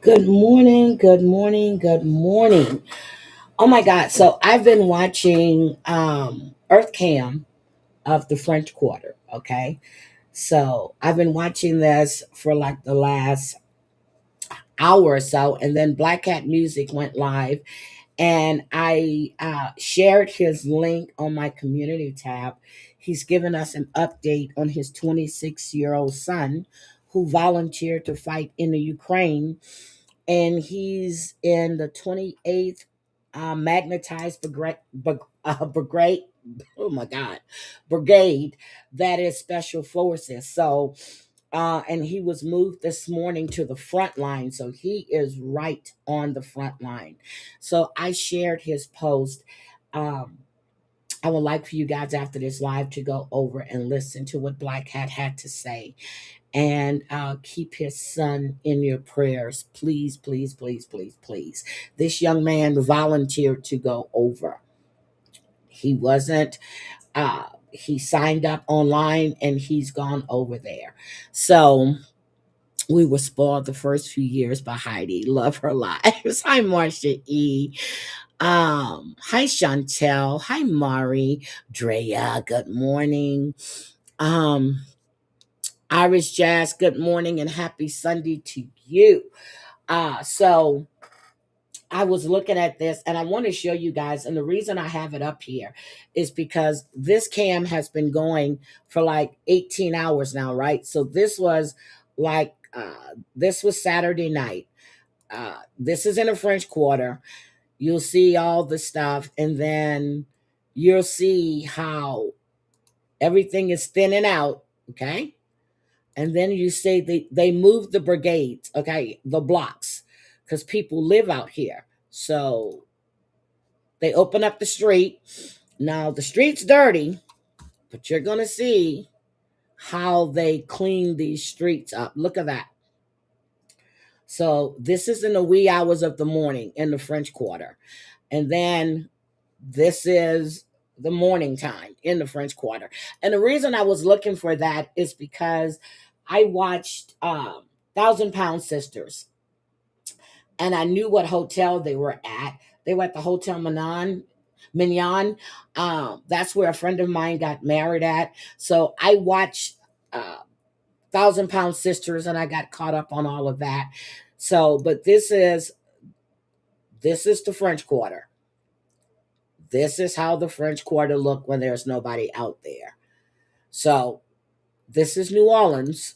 Good morning, good morning, good morning. Oh my God. So I've been watching Earth Cam of the French Quarter. Okay. So I've been watching this for like the last hour or so. And then Black Cat Music went live. And I shared his link on my community tab. He's given us an update on his 26-year-old son who volunteered to fight in the Ukraine, and he's in the 28th magnetized brigade. Oh my God, brigade, that is special forces. So, and he was moved this morning to the front line. So he is right on the front line. So I shared his post. Um, I would like for you guys after this live to go over and listen to what Black Hat had to say, and keep his son in your prayers. Please, please, please, please, please. This young man volunteered to go over. He wasn't, he signed up online and he's gone over there. So we were spoiled the first few years by Heidi. Love her lives. Hi, Marcia E. Hi, Chantel. Hi, Mari. Drea, good morning. Um, Irish Jazz, good morning and happy Sunday to you. So I was looking at this and I want to show you guys, and the reason I have it up here is because this cam has been going for like 18 hours now, right? So this was like this was Saturday night. This is in the French Quarter. You'll see all the stuff, and then you'll see how everything is thinning out, okay? And then you say they moved the brigades, okay, the blocks, because people live out here. So they open up the street. Now the street's dirty, but you're gonna see how they clean these streets up. Look at that. So this is in the wee hours of the morning in the French Quarter. And then this is the morning time in the French Quarter. And the reason I was looking for that is because I watched Thousand Pound Sisters, and I knew what hotel they were at. They were at the Hotel Mignon. That's where a friend of mine got married at. So I watched Thousand Pound Sisters, and I got caught up on all of that. So, but this is the French Quarter. This is how the French Quarter look when there's nobody out there. So this is New Orleans.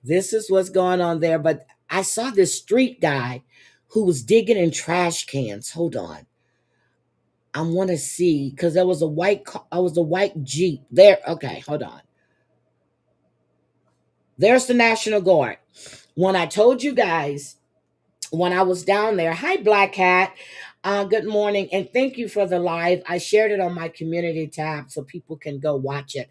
This is what's going on there. But I saw this street guy who was digging in trash cans. Hold on. I want to see because there was a white Jeep there. Okay, hold on. There's the National Guard. When I told you guys when I was down there, hi Black Cat. Good morning and thank you for the live. I shared it on my community tab so people can go watch it.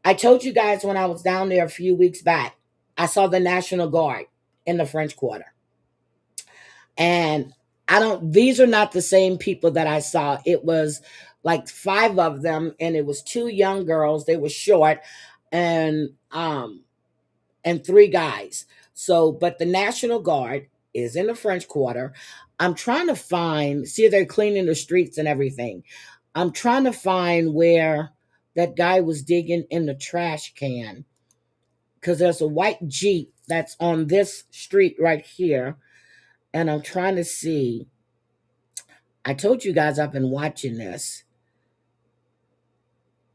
I told you guys when I was down there a few weeks back, I saw the National Guard in the French Quarter. And these are not the same people that I saw. It was like five of them, and it was two young girls. They were short, and three guys. So, but the National Guard is in the French Quarter. I'm trying to find, see, they're cleaning the streets and everything. I'm trying to find where that guy was digging in the trash can because there's a white Jeep that's on this street right here. And I'm trying to see. I told you guys I've been watching this.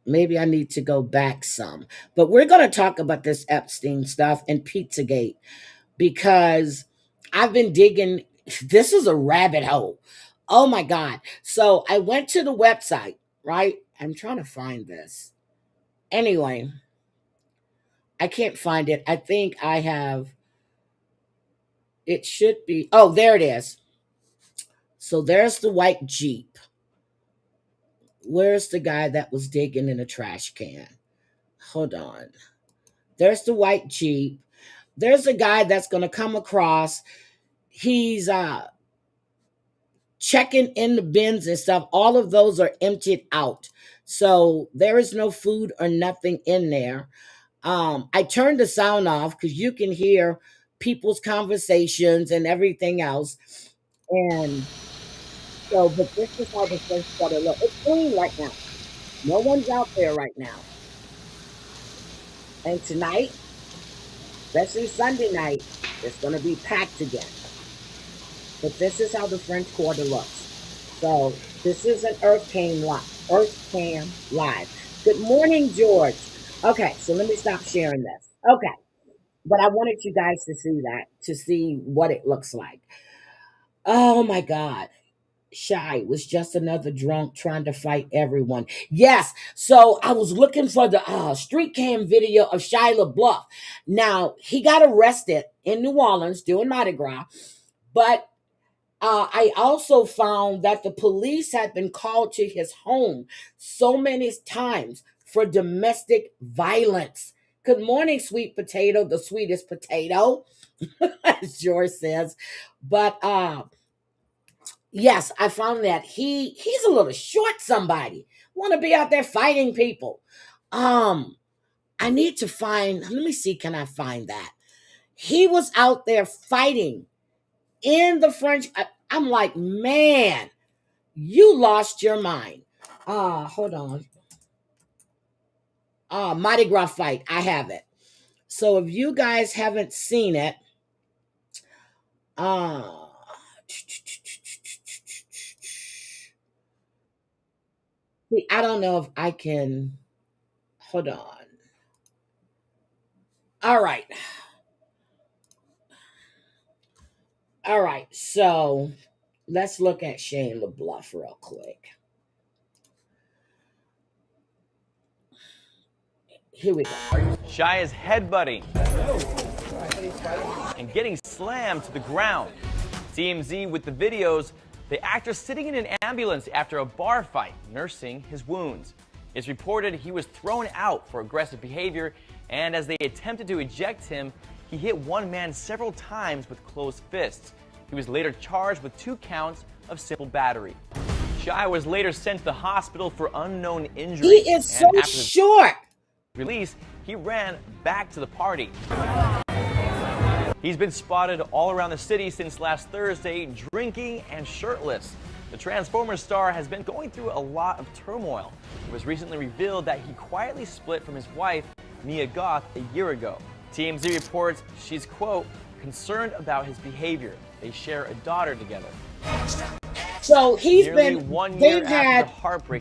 Maybe I need to go back some. But we're going to talk about this Epstein stuff and Pizzagate because I've been digging. This is a rabbit hole. Oh my God. So I went to the website, right? I'm trying to find this. Anyway, I can't find it. I think I have. It should be. Oh, there it is. So there's the white Jeep. Where's the guy that was digging in a trash can? Hold on. There's the white Jeep. There's a guy that's going to come across. He's checking in the bins and stuff. All of those are emptied out. So there is no food or nothing in there. I turned the sound off because you can hear people's conversations and everything else. And so, but this is how the French Quarter look. It's clean right now. No one's out there right now. And tonight, especially Sunday night, it's going to be packed again. But this is how the French Quarter looks. So this is an Earth Cam live. Earth Cam live. Good morning, George. Okay, so let me stop sharing this. Okay, but I wanted you guys to see that, to see what it looks like. Oh my God. Shy was just another drunk trying to fight everyone. Yes. So I was looking for the street cam video of Shia LaBeouf. Now, he got arrested in New Orleans doing Mardi Gras, but I also found that the police had been called to his home so many times for domestic violence. Good morning, sweet potato, the sweetest potato, as George says. But yes, I found that he's a little short. Somebody want to be out there fighting people. Um, I need to find. Let me see. Can I find that? He was out there fighting in the French. I'm like, man, you lost your mind. Hold on. Mardi Gras fight. I have it. So if you guys haven't seen it, uh, see, I don't know if I can. Hold on. All right. All right. So let's look at Shane LaBeouf real quick. Here we go. Shy is headbutting and getting slammed to the ground. TMZ with the videos, the actor sitting in an ambulance after a bar fight, nursing his wounds. It's reported he was thrown out for aggressive behavior, and as they attempted to eject him, he hit one man several times with closed fists. He was later charged with 2 counts of simple battery. Shy was later sent to the hospital for unknown injuries. He is so short. Release, he ran back to the party. He's been spotted all around the city since last Thursday, drinking and shirtless. The Transformers star has been going through a lot of turmoil. It was recently revealed that he quietly split from his wife, Mia Goth, a year ago. TMZ reports she's, quote, concerned about his behavior. They share a daughter together. So they've had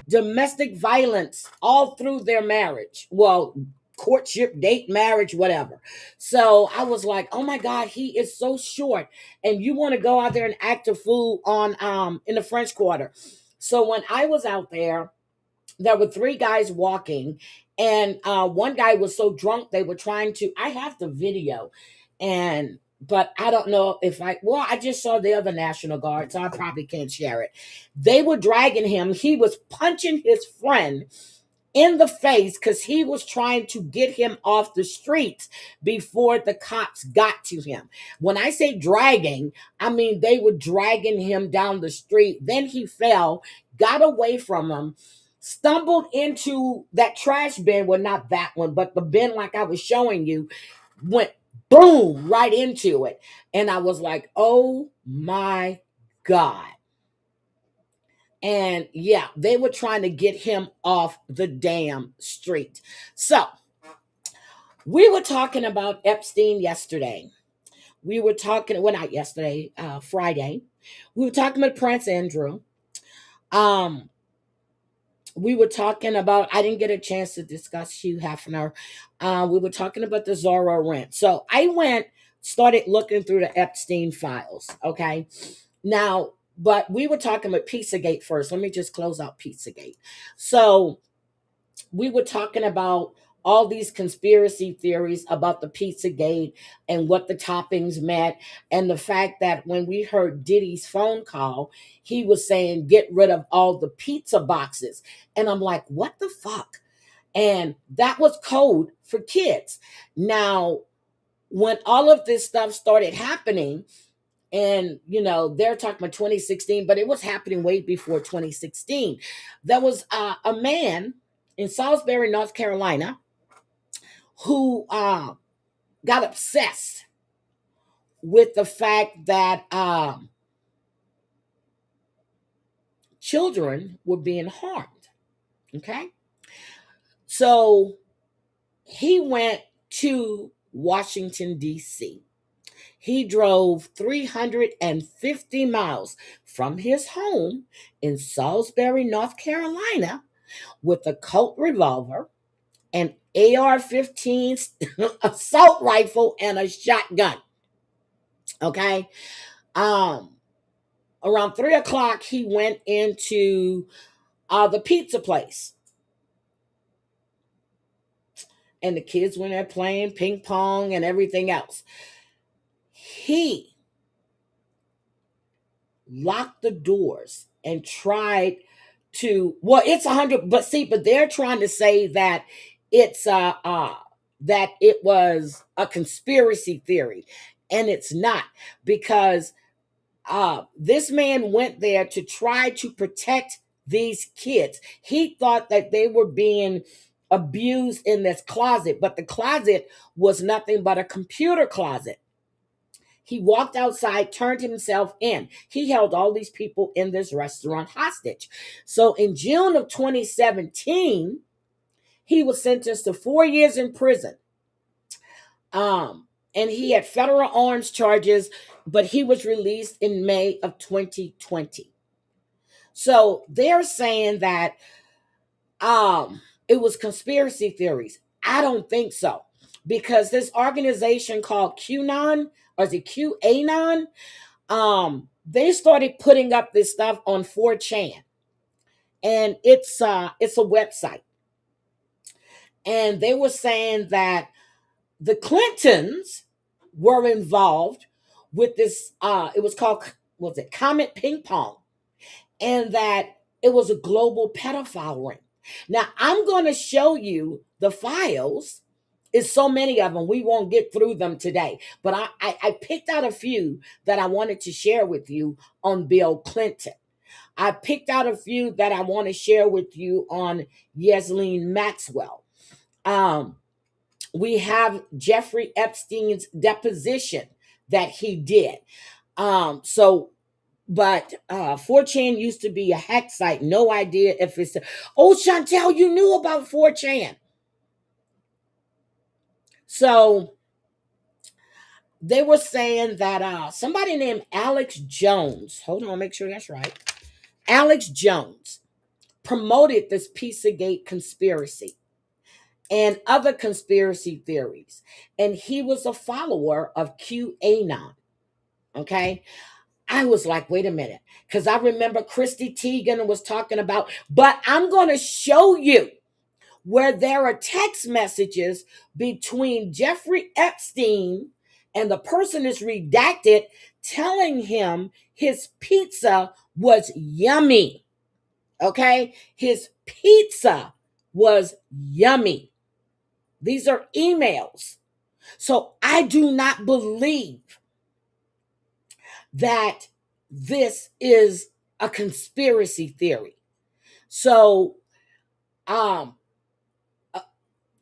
domestic violence all through their marriage. Well, courtship, date, marriage, whatever. So I was like, oh my God, he is so short. And you want to go out there and act a fool on in the French Quarter. So when I was out there were 3 guys walking, and one guy was so drunk they were trying to. I have the video, but I don't know if I just saw the other National Guard, so I probably can't share it. They were dragging him. He was punching his friend in the face because he was trying to get him off the streets before the cops got to him. When I say dragging, I mean they were dragging him down the street. Then he fell, got away from them, stumbled into that trash bin. Well, not that one, but the bin like I was showing you, went boom right into it. And I was like, oh my God. And yeah, they were trying to get him off the damn street. So we were talking about Epstein yesterday. We were talking, well, not yesterday, Friday. We were talking about Prince Andrew. We were talking about, I didn't get a chance to discuss Hugh Hefner. We were talking about the Zorro rent. So I started looking through the Epstein files. Okay. Now, but we were talking about Pizzagate first. Let me just close out Pizzagate. So we were talking about all these conspiracy theories about the Pizzagate and what the toppings meant, and the fact that when we heard Diddy's phone call, he was saying, get rid of all the pizza boxes. And I'm like, what the fuck? And that was code for kids. Now, when all of this stuff started happening, and they're talking about 2016, but it was happening way before 2016. There was a man in Salisbury, North Carolina, who got obsessed with the fact that children were being harmed. Okay. So he went to Washington, D.C. He drove 350 miles from his home in Salisbury, North Carolina, with a Colt revolver, an AR 15 assault rifle, and a shotgun. Okay. Um, Around 3 o'clock, he went into the pizza place. And the kids went there playing ping pong and everything else. He locked the doors and tried to, well, it's 100, but see, but they're trying to say that it's that it was a conspiracy theory, and it's not, because this man went there to try to protect these kids. He thought that they were being abused in this closet, but the closet was nothing but a computer closet. He walked outside, turned himself in. He held all these people in this restaurant hostage. So in June of 2017, he was sentenced to 4 years in prison. And he had federal arms charges, but he was released in May of 2020. So they're saying that it was conspiracy theories. I don't think so, because this organization called QAnon, or is it QAnon? They started putting up this stuff on 4chan, and it's a website, and they were saying that the Clintons were involved with this. It was called, was it Comet Ping Pong, and that it was a global pedophile ring. Now I'm going to show you the files. It's so many of them, we won't get through them today. But I picked out a few that I wanted to share with you on Bill Clinton. I picked out a few that I want to share with you on Ghislaine Maxwell. We have Jeffrey Epstein's deposition that he did. So, but 4chan used to be a hack site. No idea if it's. Oh, Chantel, you knew about 4chan. So they were saying that somebody named Alex Jones, hold on, make sure that's right. Alex Jones promoted this Pizzagate conspiracy and other conspiracy theories. And he was a follower of QAnon. Okay. I was like, wait a minute. Because I remember Christy Teigen was talking about, but I'm going to show you where there are text messages between Jeffrey Epstein and the person is redacted, telling him his pizza was yummy. Okay? His pizza was yummy. These are emails. So I do not believe that this is a conspiracy theory. So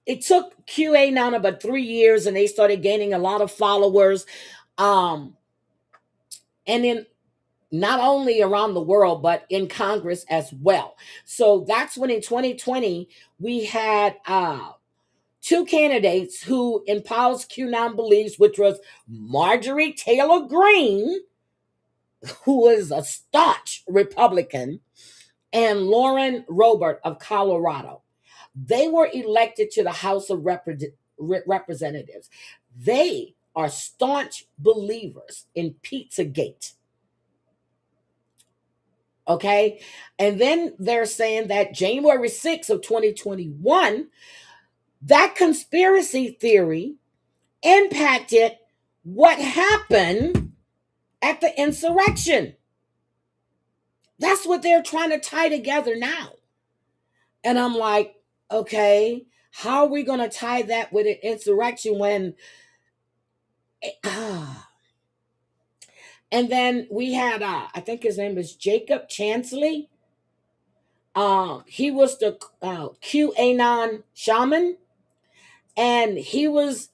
it took QAnon about 3 years, and they started gaining a lot of followers. And in not only around the world, but in Congress as well. So that's when in 2020, we had two candidates who espoused QAnon beliefs, which was Marjorie Taylor Greene, who is a staunch Republican, and Lauren Robert of Colorado. They were elected to the House of Representatives. They are staunch believers in Pizzagate. Okay. And then they're saying that January 6th of 2021, that conspiracy theory impacted what happened at the insurrection. That's what they're trying to tie together now. And I'm like, okay, how are we going to tie that with an insurrection when and then we had I think his name is Jacob Chansley. He was the QAnon shaman, and he was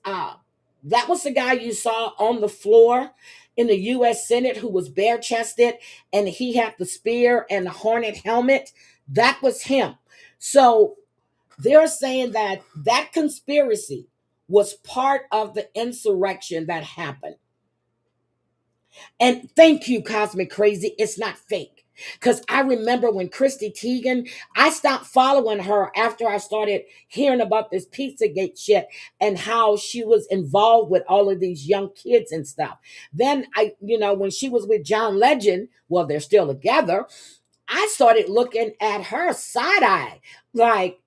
That was the guy you saw on the floor in the US Senate who was bare chested and he had the spear and the hornet helmet. That was him. So they're saying that that conspiracy was part of the insurrection that happened. And thank you, Cosmic Crazy. It's not fake. Because I remember when Christy Teigen, I stopped following her after I started hearing about this Pizzagate shit and how she was involved with all of these young kids and stuff. Then when she was with John Legend, well, they're still together, I started looking at her side eye. Like,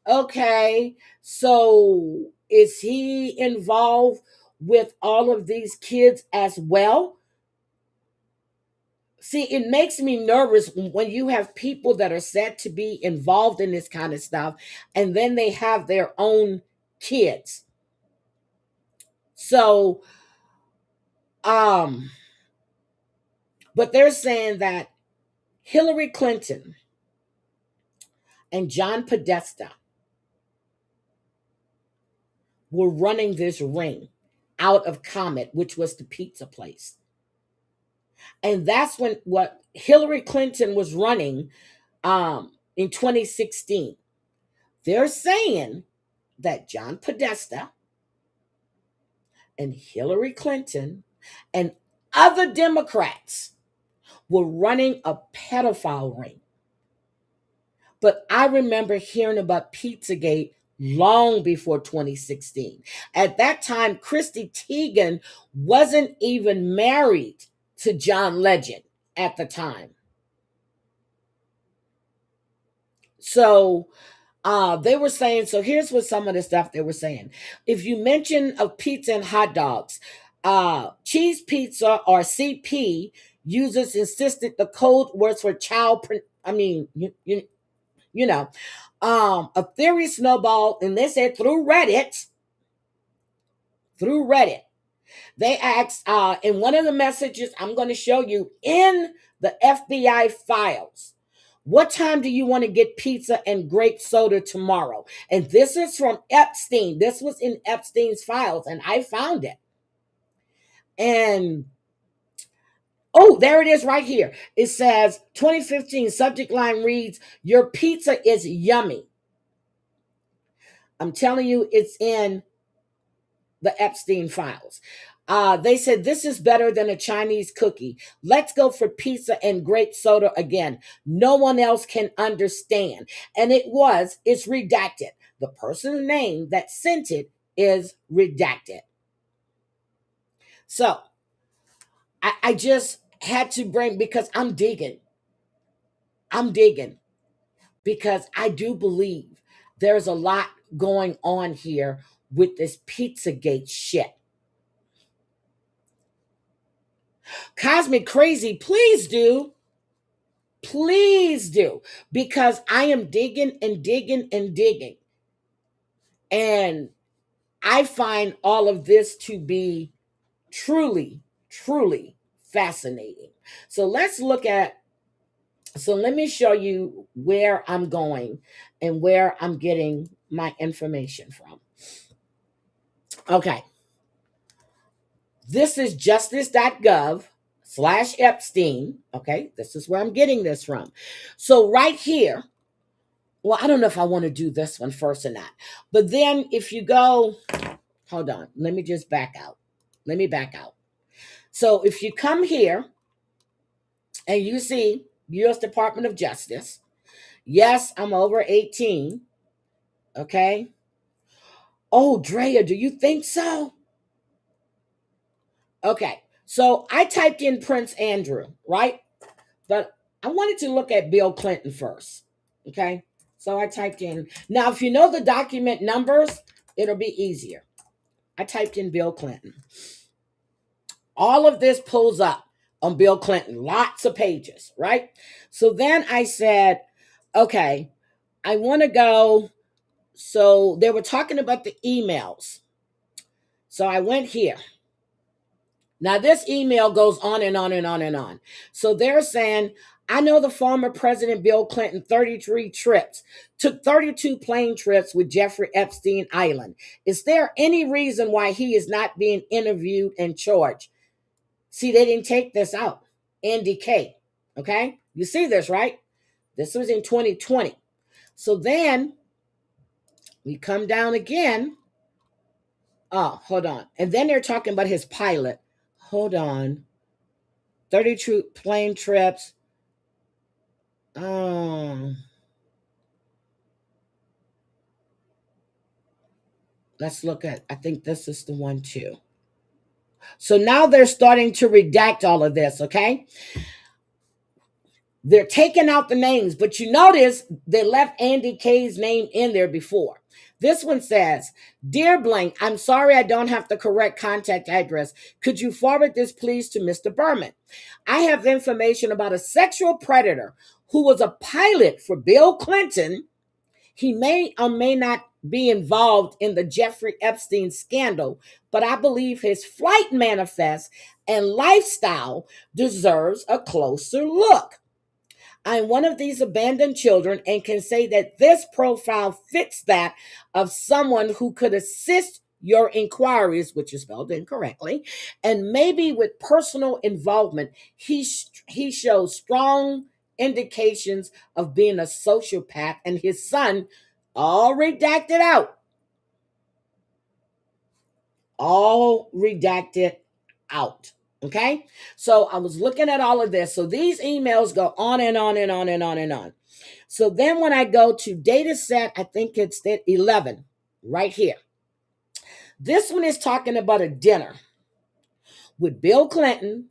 okay, so is he involved with all of these kids as well? See, it makes me nervous when you have people that are said to be involved in this kind of stuff and then they have their own kids. So, um, but they're saying that Hillary Clinton and John Podesta were running this ring out of Comet, which was the pizza place. And that's when what Hillary Clinton was running in 2016. They're saying that John Podesta and Hillary Clinton and other Democrats were running a pedophile ring. But I remember hearing about Pizzagate long before 2016. At that time, Christy Teigen wasn't even married to John Legend at the time. So they were saying, so here's what some of the stuff they were saying. If you mention of pizza and hot dogs, cheese pizza or CP users insisted the code words for child. You know, a theory snowballed, and they said through Reddit. Through Reddit, they asked in one of the messages I'm going to show you in the FBI files. What time do you want to get pizza and grape soda tomorrow? And this is from Epstein. This was in Epstein's files, and I found it. And oh, there it is right here. It says 2015 subject line reads, "Your pizza is yummy." I'm telling you, it's in the Epstein files. They said, "This is better than a Chinese cookie. Let's go for pizza and grape soda again. No one else can understand." And it's redacted. The person's name that sent it is redacted. So I just had to bring, because I'm digging. I'm digging because I do believe there's a lot going on here with this Pizzagate shit. Cosmic Crazy, please do. Please do. Because I am digging and digging and digging. And I find all of this to be truly, truly fascinating. So let me show you where I'm going and where I'm getting my information from. Okay. This is justice.gov/Epstein. Okay. This is where I'm getting this from. So right here, well, I don't know if I want to do this one first or not. But then if you go, hold on, let me just back out. Let me back out. So if you come here and you see U.S. Department of Justice, yes, I'm over 18. Okay. Oh, Drea, do you think so? Okay. So I typed in Prince Andrew, right? But I wanted to look at Bill Clinton first. Okay. So I typed in. Now, if you know the document numbers, it'll be easier. I typed in Bill Clinton. All of this pulls up on Bill Clinton, lots of pages, right? So then I said, okay, I want to go. So they were talking about the emails. So I went here. Now, this email goes on and on and on and on. So they're saying, I know the former President Bill Clinton 33 trips, took 32 plane trips with Jeffrey Epstein Island. Is there any reason why he is not being interviewed and charged? See, they didn't take this out. Andy K. Okay? You see this, right? This was in 2020. So then we come down again. Oh, hold on. And then they're talking about his pilot. Hold on. 32 plane trips. Um, let's look at, I think this is the one too. So now they're starting to redact all of this, okay? They're taking out the names, but you notice they left Andy K's name in there before. This one says, Dear Blank, I'm sorry I don't have the correct contact address. Could you forward this please to Mr. Berman? I have information about a sexual predator who was a pilot for Bill Clinton. He may or may not be involved in the Jeffrey Epstein scandal, but I believe his flight manifest and lifestyle deserves a closer look. I'm one of these abandoned children and can say that this profile fits that of someone who could assist your inquiries, which is spelled incorrectly, and maybe with personal involvement. He shows strong indications of being a sociopath, and his son, all redacted out, all redacted out. Okay, so I was looking at all of this. So these emails go on and on and on and on and on. So then when I go to data set, I think it's 11 right here. This one is talking about a dinner with Bill Clinton,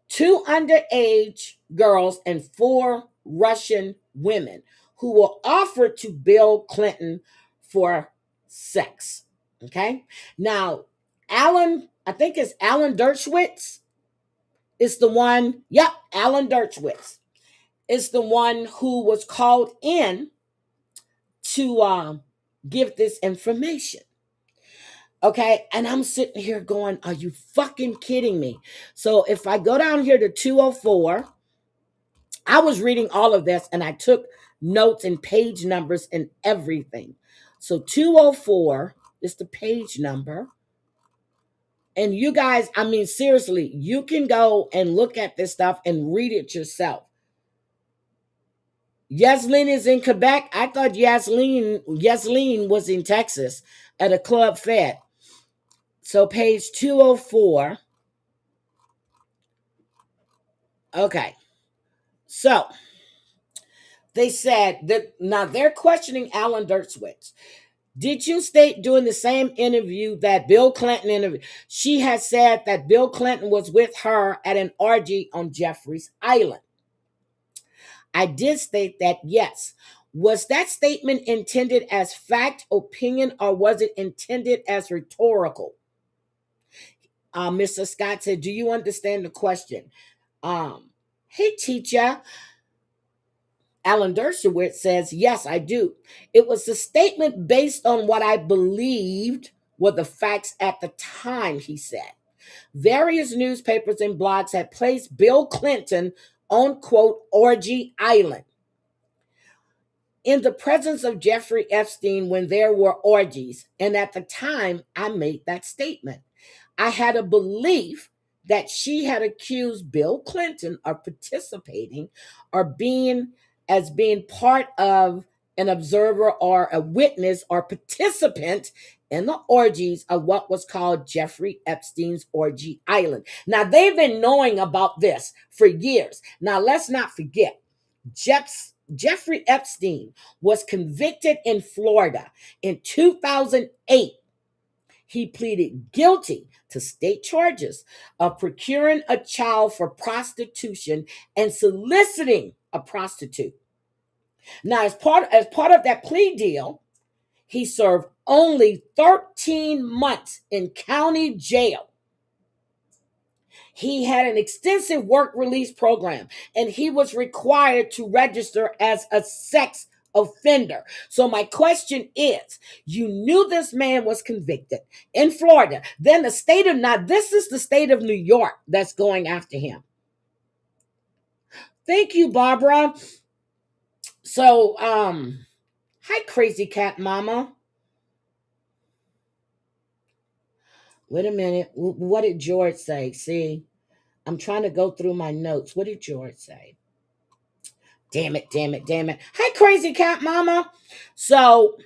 2 underage girls, and 4 Russian women who were offered to Bill Clinton for sex. Okay, now Alan, I think it's Alan Dershowitz, is the one, yep, Alan Dershowitz is the one who was called in to give this information. Okay, and I'm sitting here going, are you fucking kidding me? So if I go down here to 204, I was reading all of this and I took notes and page numbers and everything. So 204 is the page number. And you guys, I mean, seriously, you can go and look at this stuff and read it yourself. Yaslin is in Quebec. I thought Yaslin was in Texas at a club fed. So page 204. Okay. So they said that now they're questioning Alan Dershowitz. Did you state during the same interview that Bill Clinton interviewed? She has said that Bill Clinton was with her at an orgy on Jeffrey's Island. I did state that, yes. Was that statement intended as fact, opinion, or was it intended as rhetorical? Mr. Scott said, do you understand the question? Hey, teacher. Alan Dershowitz says, yes, I do. It was a statement based on what I believed were the facts at the time, he said. Various newspapers and blogs had placed Bill Clinton on, quote, orgy island in the presence of Jeffrey Epstein when there were orgies. And at the time, I made that statement. I had a belief that she had accused Bill Clinton of participating or being part of an observer or a witness or participant in the orgies of what was called Jeffrey Epstein's Orgy Island. Now, they've been knowing about this for years. Now, let's not forget, Jeffrey Epstein was convicted in Florida in 2008. He pleaded guilty to state charges of procuring a child for prostitution and soliciting a prostitute. Now, as part of that plea deal, he served only 13 months in county jail. He had an extensive work release program, and he was required to register as a sex offender. So my question is, you knew this man was convicted in Florida. Then this is the state of New York that's going after him. Thank you, Barbara. So, hi, Crazy Cat Mama. Wait a minute. What did George say? See, I'm trying to go through my notes. What did George say? Damn it, damn it, damn it. Hi, Crazy Cat Mama. So,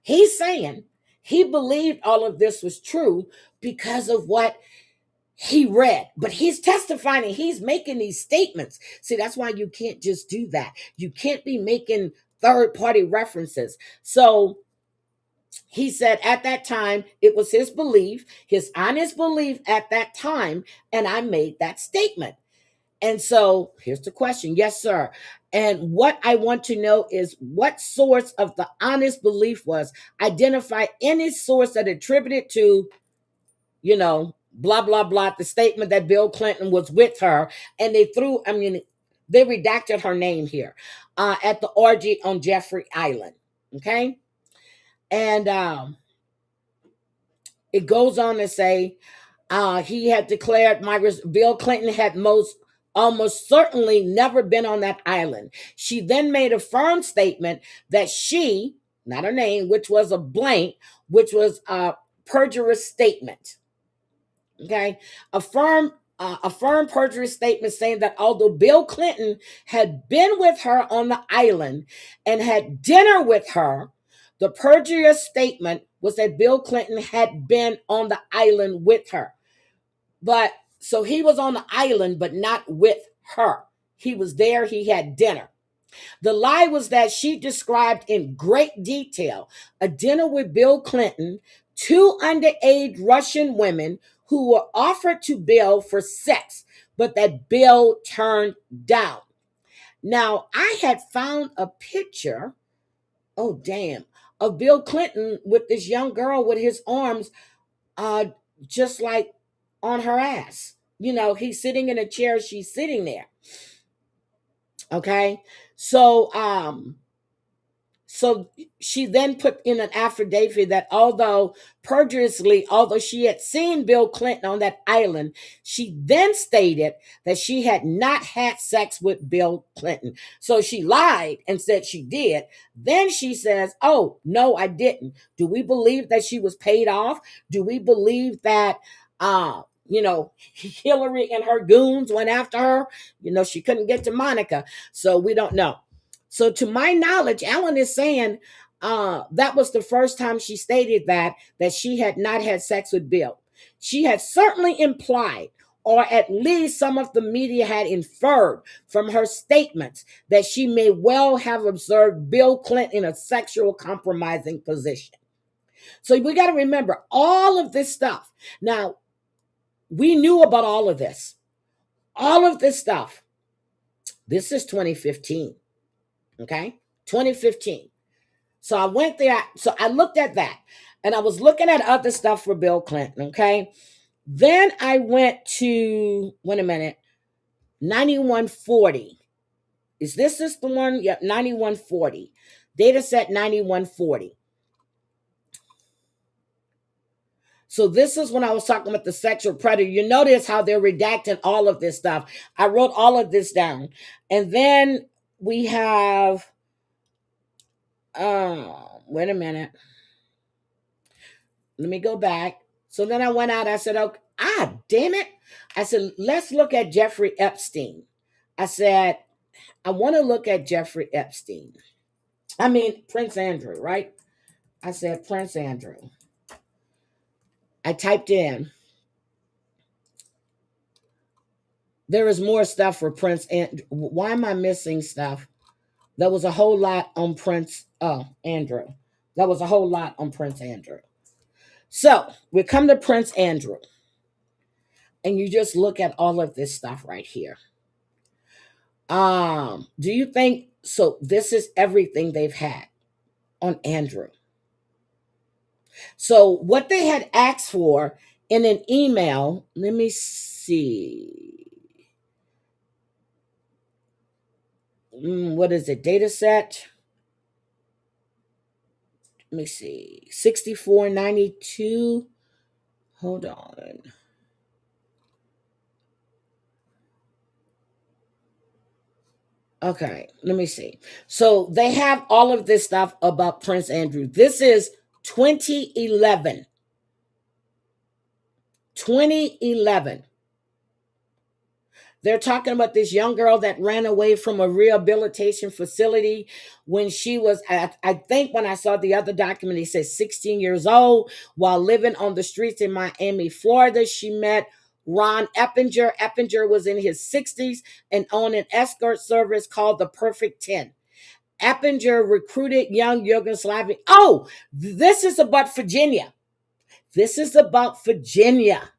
he's saying he believed all of this was true because of what he read, but he's testifying, he's making these statements. See, that's why you can't just do that. You can't be making third party references. So he said at that time, it was his belief, his honest belief at that time, and I made that statement. And so here's the question. Yes, sir. And what I want to know is what source of the honest belief was. Identify any source that attributed to, blah, blah, blah, the statement that Bill Clinton was with her. And they redacted her name here at the orgy on Jeffrey Island. Okay. And it goes on to say, he had declared Bill Clinton had almost certainly never been on that island. She then made a firm statement that she, not her name, which was a blank, which was a perjurous statement. Okay, a firm perjury statement saying that although Bill Clinton had been with her on the island and had dinner with her, the perjurious statement was that Bill Clinton had been on the island with her. But so he was on the island, but not with her. He was there, he had dinner. The lie was that she described in great detail a dinner with Bill Clinton, two underage Russian women who were offered to Bill for sex, but that Bill turned down. Now, I had found a picture, oh damn, of Bill Clinton with this young girl with his arms just like on her ass. He's sitting in a chair, she's sitting there. Okay. So she then put in an affidavit that although she had seen Bill Clinton on that island, she then stated that she had not had sex with Bill Clinton. So she lied and said she did. Then she says, oh, no, I didn't. Do we believe that she was paid off? Do we believe that, Hillary and her goons went after her? She couldn't get to Monica. So we don't know. So, to my knowledge, Ellen is saying that was the first time she stated that she had not had sex with Bill. She had certainly implied, or at least some of the media had inferred from her statements, that she may well have observed Bill Clinton in a sexual compromising position. So we got to remember all of this stuff. Now, we knew about all of this. All of this stuff. This is 2015. Okay? 2015. So I went there. So I looked at that. And I was looking at other stuff for Bill Clinton. Okay? Then I went to, wait a minute, 9140. Is this the one? Yep, 9140. Data set 9140. So this is when I was talking about the sexual predator. You notice how they're redacting all of this stuff. I wrote all of this down. And then we have, wait a minute. Let me go back. So then I went out. I said, okay, damn it. I said, let's look at Jeffrey Epstein. I said, I want to look at Jeffrey Epstein. I mean, Prince Andrew, right? I said, Prince Andrew. I typed in. There is more stuff for Prince Andrew. Why am I missing stuff? There was a whole lot on Prince Andrew. There was a whole lot on Prince Andrew. So we come to Prince Andrew. And you just look at all of this stuff right here. Do you think so? This is everything they've had on Andrew. So what they had asked for in an email, let me see. What is it? Data set? Let me see. 6492. Hold on. Okay, let me see. So they have all of this stuff about Prince Andrew. This is 2011. 2011. They're talking about this young girl that ran away from a rehabilitation facility when she was, I think when I saw the other document, it says 16 years old. While living on the streets in Miami, Florida, she met Ron Eppinger. Eppinger was in his 60s and owned an escort service called the Perfect 10. Eppinger recruited young Yugoslavian. Oh, this is about Virginia. This is about Virginia.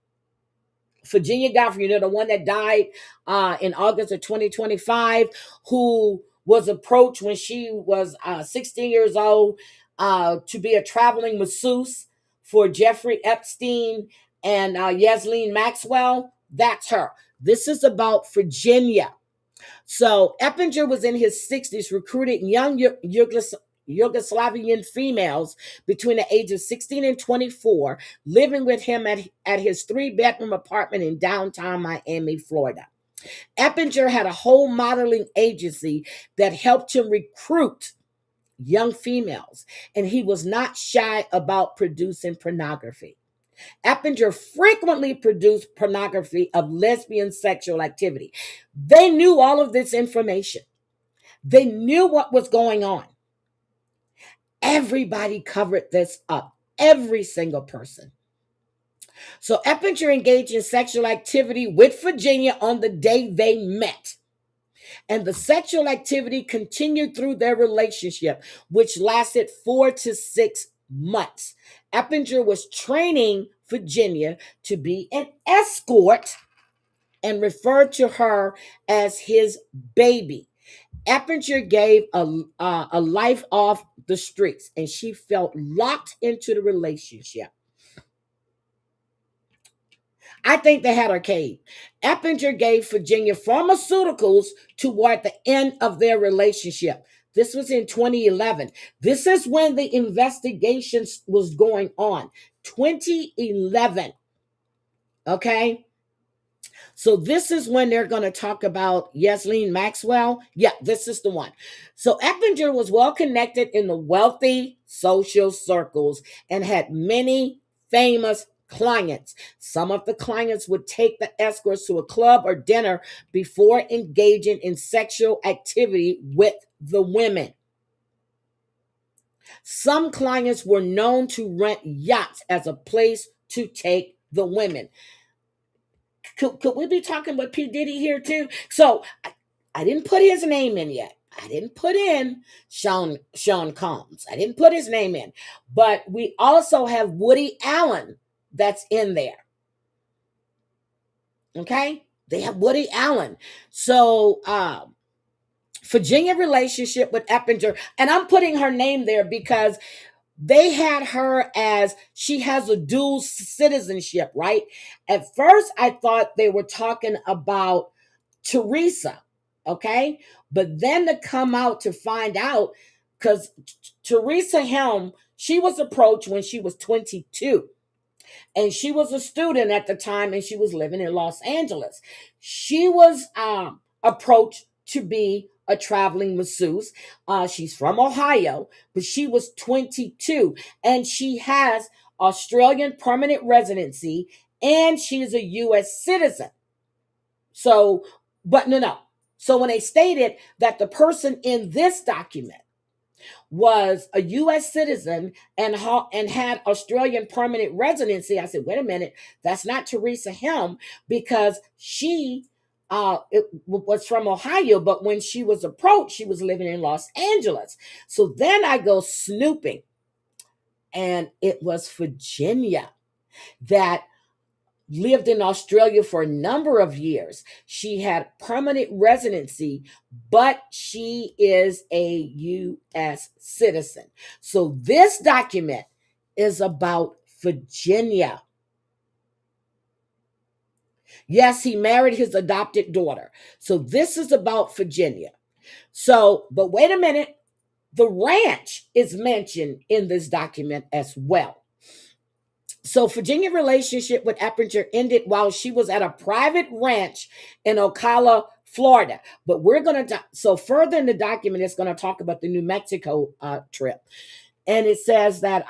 Virginia Godfrey, the one that died in August of 2025, who was approached when she was 16 years old to be a traveling masseuse for Jeffrey Epstein and Yasleen Maxwell. That's her. This is about Virginia. So Eppinger was in his 60s, recruiting young Yugoslavian females between the age of 16 and 24, living with him at his 3-bedroom apartment in downtown Miami, Florida. Eppinger had a whole modeling agency that helped him recruit young females, and he was not shy about producing pornography. Eppinger frequently produced pornography of lesbian sexual activity. They knew all of this information. They knew what was going on. Everybody covered this up, every single person. So Eppinger engaged in sexual activity with Virginia on the day they met. And the sexual activity continued through their relationship, which lasted 4 to 6 months. Eppinger was training Virginia to be an escort and referred to her as his baby. Eppinger gave a life off the streets, and she felt locked into the relationship. I think they had her caved. Eppinger gave Virginia pharmaceuticals toward the end of their relationship. This was in 2011. This is when the investigations was going on. 2011. Okay. So this is when they're going to talk about Yasleen Maxwell. Yeah, this is the one. So Eppinger was well connected in the wealthy social circles and had many famous clients. Some of the clients would take the escorts to a club or dinner before engaging in sexual activity with the women. Some clients were known to rent yachts as a place to take the women. Could we be talking about P. Diddy here too? So I didn't put his name in yet. I didn't put in Sean Combs. I didn't put his name in. But we also have Woody Allen that's in there. Okay? They have Woody Allen. So Virginia relationship with Eppinger, and I'm putting her name there because they had her as she has a dual citizenship, right? At first, I thought they were talking about Teresa, okay? But then to come out to find out, because Teresa Helm, she was approached when she was 22. And she was a student at the time, and she was living in Los Angeles. She was approached to be a traveling masseuse. She's from Ohio, but she was 22, and she has Australian permanent residency, and she is a U.S. citizen. So, but no. So when they stated that the person in this document was a U.S. citizen and had Australian permanent residency, I said, wait a minute, that's not Teresa Helm, because she was from Ohio, but when she was approached, she was living in Los Angeles. So then I go snooping, and it was Virginia that lived in Australia for a number of years. She had permanent residency, but she is a U.S. citizen. So this document is about Virginia. Yes, he married his adopted daughter. So this is about Virginia. So, but wait a minute. The ranch is mentioned in this document as well. So Virginia's relationship with Eppinger ended while she was at a private ranch in Ocala, Florida. But we're going to, so further in the document, it's going to talk about the New Mexico trip. And it says that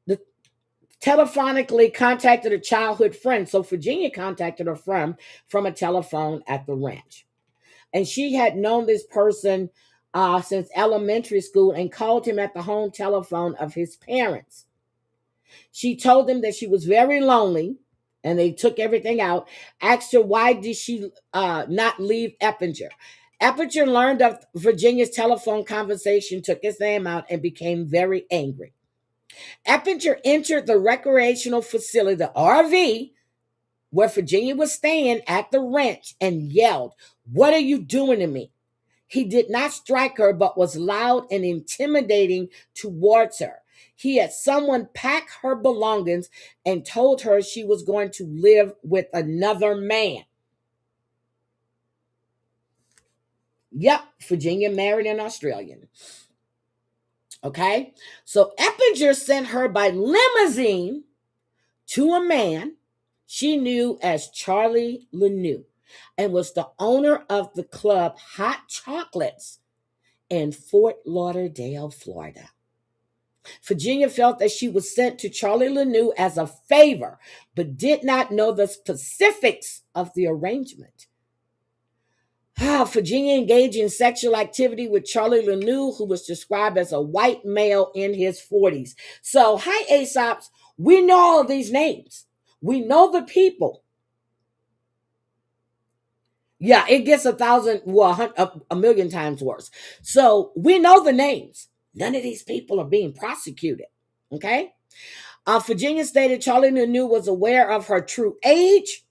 the telephonically contacted a childhood friend. So Virginia contacted her friend from a telephone at the ranch. And she had known this person since elementary school and called him at the home telephone of his parents. She told him that she was very lonely and they took everything out. Asked her why did she not leave Eppinger. Eppinger learned of Virginia's telephone conversation, took his name out, and became very angry. Eppinger entered the recreational facility, the RV, where Virginia was staying at the ranch and yelled, "What are you doing to me?" He did not strike her, but was loud and intimidating towards her. He had someone pack her belongings and told her she was going to live with another man. Yep, Virginia married an Australian. Okay, so Eppinger sent her by limousine to a man she knew as Charlie Lanou and was the owner of the club Hot Chocolates in Fort Lauderdale, Florida. Virginia felt that she was sent to Charlie Lanou as a favor, but did not know the specifics of the arrangement. Virginia engaged in sexual activity with Charlie Lanou, who was described as a white male in his 40s. So, hi, Aesops. We know all of these names. We know the people. Yeah, it gets a million times worse. So we know the names. None of these people are being prosecuted. Okay. Virginia stated Charlie Lanou was aware of her true age.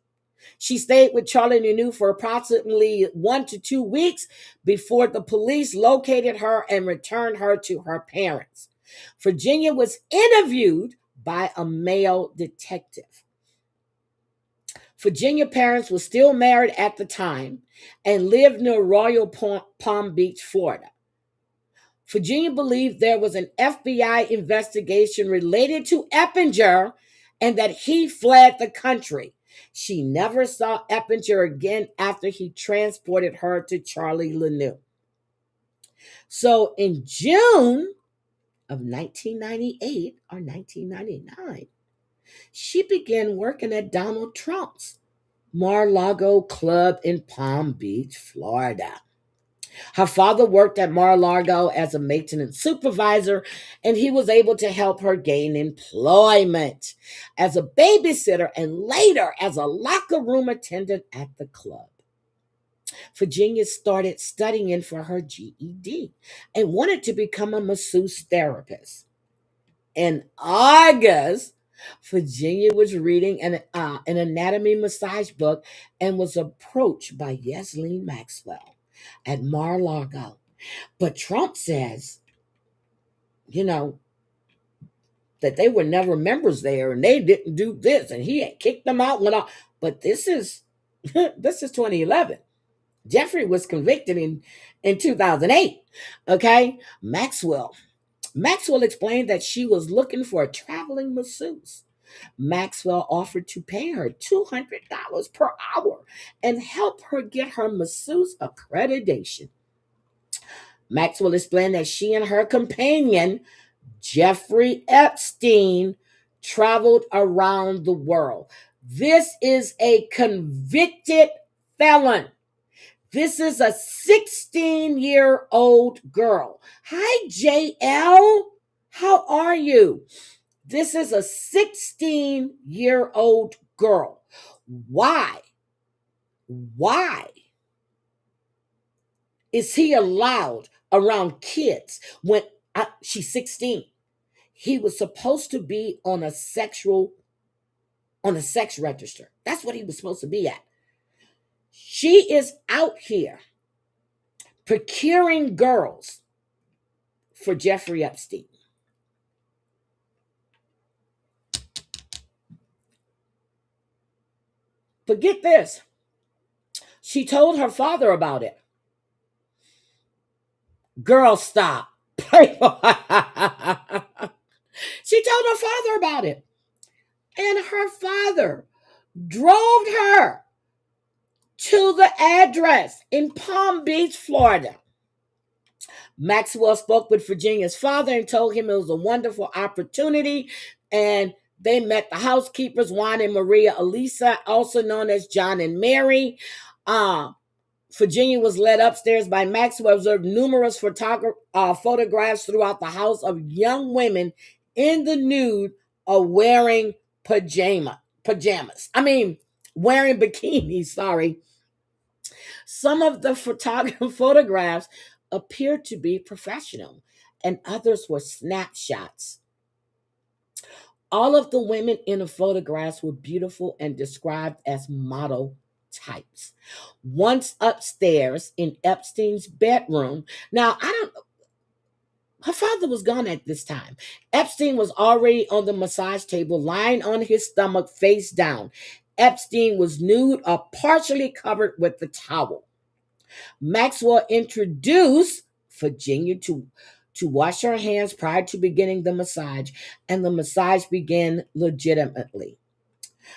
She stayed with Charlie Lanou for approximately 1 to 2 weeks before the police located her and returned her to her parents. Virginia was interviewed by a male detective. Virginia parents were still married at the time and lived near Royal Palm Beach, Florida. Virginia believed there was an FBI investigation related to Eppinger and that he fled the country. She never saw Eppinger again after he transported her to Charlie Lanou. So in June of 1998 or 1999, she began working at Donald Trump's Mar-a-Lago club in Palm Beach, Florida. Her father worked at Mar-a-Lago as a maintenance supervisor, and he was able to help her gain employment as a babysitter and later as a locker room attendant at the club. Virginia started studying for her GED and wanted to become a masseuse therapist. In August, Virginia was reading an anatomy massage book and was approached by Yesleen Maxwell at Mar-a-Lago. But Trump says, you know, that they were never members there and they didn't do this and he had kicked them out. But this is this is 2011. Jeffrey was convicted in 2008. Okay, Maxwell explained that she was looking for a traveling masseuse. Maxwell offered to pay her $200 per hour and help her get her masseuse accreditation. Maxwell explained that she and her companion, Jeffrey Epstein, traveled around the world. This is a convicted felon. This is a 16-year-old girl. Hi, JL. How are you? This is a 16-year-old girl. Why? Why is he allowed around kids when she's 16? He was supposed to be on a sex register. That's what he was supposed to be at. She is out here procuring girls for Jeffrey Epstein. But get this. She told her father about it. Girl, stop. She told her father about it. And her father drove her to the address in Palm Beach, Florida. Maxwell spoke with Virginia's father and told him it was a wonderful opportunity. And they met the housekeepers, Juan and Maria Elisa, also known as John and Mary. Uh, Virginia was led upstairs by Maxwell, observed numerous photographs throughout the house of young women in the nude or wearing pajamas. I mean, wearing bikinis, sorry. Some of the photographs appeared to be professional, and others were snapshots. All of the women in the photographs were beautiful and described as model types. Once upstairs in Epstein's bedroom, now I don't, her father was gone at this time. Epstein was already on the massage table, lying on his stomach face down. Epstein was nude or partially covered with the towel. Maxwell introduced Virginia to wash her hands prior to beginning the massage, and the massage began legitimately.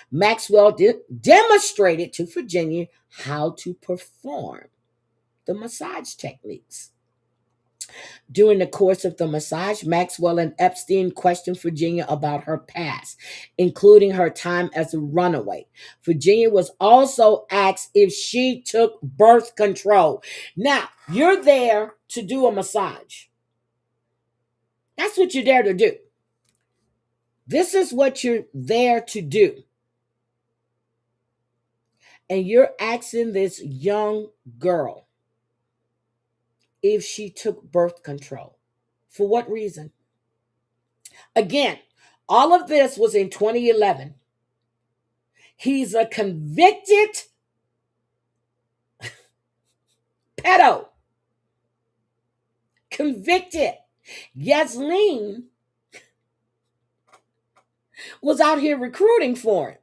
Maxwell demonstrated to Virginia how to perform the massage techniques. During the course of the massage, Maxwell and Epstein questioned Virginia about her past, including her time as a runaway. Virginia was also asked if she took birth control. Now, you're there to do a massage. That's what you're there to do. This is what you're there to do. And you're asking this young girl if she took birth control. For what reason? Again, all of this was in 2011. He's a convicted pedo. Convicted. Yasmin was out here recruiting for him.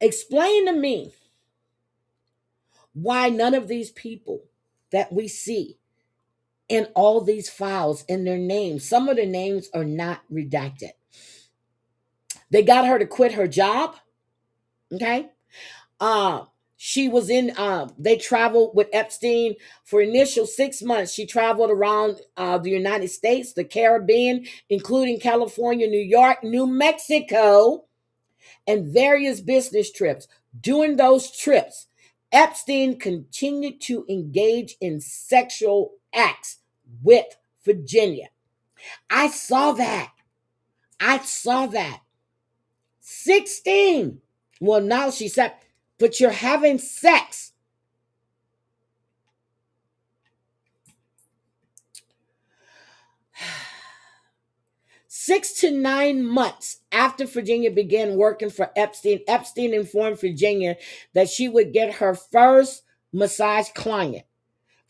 Explain to me why none of these people that we see in all these files in their names, some of the names are not redacted. They got her to quit her job. Okay. She was in, they traveled with Epstein for initial 6 months. She traveled around the United States, the Caribbean, including California, New York, New Mexico, and various business trips. During those trips, Epstein continued to engage in sexual acts with Virginia. I saw that. 16. Well, now she said, but you're having sex. Six to 9 months after Virginia began working for Epstein, Epstein informed Virginia that she would get her first massage client.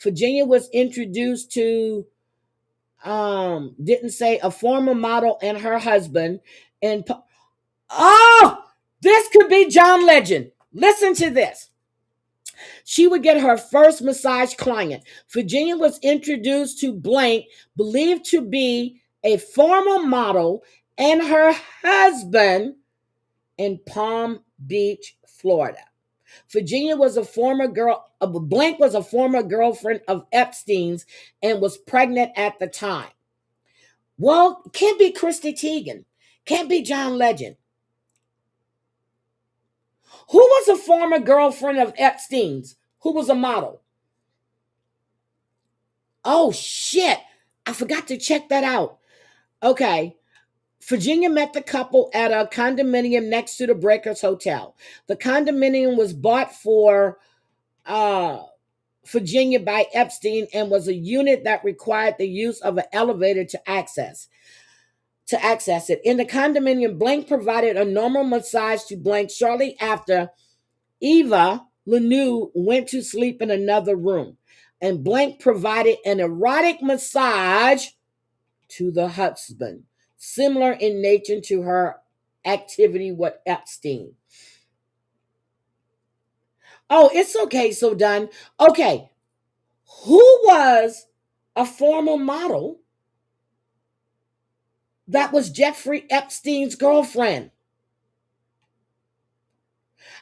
Virginia was introduced to, didn't say, a former model and her husband. And, oh, this could be John Legend. Listen to this. She would get her first massage client. Virginia was introduced to Blank, believed to be a former model, and her husband in Palm Beach, Florida. Virginia was a former girl, Blank was a former girlfriend of Epstein's and was pregnant at the time. Well, can't be Christy Teigen. Can't be John Legend. Who was a former girlfriend of Epstein's? Who was a model? Oh, shit. I forgot to check that out. Okay. Virginia met the couple at a condominium next to the Breakers Hotel. The condominium was bought for Virginia by Epstein and was a unit that required the use of an elevator to access it. In the condominium, Blank provided a normal massage to Blank. Shortly after, Eva Lanu went to sleep in another room, and Blank provided an erotic massage to the husband, similar in nature to her activity with Epstein. Oh, it's okay, so done. Okay, who was a former model That was Jeffrey Epstein's girlfriend.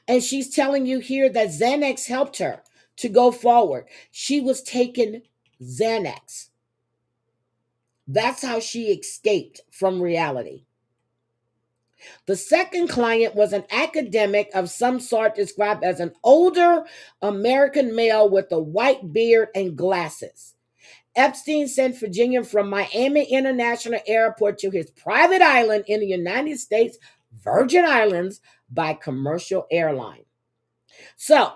And she's telling you here that Xanax helped her to go forward. She was taking Xanax. That's how she escaped from reality. The second client was an academic of some sort described as an older American male with a white beard and glasses. Epstein sent Virginia from Miami International Airport to his private island in the United States Virgin Islands by commercial airline. So,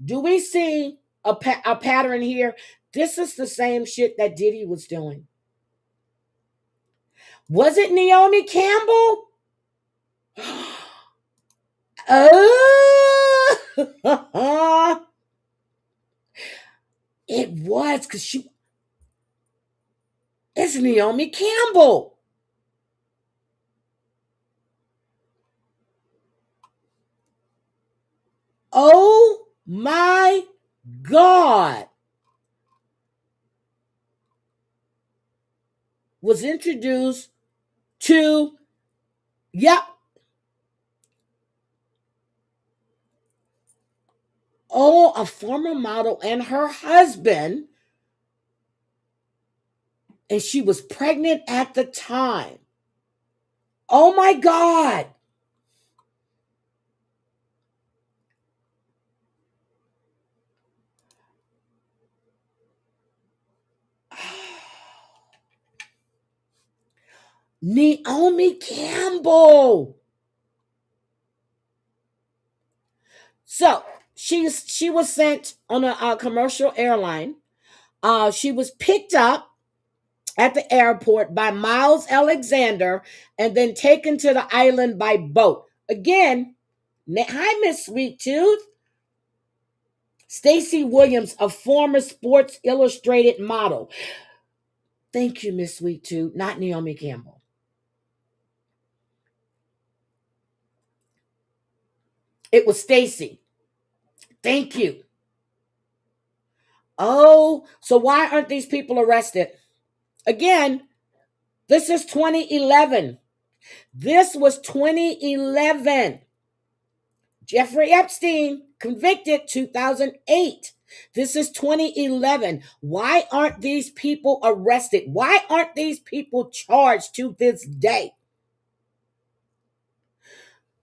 do we see a pattern here? This is the same shit that Diddy was doing. Was it Naomi Campbell? Oh, it was because it's Naomi Campbell. Oh my God. Was introduced to, yep. Oh, a former model and her husband. And she was pregnant at the time. Oh my God. Naomi Campbell. So she was sent on a commercial airline. She was picked up at the airport by Miles Alexander and then taken to the island by boat. Again, hi, Miss Sweet Tooth. Stacey Williams, a former Sports Illustrated model. Thank you, Miss Sweet Tooth, not Naomi Campbell. It was Stacey. Thank you. Oh, so why aren't these people arrested? Again, this is 2011. This was 2011. Jeffrey Epstein convicted 2008. This is 2011. Why aren't these people arrested? Why aren't these people charged to this day?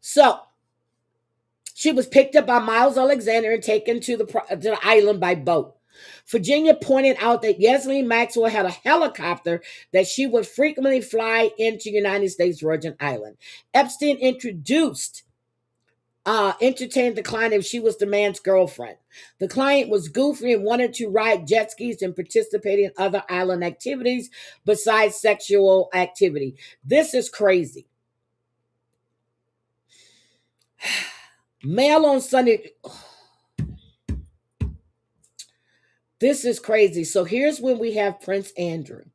So, she was picked up by Miles Alexander and taken to the island by boat. Virginia pointed out that Ghislaine Maxwell had a helicopter that she would frequently fly into United States Virgin Island. Epstein entertained the client if she was the man's girlfriend. The client was goofy and wanted to ride jet skis and participate in other island activities besides sexual activity. This is crazy. Mail on Sunday. This is crazy. So here's when we have Prince Andrew.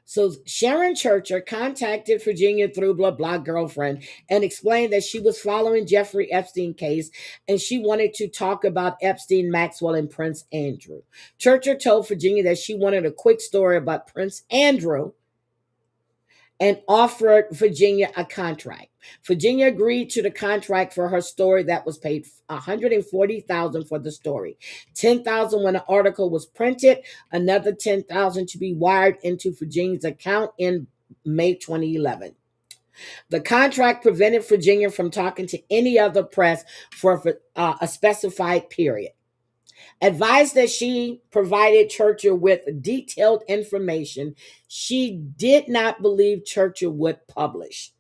So Sharon Churcher contacted Virginia through blah blah girlfriend and explained that she was following Jeffrey Epstein case and she wanted to talk about Epstein, Maxwell, and Prince Andrew. Churcher told Virginia that she wanted a quick story about Prince Andrew and offered Virginia a contract. Virginia agreed to the contract for her story that was paid $140,000 for the story. $10,000 when the article was printed, another $10,000 to be wired into Virginia's account in May 2011. The contract prevented Virginia from talking to any other press for a specified period. Advised that she provided Churchill with detailed information, she did not believe Churchill would publish.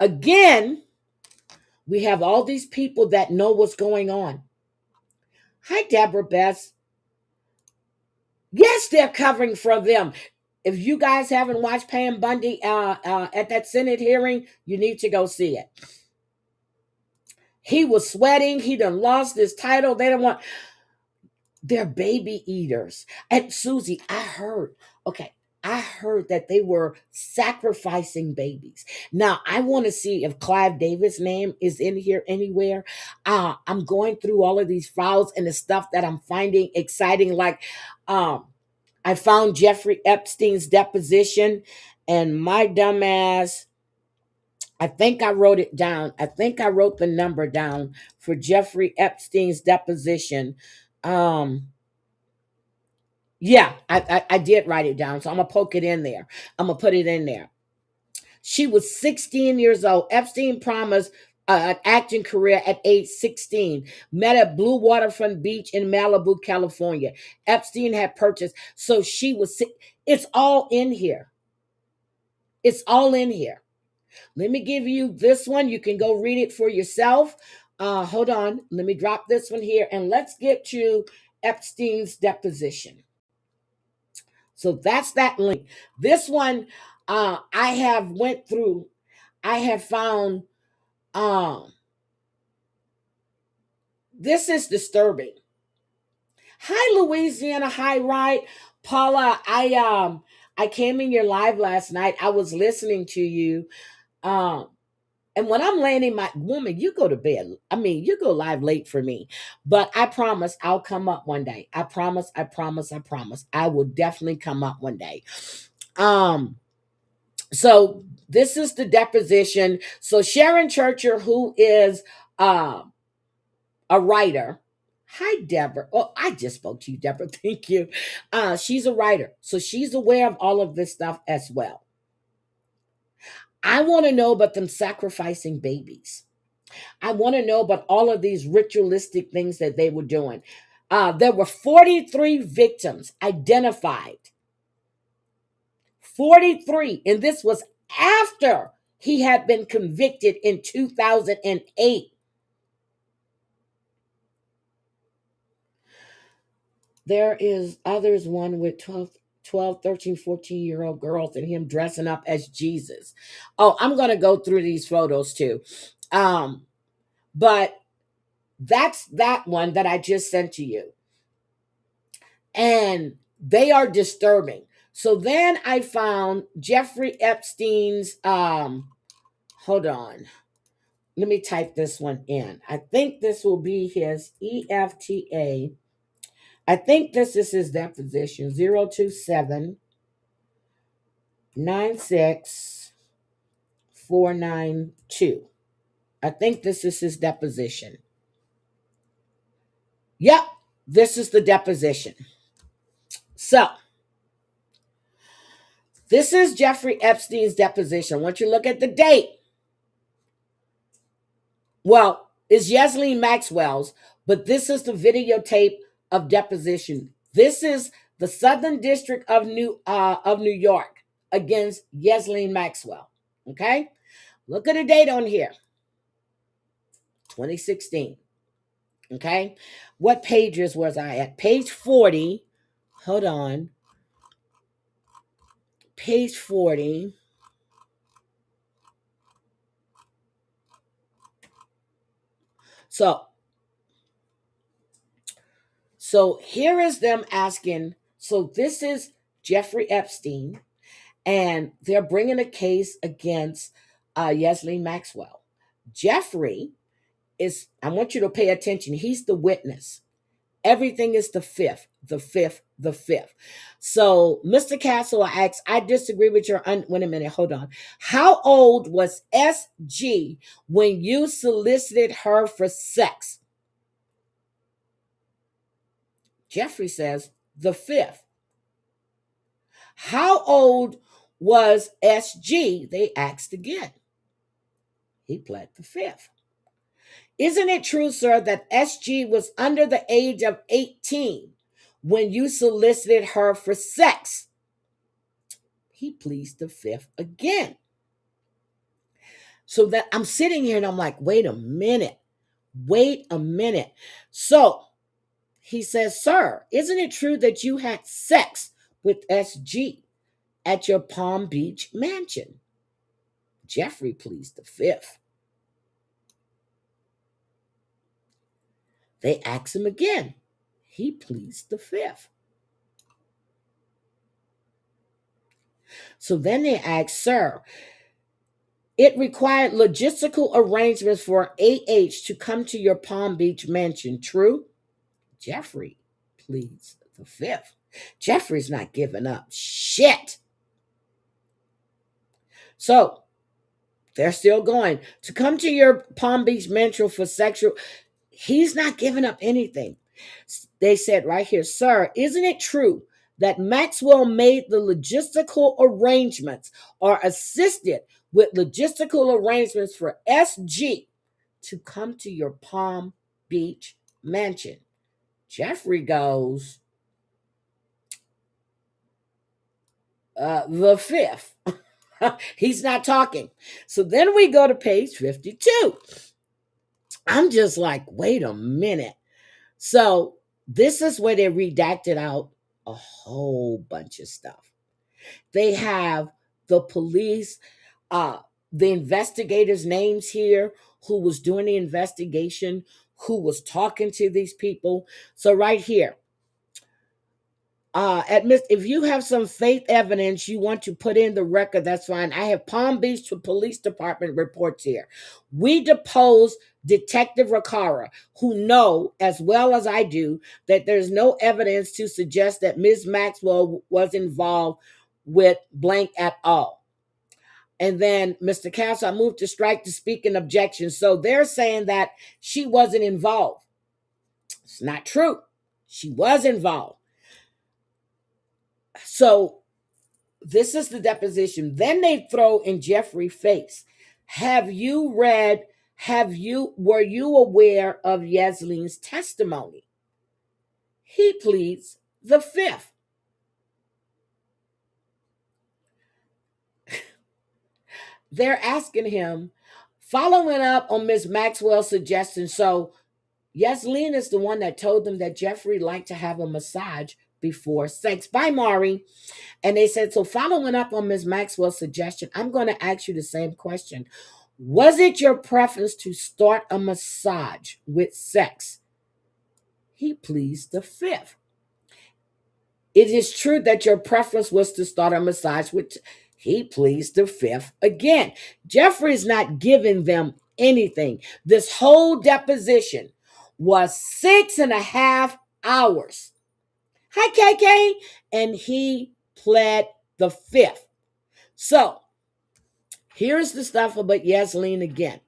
Again, we have all these people that know what's going on. Hi, Deborah Bess. Yes, they're covering for them. If you guys haven't watched Pam Bundy at that Senate hearing, you need to go see it. He was sweating. He done lost his title. They don't want... They're baby eaters. And Susie, I heard that they were sacrificing babies. Now, I want to see if Clive Davis' name is in here anywhere. I'm going through all of these files and the stuff that I'm finding exciting. Like, I found Jeffrey Epstein's deposition, and my dumbass, I think I wrote it down. I think I wrote the number down for Jeffrey Epstein's deposition. Um, yeah, I did write it down, so I'm gonna poke it in there. I'm gonna put it in there. She was 16 years old. Epstein promised an acting career at age 16. Met at Blue Waterfront Beach in Malibu, California. Epstein had purchased. So she was. It's all in here. It's all in here. Let me give you this one. You can go read it for yourself. Hold on. Let me drop this one here, and let's get to Epstein's deposition. So that's that link. This one, I have went through. I have found. Um, this is disturbing. Hi, Louisiana. Hi, right, Paula. I came in your live last night. I was listening to you. Um, And when I'm laying in my woman, you go to bed. I mean, you go live late for me. But I promise I'll come up one day. I promise, I promise, I promise. I will definitely come up one day. Um, so this is the deposition. So Sharon Churcher, who is a writer. Hi, Deborah. Oh, I just spoke to you, Deborah. Thank you. She's a writer. So she's aware of all of this stuff as well. I want to know about them sacrificing babies. I want to know about all of these ritualistic things that they were doing. There were 43 victims identified. 43. And this was after he had been convicted in 2008. There is others, one with 12, 13, 14-year-old girls and him dressing up as Jesus. Oh, I'm going to go through these photos too. But that's that one that I just sent to you. And they are disturbing. So then I found Jeffrey Epstein's, hold on. Let me type this one in. I think this will be his EFTA. I think this is his deposition, 027 96492. I think this is his deposition. Yep, this is the deposition. So, this is Jeffrey Epstein's deposition. Once you look at the date, well, it's Yesleen Maxwell's, but this is the videotape of deposition. This is the Southern District of New York against Yesleen Maxwell. Okay, look at the date on here, 2016. Okay, what pages was I at? Page 40. Hold on. Page 40. So here is them asking. So this is Jeffrey Epstein, and they're bringing a case against Yesleen Maxwell. Jeffrey is, I want you to pay attention. He's the witness. Everything is the fifth, the fifth, the fifth. So Mr. Castle asks, I disagree with your, wait a minute, hold on. How old was SG when you solicited her for sex? Jeffrey says, the fifth. How old was SG? They asked again. He pled the fifth. Isn't it true, sir, that SG was under the age of 18 when you solicited her for sex? He pleads the fifth again. So that I'm sitting here and I'm like, wait a minute. So he says, sir, isn't it true that you had sex with SG at your Palm Beach mansion? Jeffrey pleads the fifth. They ask him again. He pleads the fifth. So then they ask, sir, it required logistical arrangements for AH to come to your Palm Beach mansion, true? Jeffrey pleads the fifth. Jeffrey's not giving up shit. So they're still going to come to your Palm Beach Metro for sexual. He's not giving up anything. They said right here, sir, isn't it true that Maxwell made the logistical arrangements or assisted with logistical arrangements for SG to come to your Palm Beach mansion? Jeffrey goes, the fifth. He's not talking. So then we go to page 52. I'm just like, wait a minute. So this is where they redacted out a whole bunch of stuff. They have the police, the investigators' names here, who was doing the investigation, who was talking to these people. So right here, admit if you have some faith evidence you want to put in the record, that's fine. I have Palm Beach Police Department reports here. We deposed Detective Riccara, who know as well as I do that there's no evidence to suggest that Ms. Maxwell was involved with blank at all. And then Mr. Castle, I moved to strike to speak in objection. So they're saying that she wasn't involved. It's not true. She was involved. So this is the deposition. Then they throw in Jeffrey's face. Were you aware of Yaslene's testimony? He pleads the fifth. They're asking him, following up on Ms. Maxwell's suggestion. So Yaslene is the one that told them that Jeffrey liked to have a massage before sex. Bye, Mari. And they said, so following up on Ms. Maxwell's suggestion, I'm going to ask you the same question. Was it your preference to start a massage with sex? He pleads the fifth. It is true that your preference was to start a massage with. He pleads the fifth again. Jeffrey's not giving them anything. This whole deposition was 6.5 hours. Hi, KK. And he pled the fifth. So here's the stuff about Yaslene again.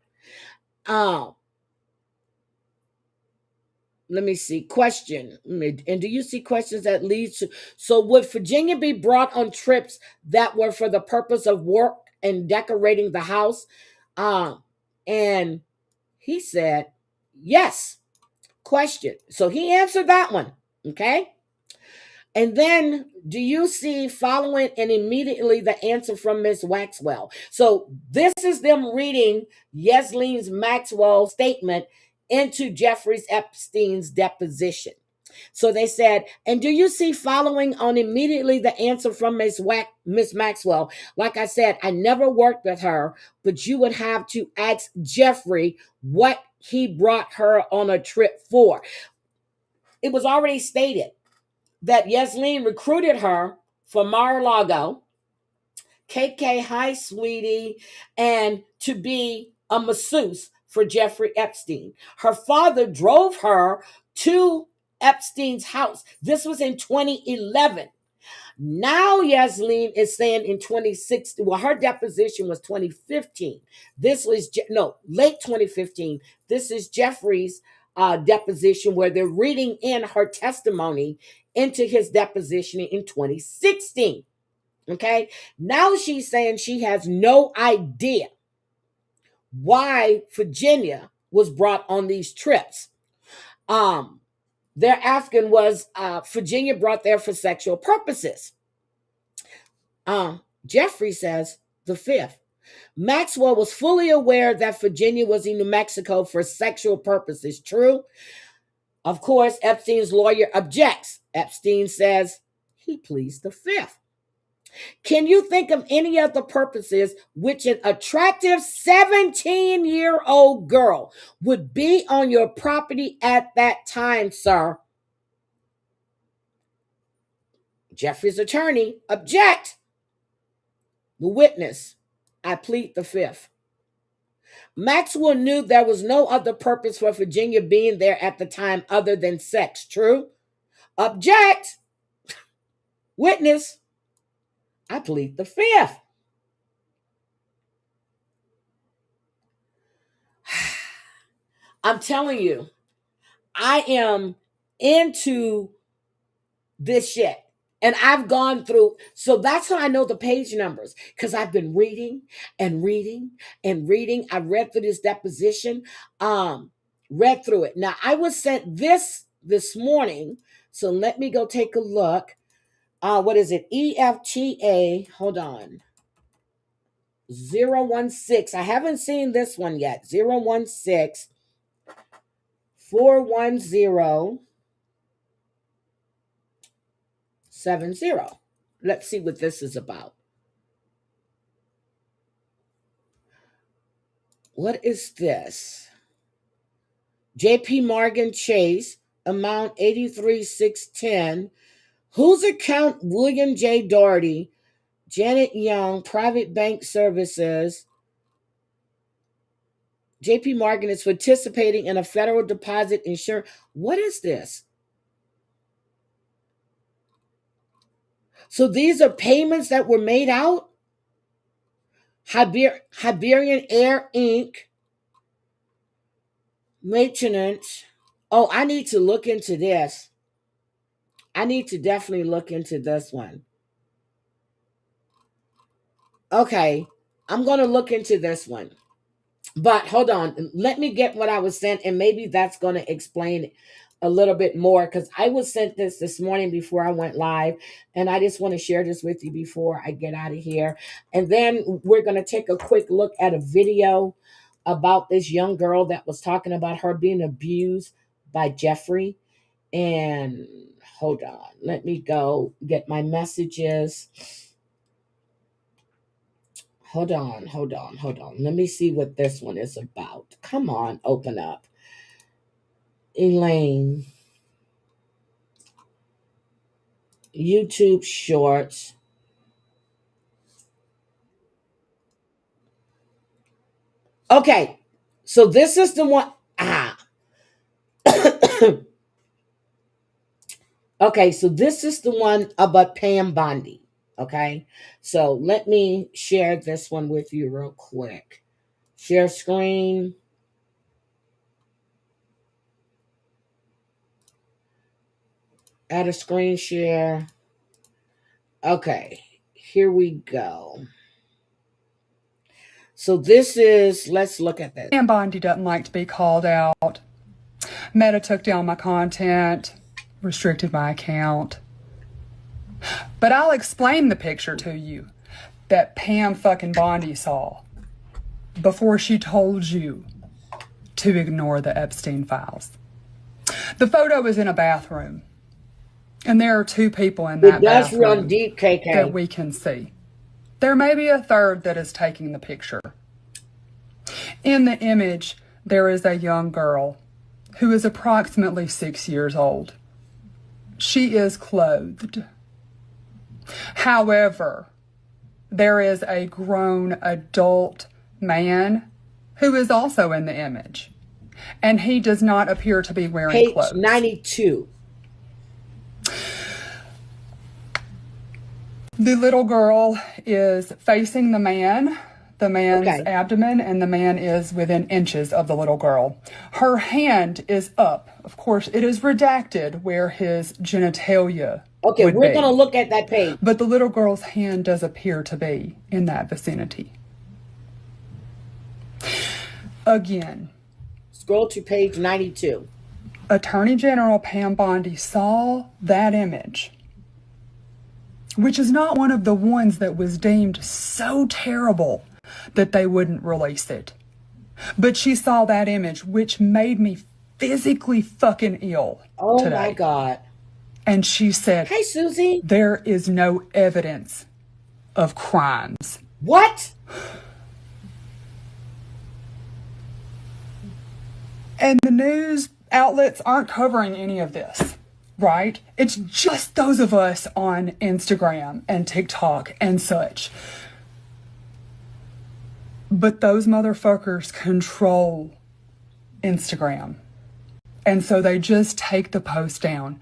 Let me see. Question. And do you see questions that lead to? So would Virginia be brought on trips that were for the purpose of work and decorating the house? And he said, yes. Question. So he answered that one. Okay. And then, do you see following and immediately the answer from Miss Maxwell? So this is them reading Yaslene's Maxwell statement into Jeffrey Epstein's deposition. So they said, and do you see following on immediately the answer from Miss Maxwell? Like I said, I never worked with her, but you would have to ask Jeffrey what he brought her on a trip for. It was already stated that Yaslene recruited her for Mar-a-Lago, KK, hi, sweetie, and to be a masseuse for Jeffrey Epstein. Her father drove her to Epstein's house. This was in 2011. Now Yaslene is saying in 2016, well, her deposition was 2015. This was, late 2015. This is Jeffrey's deposition where they're reading in her testimony into his deposition in 2016. Okay. Now she's saying she has no idea why Virginia was brought on these trips. They're asking, was Virginia brought there for sexual purposes? Jeffrey says the fifth. Maxwell was fully aware that Virginia was in New Mexico for sexual purposes. True? Of course, Epstein's lawyer objects. Epstein says he pleads the fifth. Can you think of any other purposes which an attractive 17-year-old girl would be on your property at that time, sir? Jeffrey's attorney object. The witness, I plead the fifth. Maxwell knew there was no other purpose for Virginia being there at the time other than sex. True? Object. Witness, I plead the fifth. I'm telling you, I am into this shit. And I've gone through, so that's how I know the page numbers, because I've been reading and reading and reading. I read through this deposition, read through it. Now, I was sent this morning, so let me go take a look. What is it? EFTA, hold on. 016. I haven't seen this one yet. 016 410 70. Let's see what this is about. What is this? JP Morgan Chase, amount 83,610. Whose account? William J. Doherty, Janet Young, Private Bank Services. JP Morgan is participating in a federal deposit insurance. What is this? So these are payments that were made out? Iberian Air Inc. Maintenance. Oh, I need to look into this. I need to definitely look into this one. Okay, I'm going to look into this one. But hold on. Let me get what I was sent, and maybe that's going to explain a little bit more, because I was sent this morning before I went live, and I just want to share this with you before I get out of here. And then we're going to take a quick look at a video about this young girl that was talking about her being abused by Jeffrey. And hold on, let me go get my messages. Hold on. Let me see what this one is about. Come on, open up. Elaine. YouTube Shorts. Okay, so this is the one. Okay, so this is the one about Pam Bondi. Okay, so let me share this one with you real quick. Share screen. Add a screen share. Okay, here we go. So this is, let's look at this. Pam Bondi doesn't like to be called out. Meta took down my content, restricted my account. But I'll explain the picture to you that Pam fucking Bondi saw before she told you to ignore the Epstein files. The photo is in a bathroom, and there are two people in that bathroom run deep, KK. that we can see. There may be a third that is taking the picture. In the image, there is a young girl who is approximately 6 years old. She is clothed. However, there is a grown adult man who is also in the image, and he does not appear to be wearing clothes. Page 92. The little girl is facing the man's abdomen, and the man is within inches of the little girl. Her hand is up. Of course, it is redacted where his genitalia Okay, we're going to look at that page. But the little girl's hand does appear to be in that vicinity. Again. Scroll to page 92. Attorney General Pam Bondi saw that image, which is not one of the ones that was deemed so terrible that they wouldn't release it. But she saw that image, which made me physically fucking ill today. Oh my God. And she said, "Hey, Susie. There is no evidence of crimes." What? And the news outlets aren't covering any of this, right? It's just those of us on Instagram and TikTok and such. But those motherfuckers control Instagram. And so they just take the post down.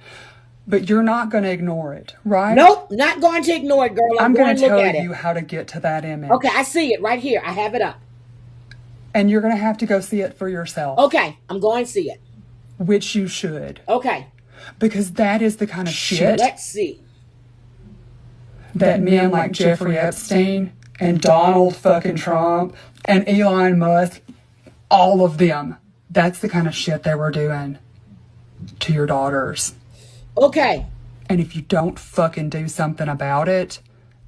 but you're not going to ignore it, right? Nope, not going to ignore it, girl. I'm I'm going going to to look tell at it. you how to get to that image. Okay, I see it right here. I have it up. And you're going to have to go see it for yourself. Okay, I'm going to see it. Which you should. Okay. Because that is the kind of shit Let's see. that men like Jeffrey Epstein and Donald fucking Trump and Elon Musk, all of them, that's the kind of shit they were doing to your daughters. Okay. And if you don't fucking do something about it,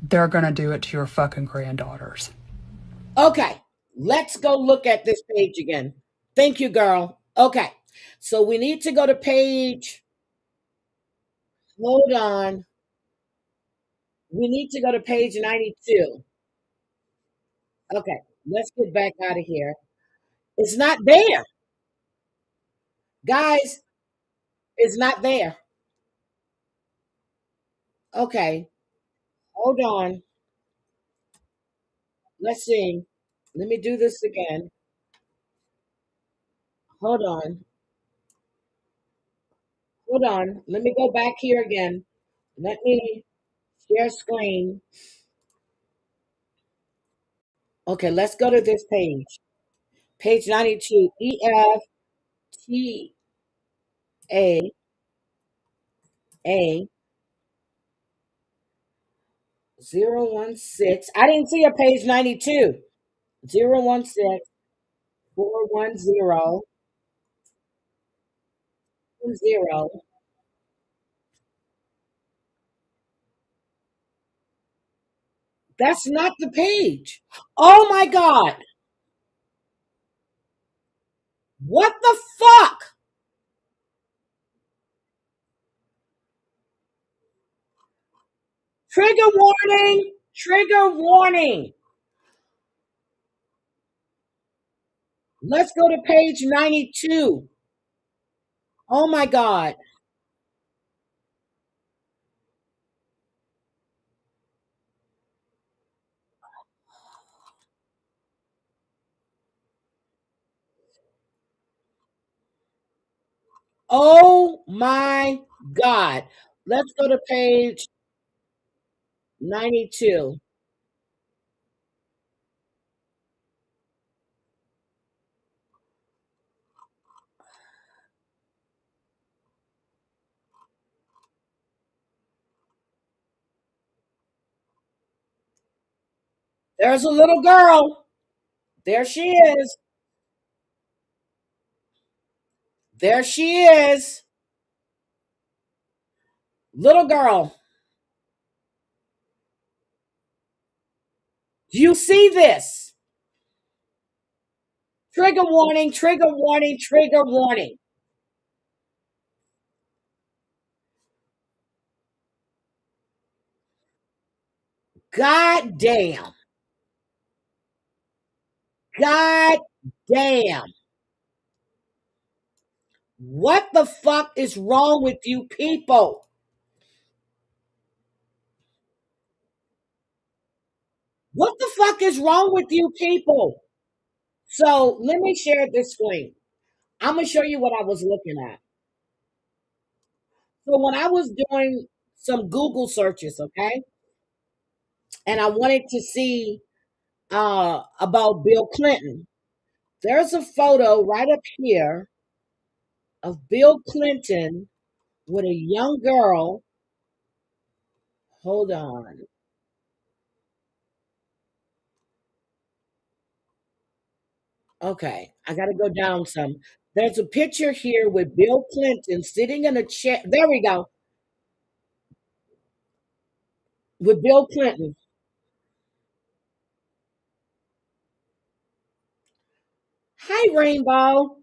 they're gonna do it to your fucking granddaughters. Okay. Let's go look at this page again. Thank you, girl. Okay. So we need to go to page. Hold on. We need to go to page 92. Okay. Let's get back out of here. It's not there. Guys, it's not there. Okay. Hold on. Let's see. Let me do this again. Hold on. Hold on. Let me go back here again. Let me share screen. Okay, let's go to this page. Page 92. EFTA 016. I didn't see a page 92. 016 410 10. That's not the page. Oh my God. What the fuck? Trigger warning. Trigger warning. Let's go to page 92. Oh my God. Oh my God. Let's go to page 92. There's a little girl. There she is. There she is. Little girl. You see this? Trigger warning, trigger warning, trigger warning. God damn. God damn. What the fuck is wrong with you people? What the fuck is wrong with you people? So let me share this screen. I'm going to show you what I was looking at. So when I was doing some Google searches, okay, and I wanted to see about Bill Clinton, there's a photo right up here of Bill Clinton with a young girl. Hold on. Okay, I got to go down some. There's a picture here with Bill Clinton sitting in a chair. There we go. With Bill Clinton. Hi, Rainbow.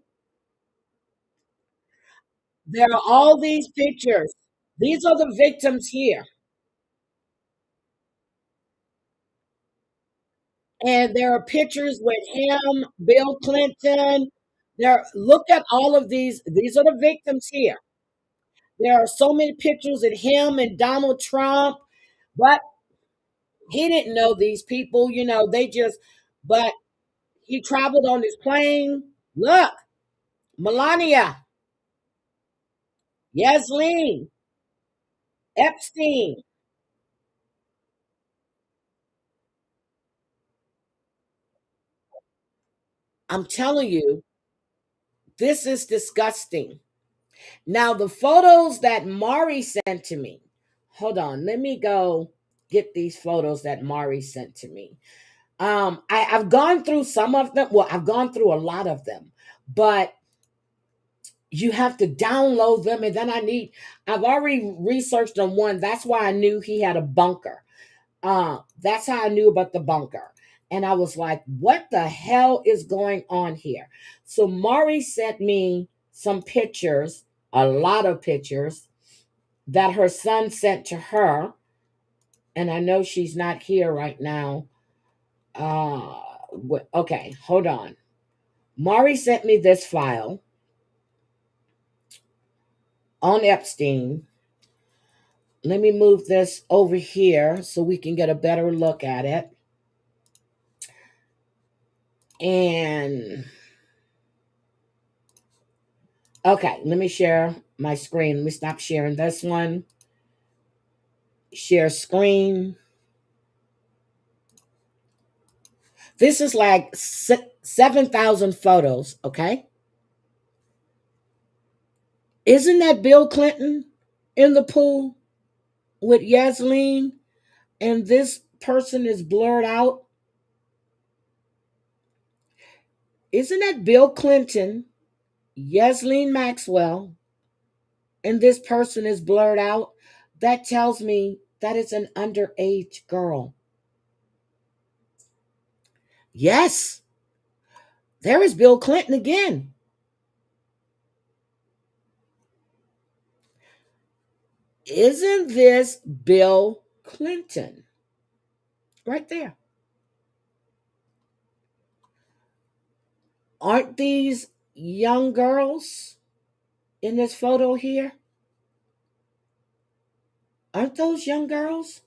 There are all these pictures. These are the victims here. And there are pictures with him, Bill Clinton. There, look at all of these. These are the victims here. There are so many pictures of him and Donald Trump, but he didn't know these people. They just, but he traveled on his plane. Look, Melania, Yasleen. Epstein. I'm telling you, this is disgusting. Now, the photos that Mari sent to me, hold on, let me go get these photos that Mari sent to me. I've gone through some of them. Well, I've gone through a lot of them, but you have to download them. And then I've already researched on one. That's why I knew he had a bunker. That's how I knew about the bunker. And I was like, what the hell is going on here? So Mari sent me some pictures, a lot of pictures that her son sent to her. And I know she's not here right now. Okay, hold on. Mari sent me this file on Epstein. Let me move this over here so we can get a better look at it. And okay, let me share my screen. Let me stop sharing this one. Share screen. This is like 7,000 photos, okay? Isn't that Bill Clinton in the pool with Yasleen? And this person is blurred out. Isn't that Bill Clinton, Yasleen Maxwell, and this person is blurred out? That tells me that it's an underage girl. Yes, there is Bill Clinton again. Isn't this Bill Clinton? Right there. Aren't these young girls in this photo here? Aren't those young girls?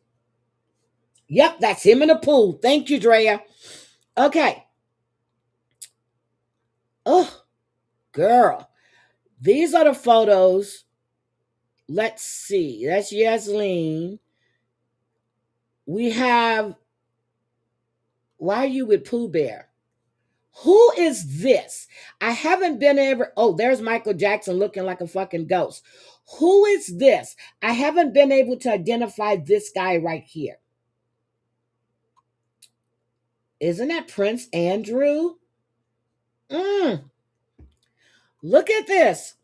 Yep, that's him in the pool. Thank you, Drea. Okay. Oh, girl. These are the photos. Let's see. That's Yasleen. We have. Why are you with Pooh Bear? Who is this? I haven't been ever. Oh, there's Michael Jackson looking like a fucking ghost. Who is this? I haven't been able to identify this guy right here. Isn't that Prince Andrew? Mm, look at this.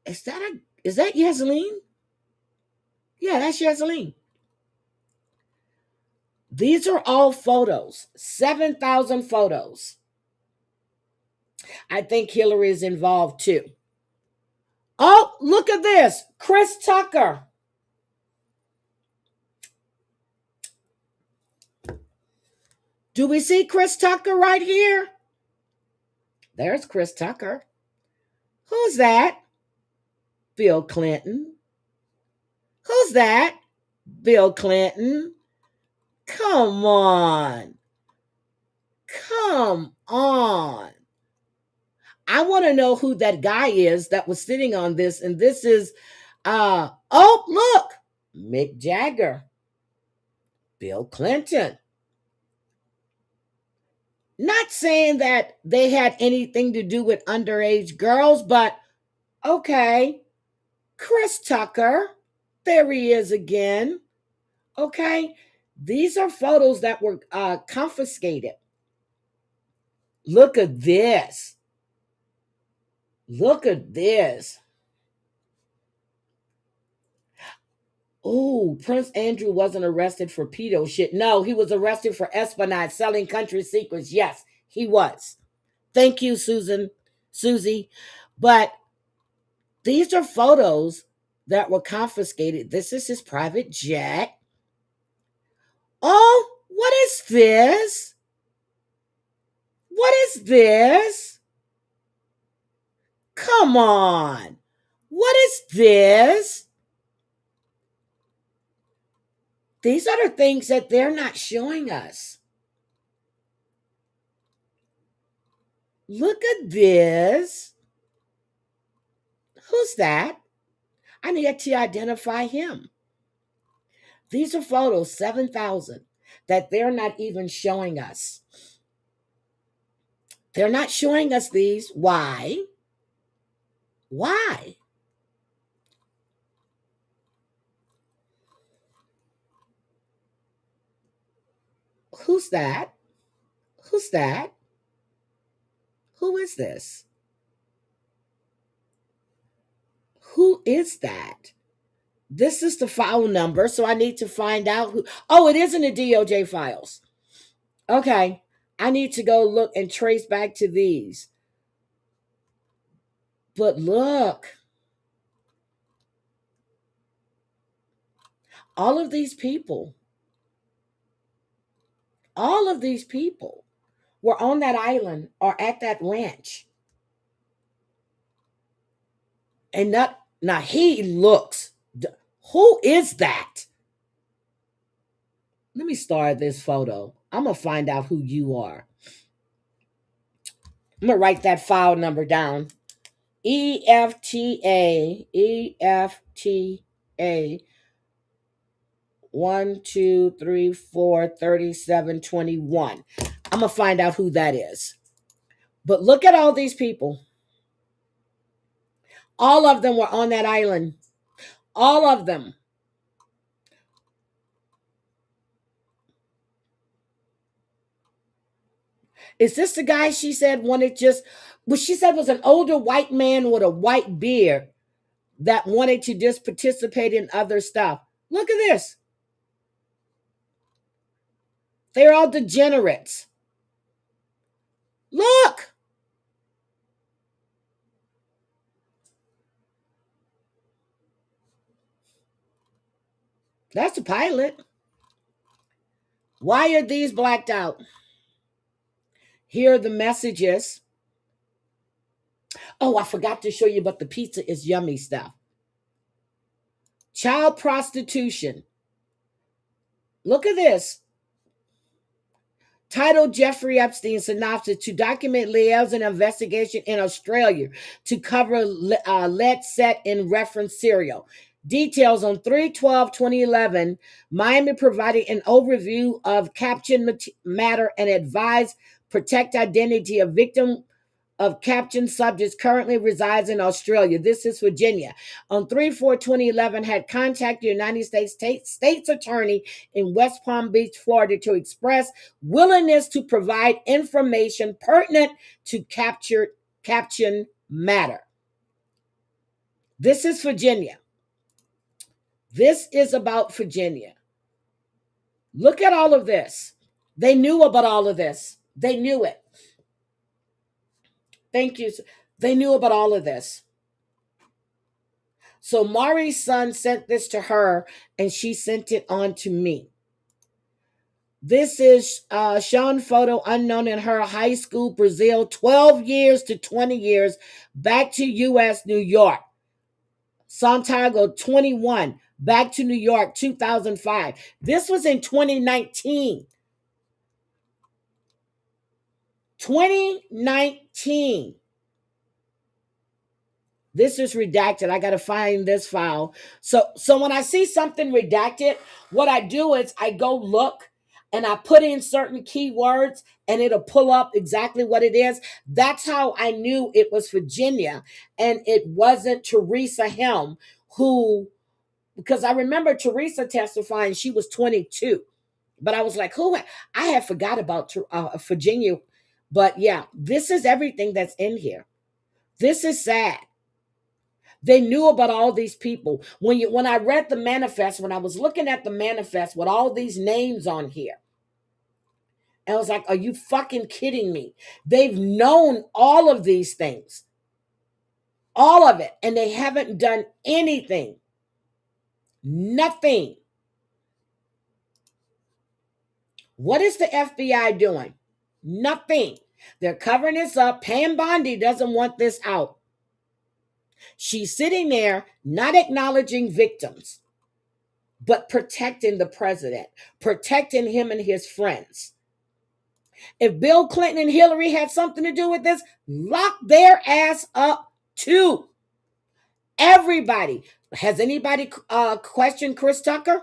Is that Yasleen? Yeah, that's Yasleen. These are all photos. 7,000 photos. I think Hillary is involved too. Oh, look at this. Chris Tucker. Do we see Chris Tucker right here? There's Chris Tucker. Who's that? Bill Clinton. Who's that? Bill Clinton. Come on. Come on. I want to know who that guy is that was sitting on this. And this is, oh, look, Mick Jagger, Bill Clinton. Not saying that they had anything to do with underage girls, but okay. Chris Tucker, there he is again. Okay. These are photos that were confiscated. Look at this. Look at this. Oh, Prince Andrew wasn't arrested for pedo shit. No, he was arrested for espionage, selling country secrets. Yes, he was. Thank you, Susie. But these are photos that were confiscated. This is his private jet. Oh, what is this? What is this? Come on. What is this? These are the things that they're not showing us. Look at this. Who's that? I need to identify him. These are photos, 7,000, that they're not even showing us. They're not showing us these. Why? Why? Who's that? Who's that? Who is this? Who is that? This is the file number, so I need to find out who. Oh, it is in the DOJ files. Okay. I need to go look and trace back to these. But look, all of these people, all of these people were on that island or at that ranch. And not now he looks. Who is that? Let me start this photo. I'm gonna find out who you are. I'm gonna write that file number down. EFTA 1, 2, 3, 4, 37, 21. I'm gonna find out who that is. But look at all these people. All of them were on that island. All of them. Is this the guy she said wanted just, what she said was an older white man with a white beard that wanted to just participate in other stuff? Look at this. They're all degenerates. Look. That's the pilot. Why are these blacked out? Here are the messages. Oh, I forgot to show you, but the pizza is yummy stuff. Child prostitution. Look at this. Titled Jeffrey Epstein synopsis to document Liel's investigation in Australia to cover lead set in reference serial. Details on 3/12/2011. Miami provided an overview of caption matter and advised protect identity of victim of captioned subjects currently resides in Australia. This is Virginia. On 3/4/2011, had contacted the United States Attorney in West Palm Beach, Florida, to express willingness to provide information pertinent to caption matter. This is Virginia. This is about Virginia. Look at all of this. They knew about all of this. They knew it. Thank you. They knew about all of this. So Mari's son sent this to her, and she sent it on to me. This is shown photo unknown in her high school, Brazil, 12 years to 20 years, back to U.S., New York. Santiago, 21, back to New York, 2005. This was in 2019. 2019. This is redacted. I got to find this file. So when I see something redacted, what I do is I go look and I put in certain keywords and it'll pull up exactly what it is. That's how I knew it was Virginia and it wasn't Teresa Helm, who, because I remember Teresa testifying, she was 22. But I was like, who? I had forgot about Virginia. But yeah, this is everything that's in here. This is sad. They knew about all these people. When I read the manifest, when I was looking at the manifest with all these names on here, I was like, are you fucking kidding me? They've known all of these things. All of it. And they haven't done anything. Nothing. What is the FBI doing? Nothing. They're covering this up. Pam Bondi doesn't want this out. She's sitting there not acknowledging victims, but protecting the president, protecting him and his friends. If Bill Clinton and Hillary had something to do with this, lock their ass up too. Everybody. Has anybody questioned Chris Tucker?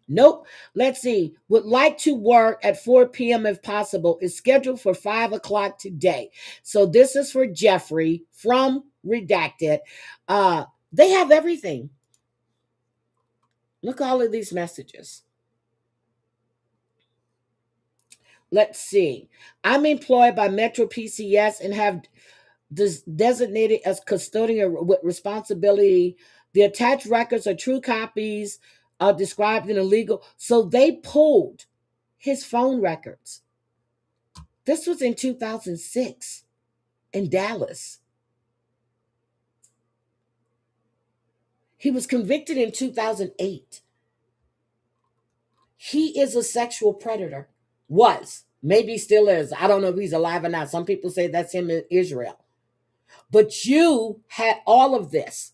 Nope. Let's see. Would like to work at 4 p.m. if possible. Is scheduled for 5 o'clock today. So this is for Jeffrey from Redacted. They have everything. Look at all of these messages. Let's see. I'm employed by Metro PCS and have designated as custodian with responsibility. The attached records are true copies described in the legal. So they pulled his phone records. This was in 2006 in Dallas. He was convicted in 2008. He is a sexual predator. Was. Maybe still is. I don't know if he's alive or not. Some people say that's him in Israel. But you had all of this.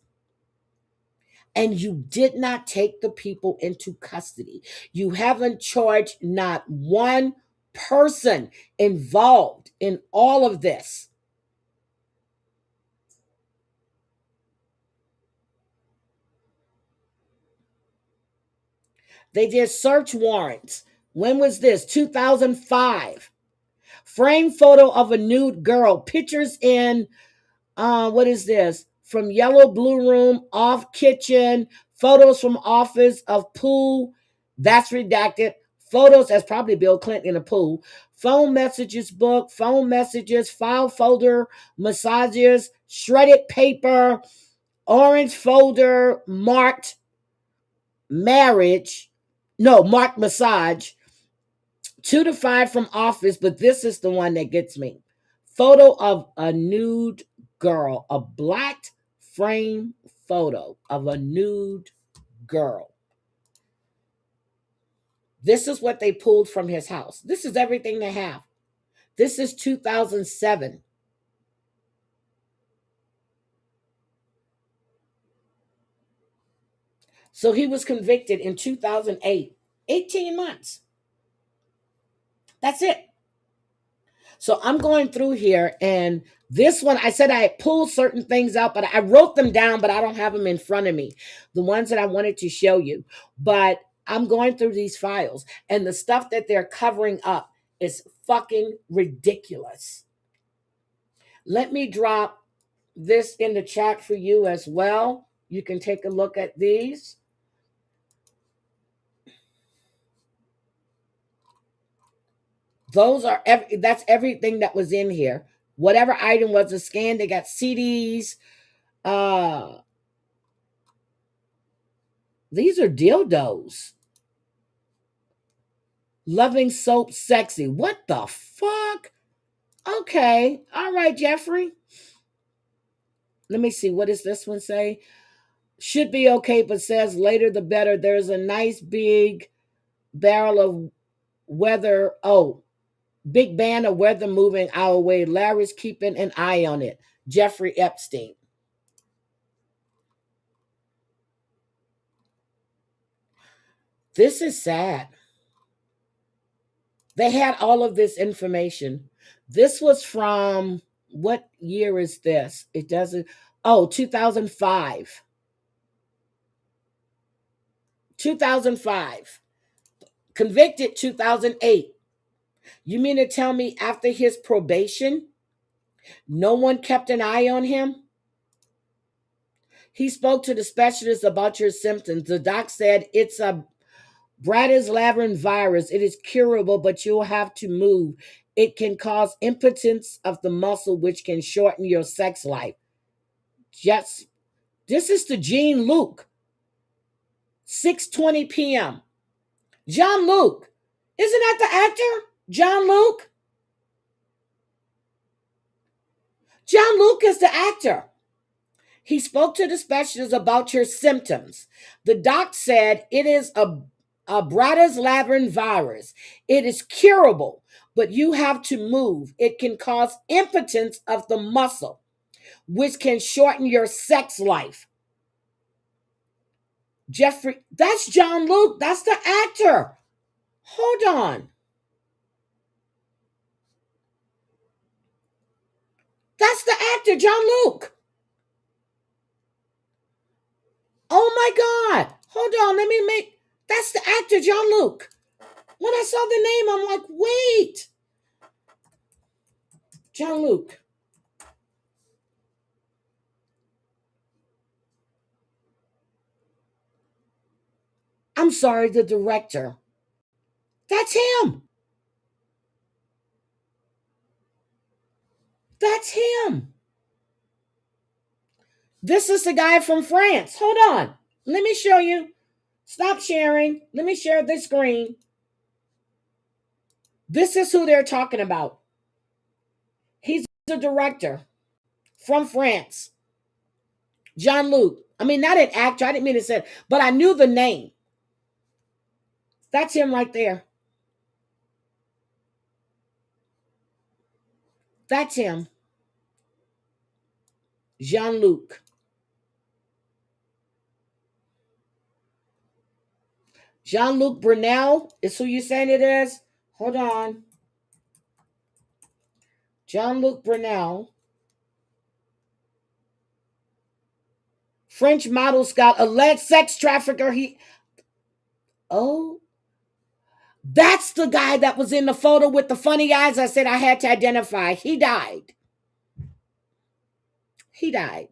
And you did not take the people into custody. You haven't charged not one person involved in all of this. They did search warrants. When was this? 2005. Frame photo of a nude girl. Pictures in, what is this? From yellow blue room, off kitchen. Photos from office of pool. That's redacted. Photos, that's probably Bill Clinton in a pool. Phone messages book, phone messages, file folder, massages, shredded paper, orange folder, marked marriage. No, marked massage. 2 to 5 from office, but this is the one that gets me. Photo of a nude girl, a black frame photo of a nude girl. This is what they pulled from his house. This is everything they have. This is 2007. So he was convicted in 2008. 18 months. That's it. So I'm going through here, and this one, I said I pulled certain things out, but I wrote them down, but I don't have them in front of me. The ones that I wanted to show you. But I'm going through these files, and the stuff that they're covering up is fucking ridiculous. Let me drop this in the chat for you as well. You can take a look at these. That's everything that was in here. Whatever item was a scan, they got CDs. These are dildos. Loving soap sexy. What the fuck? Okay. All right, Jeffrey. Let me see. What does this one say? Should be okay, but says later the better. There's a nice big barrel of weather. Oh, big band of weather moving our way. Larry's keeping an eye on it. Jeffrey Epstein. This is sad. They had all of this information. This was from, what year is this? It doesn't. Oh, 2005. 2005. Convicted 2008. You mean to tell me after his probation, no one kept an eye on him? He spoke to the specialist about your symptoms. The doc said it's a Bratislavan virus. It is curable, but you'll have to move. It can cause impotence of the muscle, which can shorten your sex life. Just, this is the Gene Luke. 6:20 p.m. John Luke. Isn't that the actor? John Luke? John Luke is the actor. He spoke to the specialist about your symptoms. The doc said it is a Bratislavan virus. It is curable, but you have to move. It can cause impotence of the muscle, which can shorten your sex life. Jeffrey, that's John Luke. That's the actor. Hold on. That's the actor, John Luke. Oh my God. Hold on. Let me make. That's the actor, John Luke. When I saw the name, I'm like, wait. John Luke. I'm sorry, the director. That's him. That's him. This is the guy from France. Hold on. Let me show you. Stop sharing. Let me share the screen. This is who they're talking about. He's the director from France. John Luke. I mean, not an actor. I didn't mean to say it, but I knew the name. That's him right there. That's him. Jean Luc. Jean Luc Brunel is who you saying it is? Hold on. Jean Luc Brunel. French model Scott, alleged sex trafficker. Oh, that's the guy that was in the photo with the funny eyes. I said I had to identify. He died. He died.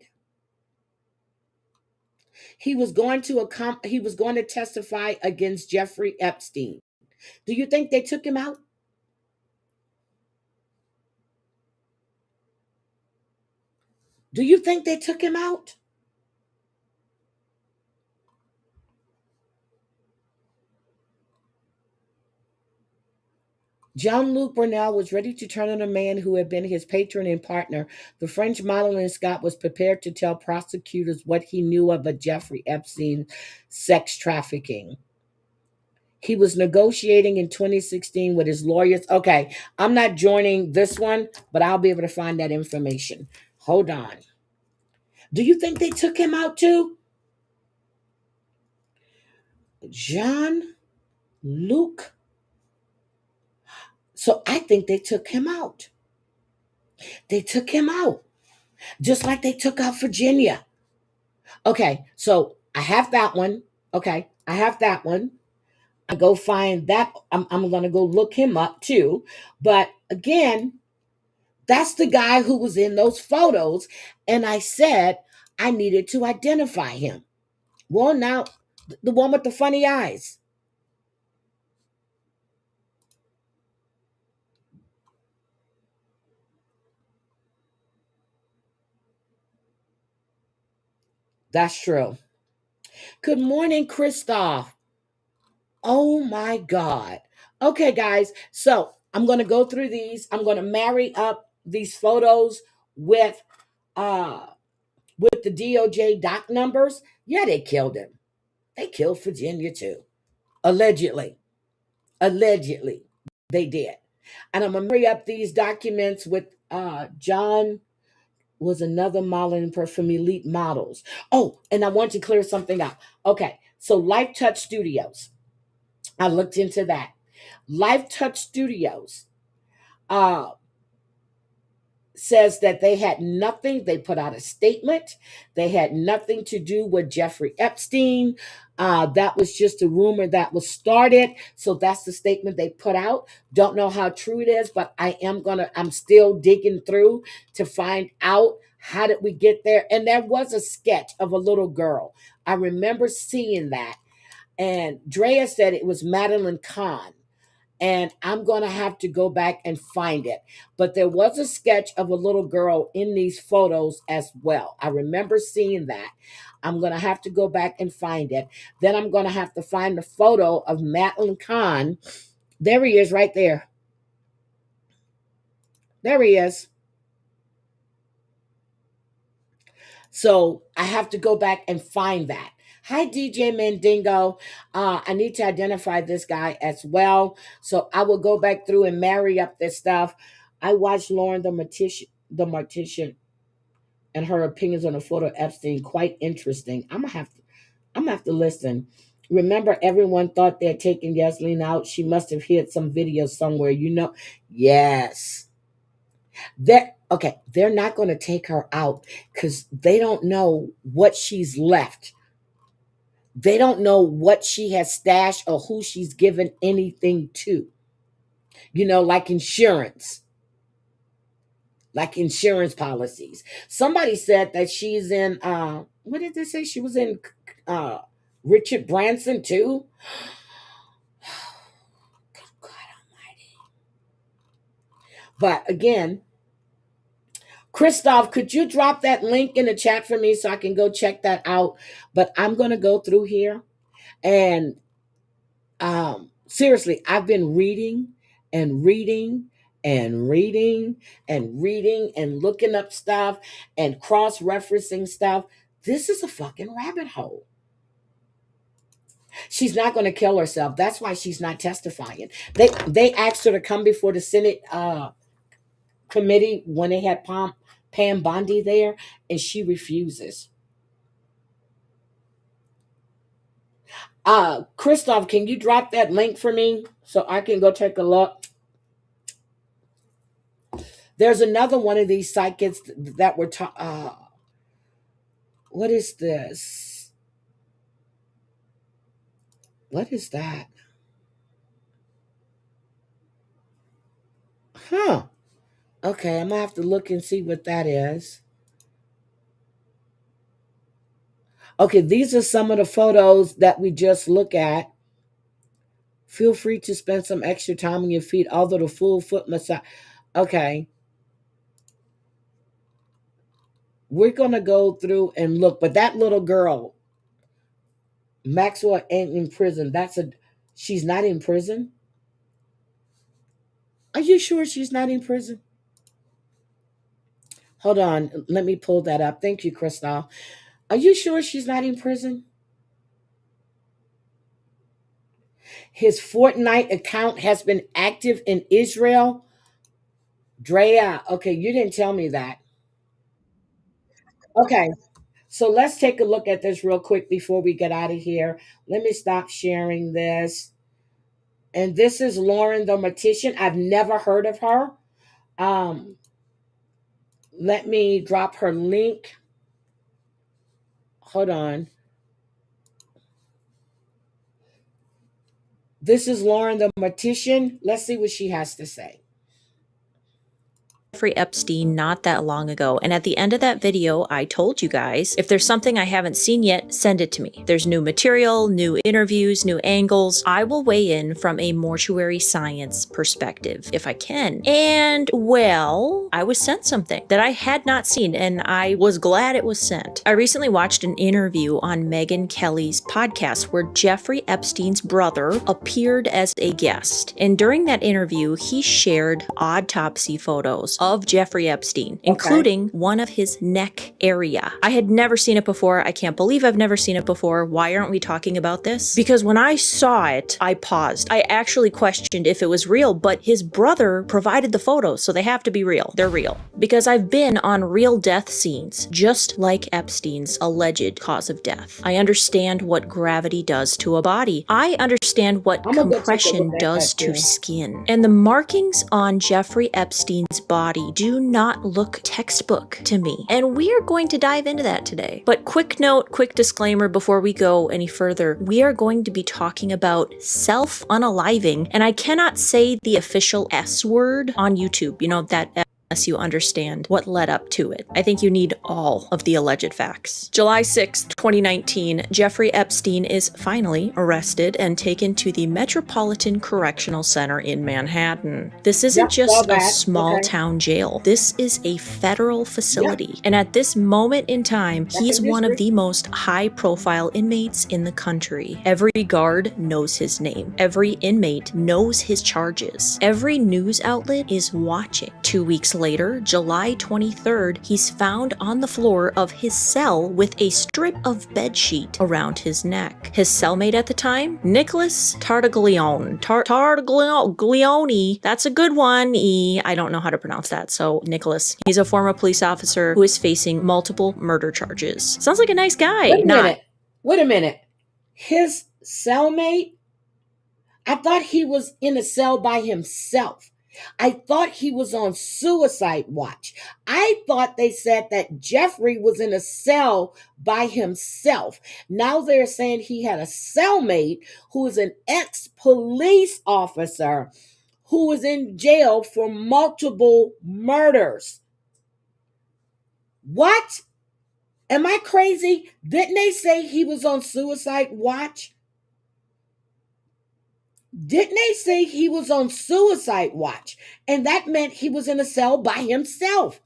He was going to testify against Jeffrey Epstein. Do you think they took him out? Do you think they took him out? Jean-Luc Brunel was ready to turn on a man who had been his patron and partner. The French model Scott was prepared to tell prosecutors what he knew of a Jeffrey Epstein sex trafficking. He was negotiating in 2016 with his lawyers. Okay, I'm not joining this one, but I'll be able to find that information. Hold on. Do you think they took him out too? Jean-Luc. So I think they took him out. They took him out. Just like they took out Virginia. Okay, so I have that one. Okay, I have that one. I go find that. I'm going to go look him up too. But again, that's the guy who was in those photos. And I said I needed to identify him. Well, now, the one with the funny eyes. That's true. Good morning, Christoph. Oh my God. Okay, guys. So I'm going to go through these. I'm going to marry up these photos with uh with the DOJ doc numbers. Yeah, they killed him. They killed Virginia too. Allegedly. Allegedly. They did. And I'm gonna marry up these documents with John was another modeling from Elite Models. Oh, and I want to clear something out. Okay, so Life Touch Studios. I looked into that. Life Touch Studios uh, says that they had nothing. They put out a statement. They had nothing to do with Jeffrey Epstein. That was just a rumor that was started. So that's the statement they put out. Don't know how true it is, but I'm still digging through to find out how did we get there. And there was a sketch of a little girl. I remember seeing that. And Drea said it was Madeline Kahn, and I'm going to have to go back and find it. But there was a sketch of a little girl in these photos as well. I remember seeing that. I'm going to have to go back and find it. Then I'm going to have to find the photo of Madeline Kahn. There he is right there. There he is. So I have to go back and find that. Hi, DJ Mandingo. I need to identify this guy as well. So I will go back through and marry up this stuff. I watched Lauren the Mortician, and her opinions on the photo of Epstein. Quite interesting. I'm gonna have to listen. Remember, everyone thought they had taken Yasleen out. She must have hid some video somewhere. Yes. They're not going to take her out because they don't know what she's left. They don't know what she has stashed or who she's given anything to. Like insurance policies. Somebody said that she's in what did they say? She was in uh Richard Branson too. God almighty. But again, Christoph, could you drop that link in the chat for me so I can go check that out? But I'm going to go through here and seriously, I've been reading and reading and reading and reading and looking up stuff and cross-referencing stuff. This is a fucking rabbit hole. She's not going to kill herself. That's why she's not testifying. They asked her to come before the Senate committee when they had Pam Bondi there, and she refuses. Christoph, can you drop that link for me so I can go take a look? There's another one of these psychics that were what is this? What is that? Huh. Okay, I'm gonna have to look and see what that is. Okay, these are some of the photos that we just look at. Feel free to spend some extra time on your feet, although the full foot massage. Okay. We're gonna go through and look, but that little girl, Maxwell, ain't in prison. She's not in prison? Are you sure she's not in prison? Hold on, let me pull that up. Thank you, Crystal. Are you sure she's not in prison? His Fortnite account has been active in Israel. Drea, okay, you didn't tell me that. Okay, so let's take a look at this real quick before we get out of here. Let me stop sharing this. And this is Lauren the Mortician. I've never heard of her. Um, Let me drop her link. Hold on. This is Lauren the Mortician. Let's see what she has to say. Jeffrey Epstein not that long ago, and at the end of that video I told you guys, if there's something I haven't seen yet, send it to me. There's new material, new interviews, new angles. I will weigh in from a mortuary science perspective if I can. And well, I was sent something that I had not seen, and I was glad it was sent. I recently watched an interview on Megyn Kelly's podcast where Jeffrey Epstein's brother appeared as a guest, and during that interview he shared autopsy photos of Jeffrey Epstein, including one of his neck area. I had never seen it before. I can't believe I've never seen it before. Why aren't we talking about this? Because when I saw it, I paused. I actually questioned if it was real, but his brother provided the photos, so they have to be real. They're real. Because I've been on real death scenes, just like Epstein's alleged cause of death. I understand what gravity does to a body. I understand what compression does to skin. And the markings on Jeffrey Epstein's body do not look textbook to me. And we are going to dive into that today. But quick note, quick disclaimer before we go any further, we are going to be talking about self-unaliving, and I cannot say the official S word on YouTube, you know, that unless you understand what led up to it. I think you need all of the alleged facts. July 6th, 2019, Jeffrey Epstein is finally arrested and taken to the Metropolitan Correctional Center in Manhattan. This isn't just a small town jail. This is a federal facility. And at this moment in time, he's one of the most high-profile inmates in the country. Every guard knows his name. Every inmate knows his charges. Every news outlet is watching. 2 weeks later, July 23rd, he's found on the floor of his cell with a strip of bedsheet around his neck. His cellmate at the time? Nicholas Tartaglione. Tartaglione. That's a good one. I don't know how to pronounce that, so Nicholas. He's a former police officer who is facing multiple murder charges. Sounds like a nice guy. Wait a minute. His cellmate? I thought he was in a cell by himself. I thought he was on suicide watch. I thought they said that Jeffrey was in a cell by himself. Now they're saying he had a cellmate who is an ex-police officer who was in jail for multiple murders. What? Am I crazy? Didn't they say he was on suicide watch? Didn't they say he was on suicide watch? And that meant he was in a cell by himself.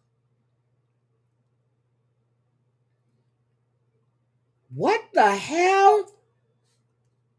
What the hell?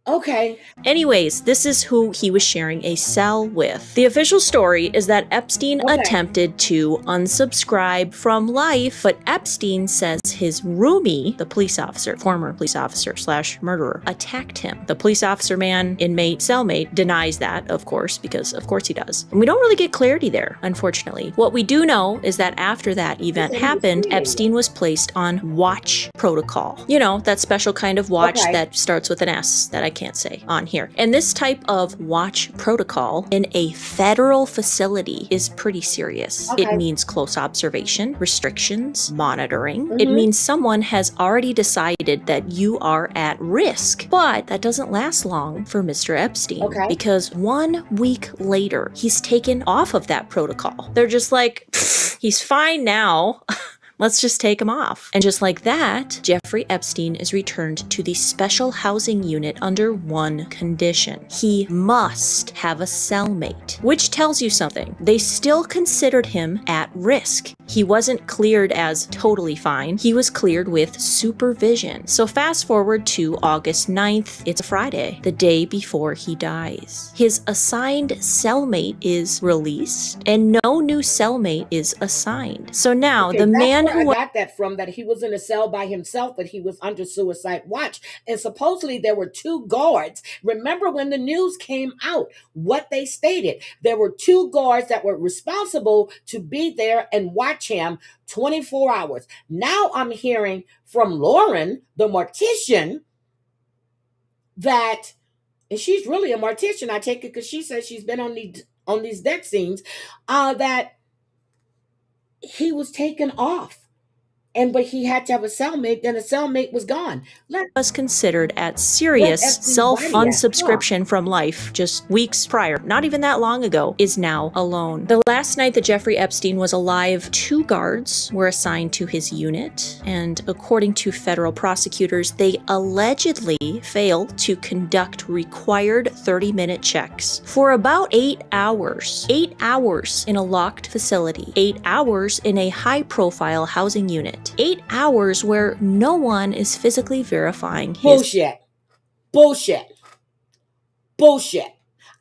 Okay. Anyways, this is who he was sharing a cell with. The official story is that Epstein attempted to unsubscribe from Life, but Epstein says his roomie, the police officer, former police officer / murderer, attacked him. The police officer man, inmate, cellmate denies that, of course, because of course he does. And we don't really get clarity there, unfortunately. What we do know is that after that event happened, Epstein was placed on watch protocol. You know, that special kind of watch that starts with an S that I can't say on here. And this type of watch protocol in a federal facility is pretty serious. It means close observation, restrictions, monitoring. It means someone has already decided that you are at risk. But that doesn't last long for Mr. Epstein because 1 week later, he's taken off of that protocol. They're just like, he's fine now. Let's just take him off. And just like that, Jeffrey Epstein is returned to the special housing unit under one condition. He must have a cellmate, which tells you something. They still considered him at risk. He wasn't cleared as totally fine. He was cleared with supervision. So fast forward to August 9th. It's a Friday, the day before he dies. His assigned cellmate is released and no new cellmate is assigned. So now the man I got that from, that he was in a cell by himself, but he was under suicide watch. And supposedly there were 2 guards. Remember when the news came out, what they stated? There were 2 guards that were responsible to be there and watch him 24 hours. Now I'm hearing from Lauren, the mortician, that, and she's really a mortician, I take it because she says she's been on these death scenes, that he was taken off. But he had to have a cellmate, then the cellmate was gone. Was considered at serious self-unsubscription from Life just weeks prior, not even that long ago, is now alone. The last night that Jeffrey Epstein was alive, 2 guards were assigned to his unit, and according to federal prosecutors, they allegedly failed to conduct required 30-minute checks for about 8 hours. 8 hours in a locked facility. 8 hours in a high-profile housing unit. 8 hours where no one is physically verifying his— Bullshit.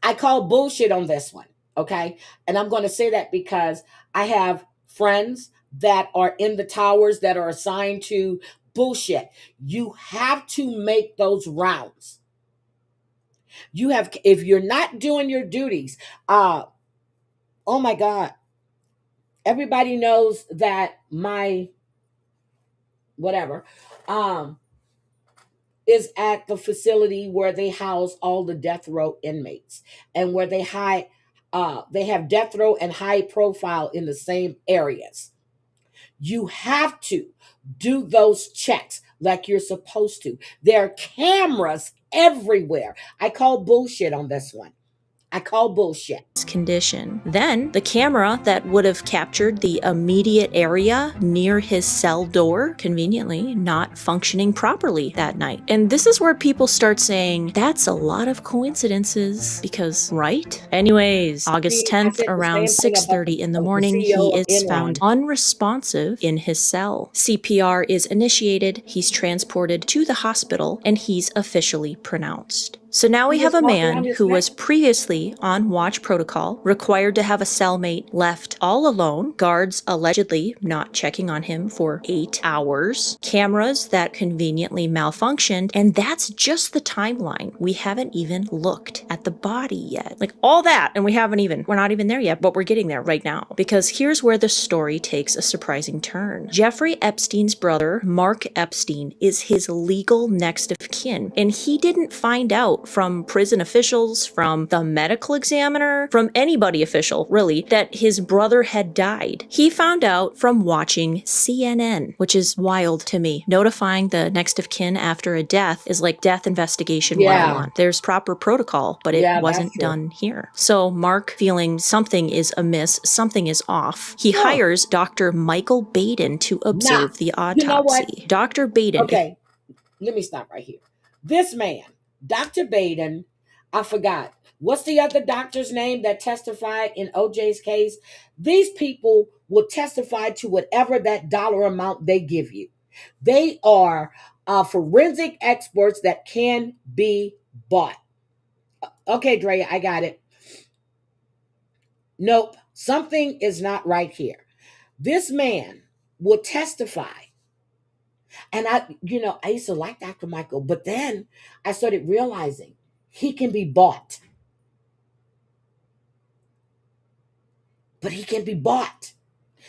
I call bullshit on this one, okay? And I'm going to say that because I have friends that are in the towers that are assigned to bullshit. You have to make those rounds. If you're not doing your duties, oh my God. Everybody knows that my whatever, is at the facility where they house all the death row inmates, and where they have death row and high profile in the same areas. You have to do those checks like you're supposed to. There are cameras everywhere. I call bullshit on this one. I call bullshit. Condition. Then the camera that would have captured the immediate area near his cell door, conveniently not functioning properly that night. And this is where people start saying, that's a lot of coincidences, because, right? Anyways, August 10th, around 6:30 in the morning, he is found unresponsive in his cell. CPR is initiated, he's transported to the hospital, and he's officially pronounced. So now we have a man who was previously on watch protocol, required to have a cellmate, left all alone, guards allegedly not checking on him for 8 hours, cameras that conveniently malfunctioned, and that's just the timeline. We haven't even looked at the body yet. Like all that, and we're not even there yet, but we're getting there right now. Because here's where the story takes a surprising turn. Jeffrey Epstein's brother, Mark Epstein, is his legal next of kin, and he didn't find out out from prison officials, from the medical examiner, from anybody official, really, that his brother had died. He found out from watching CNN, which is wild to me. Notifying the next of kin after a death is like death investigation 101. There's proper protocol, but it wasn't done here. So Mark, feeling something is amiss, something is off, he hires Dr. Michael Baden to observe the autopsy. You know what? Dr. Baden. Okay, let me stop right here. This man, Dr. Baden, I forgot. What's the other doctor's name that testified in OJ's case? These people will testify to whatever that dollar amount they give you. They are forensic experts that can be bought. Okay, Dre, I got it. Nope, something is not right here. This man will testify. And I used to like Dr. Michael, but then I started realizing he can be bought. But he can be bought.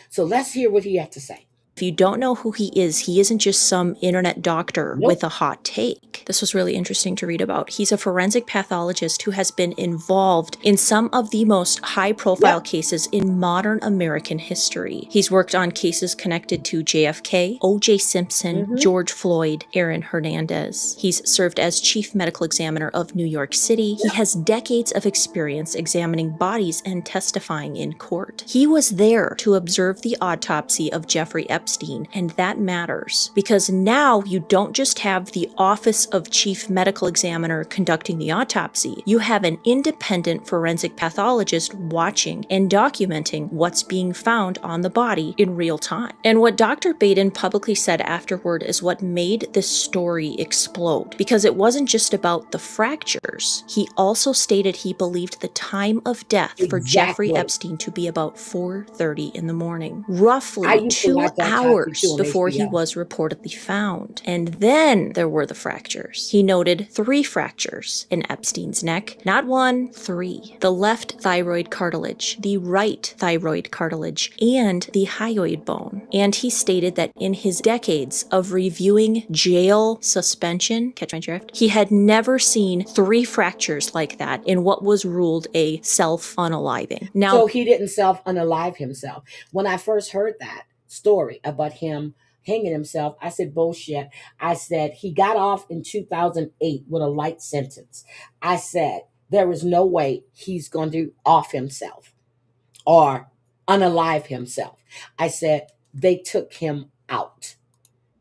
So let's hear what he had to say. If you don't know who he isn't just some internet doctor with a hot take. This was really interesting to read about. He's a forensic pathologist who has been involved in some of the most high-profile cases in modern American history. He's worked on cases connected to JFK, O.J. Simpson, George Floyd, Aaron Hernandez. He's served as chief medical examiner of New York City. He has decades of experience examining bodies and testifying in court. He was there to observe the autopsy of Jeffrey Epstein, and that matters because now you don't just have the office of chief medical examiner conducting the autopsy, you have an independent forensic pathologist watching and documenting what's being found on the body in real time. And what Dr. Baden publicly said afterward is what made this story explode, because it wasn't just about the fractures. He also stated he believed the time of death for Jeffrey Epstein to be about 4:30 in the morning, roughly 2 hours before he was reportedly found. And then there were the fractures. He noted 3 fractures in Epstein's neck. Not 1, 3. The left thyroid cartilage, the right thyroid cartilage, and the hyoid bone. And he stated that in his decades of reviewing jail suspension, catch my drift, he had never seen 3 fractures like that in what was ruled a self-unaliving. Now, so he didn't self-unalive himself. When I first heard that story about him hanging himself, I said, bullshit. I said, he got off in 2008 with a light sentence. I said, there is no way he's going to off himself or unalive himself. I said, they took him out.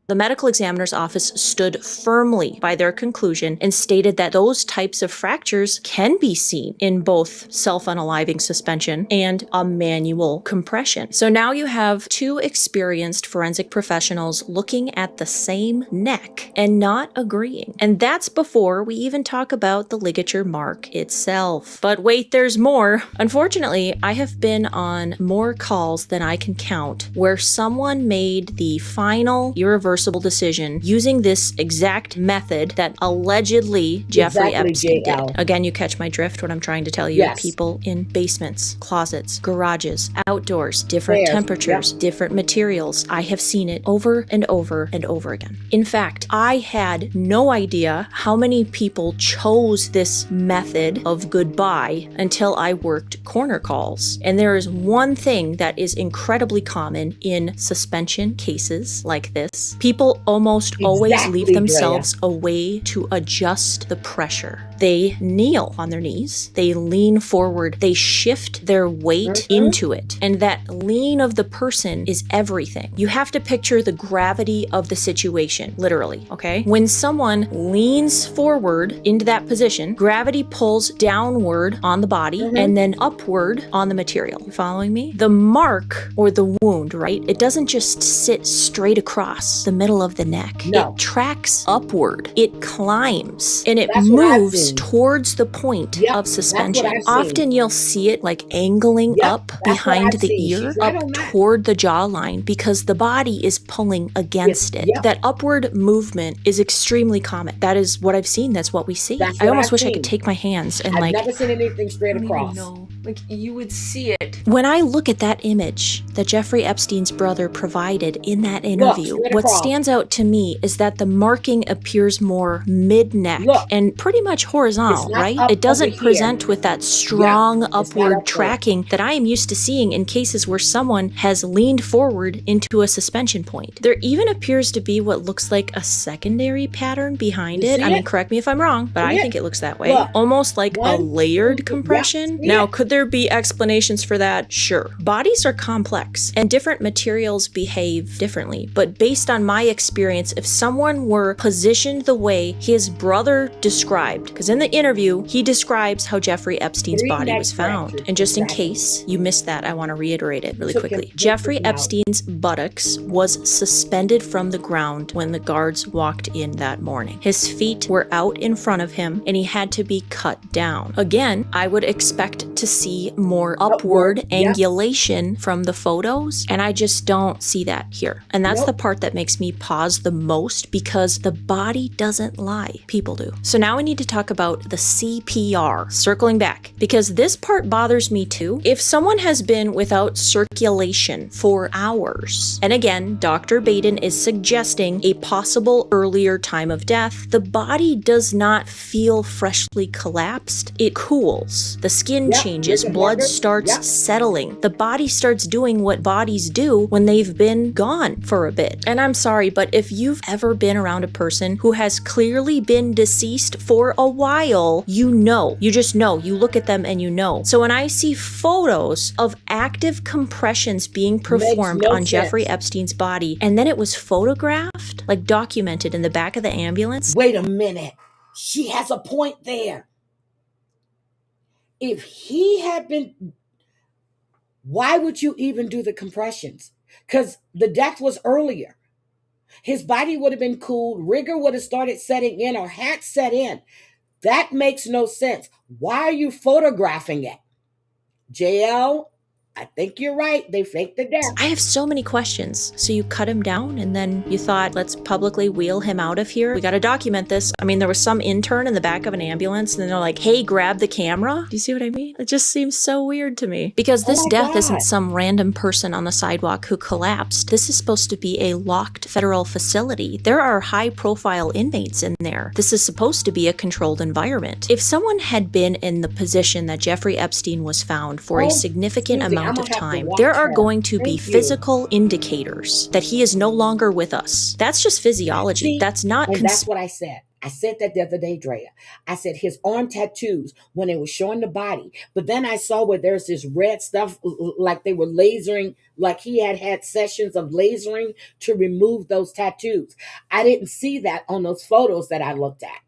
The medical examiner's office stood firmly by their conclusion and stated that those types of fractures can be seen in both self-unaliving suspension and a manual compression. So now you have 2 experienced forensic professionals looking at the same neck and not agreeing. And that's before we even talk about the ligature mark itself. But wait, there's more. Unfortunately, I have been on more calls than I can count where someone made the final irreversible decision using this exact method that allegedly Jeffrey Epstein did. Again, you catch my drift what I'm trying to tell you. People in basements, closets, garages, outdoors, different temperatures, different materials. I have seen it over and over and over again. In fact, I had no idea how many people chose this method of goodbye until I worked corner calls. And there is one thing that is incredibly common in suspension cases like this. People almost always leave themselves a way to adjust the pressure. They kneel on their knees, they lean forward, they shift their weight into it. And that lean of the person is everything. You have to picture the gravity of the situation, literally, okay? When someone leans forward into that position, gravity pulls downward on the body and then upward on the material. You following me? The mark or the wound, right? It doesn't just sit straight across the middle of the neck. No. It tracks upward. It climbs and it moves towards the point of suspension. Often you'll see it like angling up behind the ear, up toward the jawline, because the body is pulling against it. That upward movement is extremely common. That is what I've seen. That's what we see. I almost wish I could take my hands and I've never seen anything straight across. I don't even know Like, you would see it. When I look at that image that Jeffrey Epstein's brother provided in that Look, interview, straight what across. stands out to me is that the marking appears more mid-neck Look. and pretty much horizontal, It's not right? up It doesn't over here. present with that strong Yeah, it's not upward up there. tracking that I am used to seeing in cases where someone has leaned forward into a suspension point. There even appears to be what looks like a secondary pattern behind You it. see I mean, it? correct me if I'm wrong, but See I it? think it looks that way. Look. Almost like a 1, 2, layered 3. compression. Yeah, see Now, it? could there be explanations for that? Sure. Bodies are complex and different materials behave differently. But based on my experience, if someone were positioned the way his brother described, because in the interview, he describes how Jeffrey Epstein's 3 body neck was found. fractures, And just in exactly. case you missed that, I want to reiterate it really Took him quickly. with Jeffrey his mouth. Epstein's buttocks was suspended from the ground when the guards walked in that morning. His feet were out in front of him and he had to be cut down. Again, I would expect to see more upward yeah. angulation from the photos, and I just don't see that here. And that's Nope. the part that makes me pause the most, because the body doesn't lie. People do. So now we need to talk about the CPR. Circling back, because this part bothers me too. If someone has been without circulation for hours, and again, Dr. Baden is suggesting a possible earlier time of death, the body does not feel freshly collapsed. It cools. The skin Yep, changes. rigor Blood mortis. starts Yep. settling. The body starts doing what bodies do when they've been gone for a bit. And I'm sorry, but if you've ever been around a person who has clearly been deceased for a while, you know. You just know. You look at them and you know. So when I see photos of active compressions being performed no on sense. Jeffrey Epstein's body, and then it was photographed, like documented in the back of the ambulance, Wait a minute. She has a point there. If he had been, why would you even do the compressions? Because the death was earlier. His body would have been cooled. Rigor would have started setting in or had set in. That makes no sense. Why are you photographing it? JL, I think you're right. They faked the death. I have so many questions. So you cut him down and then you thought, let's publicly wheel him out of here. We got to document this. I mean, there was some intern in the back of an ambulance and then they're like, hey, grab the camera. Do you see what I mean? It just seems so weird to me. Because this my death God. isn't some random person on the sidewalk who collapsed. This is supposed to be a locked federal facility. There are high profile inmates in there. This is supposed to be a controlled environment. If someone had been in the position that Jeffrey Epstein was found for a Oh, significant Susie, amount I'ma of have to time, watch there are her. going to be Thank you. physical indicators that he is no longer with us. That's just physiology. See, That's not and that's what I said. I said that the other day, Drea. I said his arm tattoos when they were showing the body. But then I saw where there's this red stuff, like they were lasering, like he had sessions of lasering to remove those tattoos. I didn't see that on those photos that I looked at.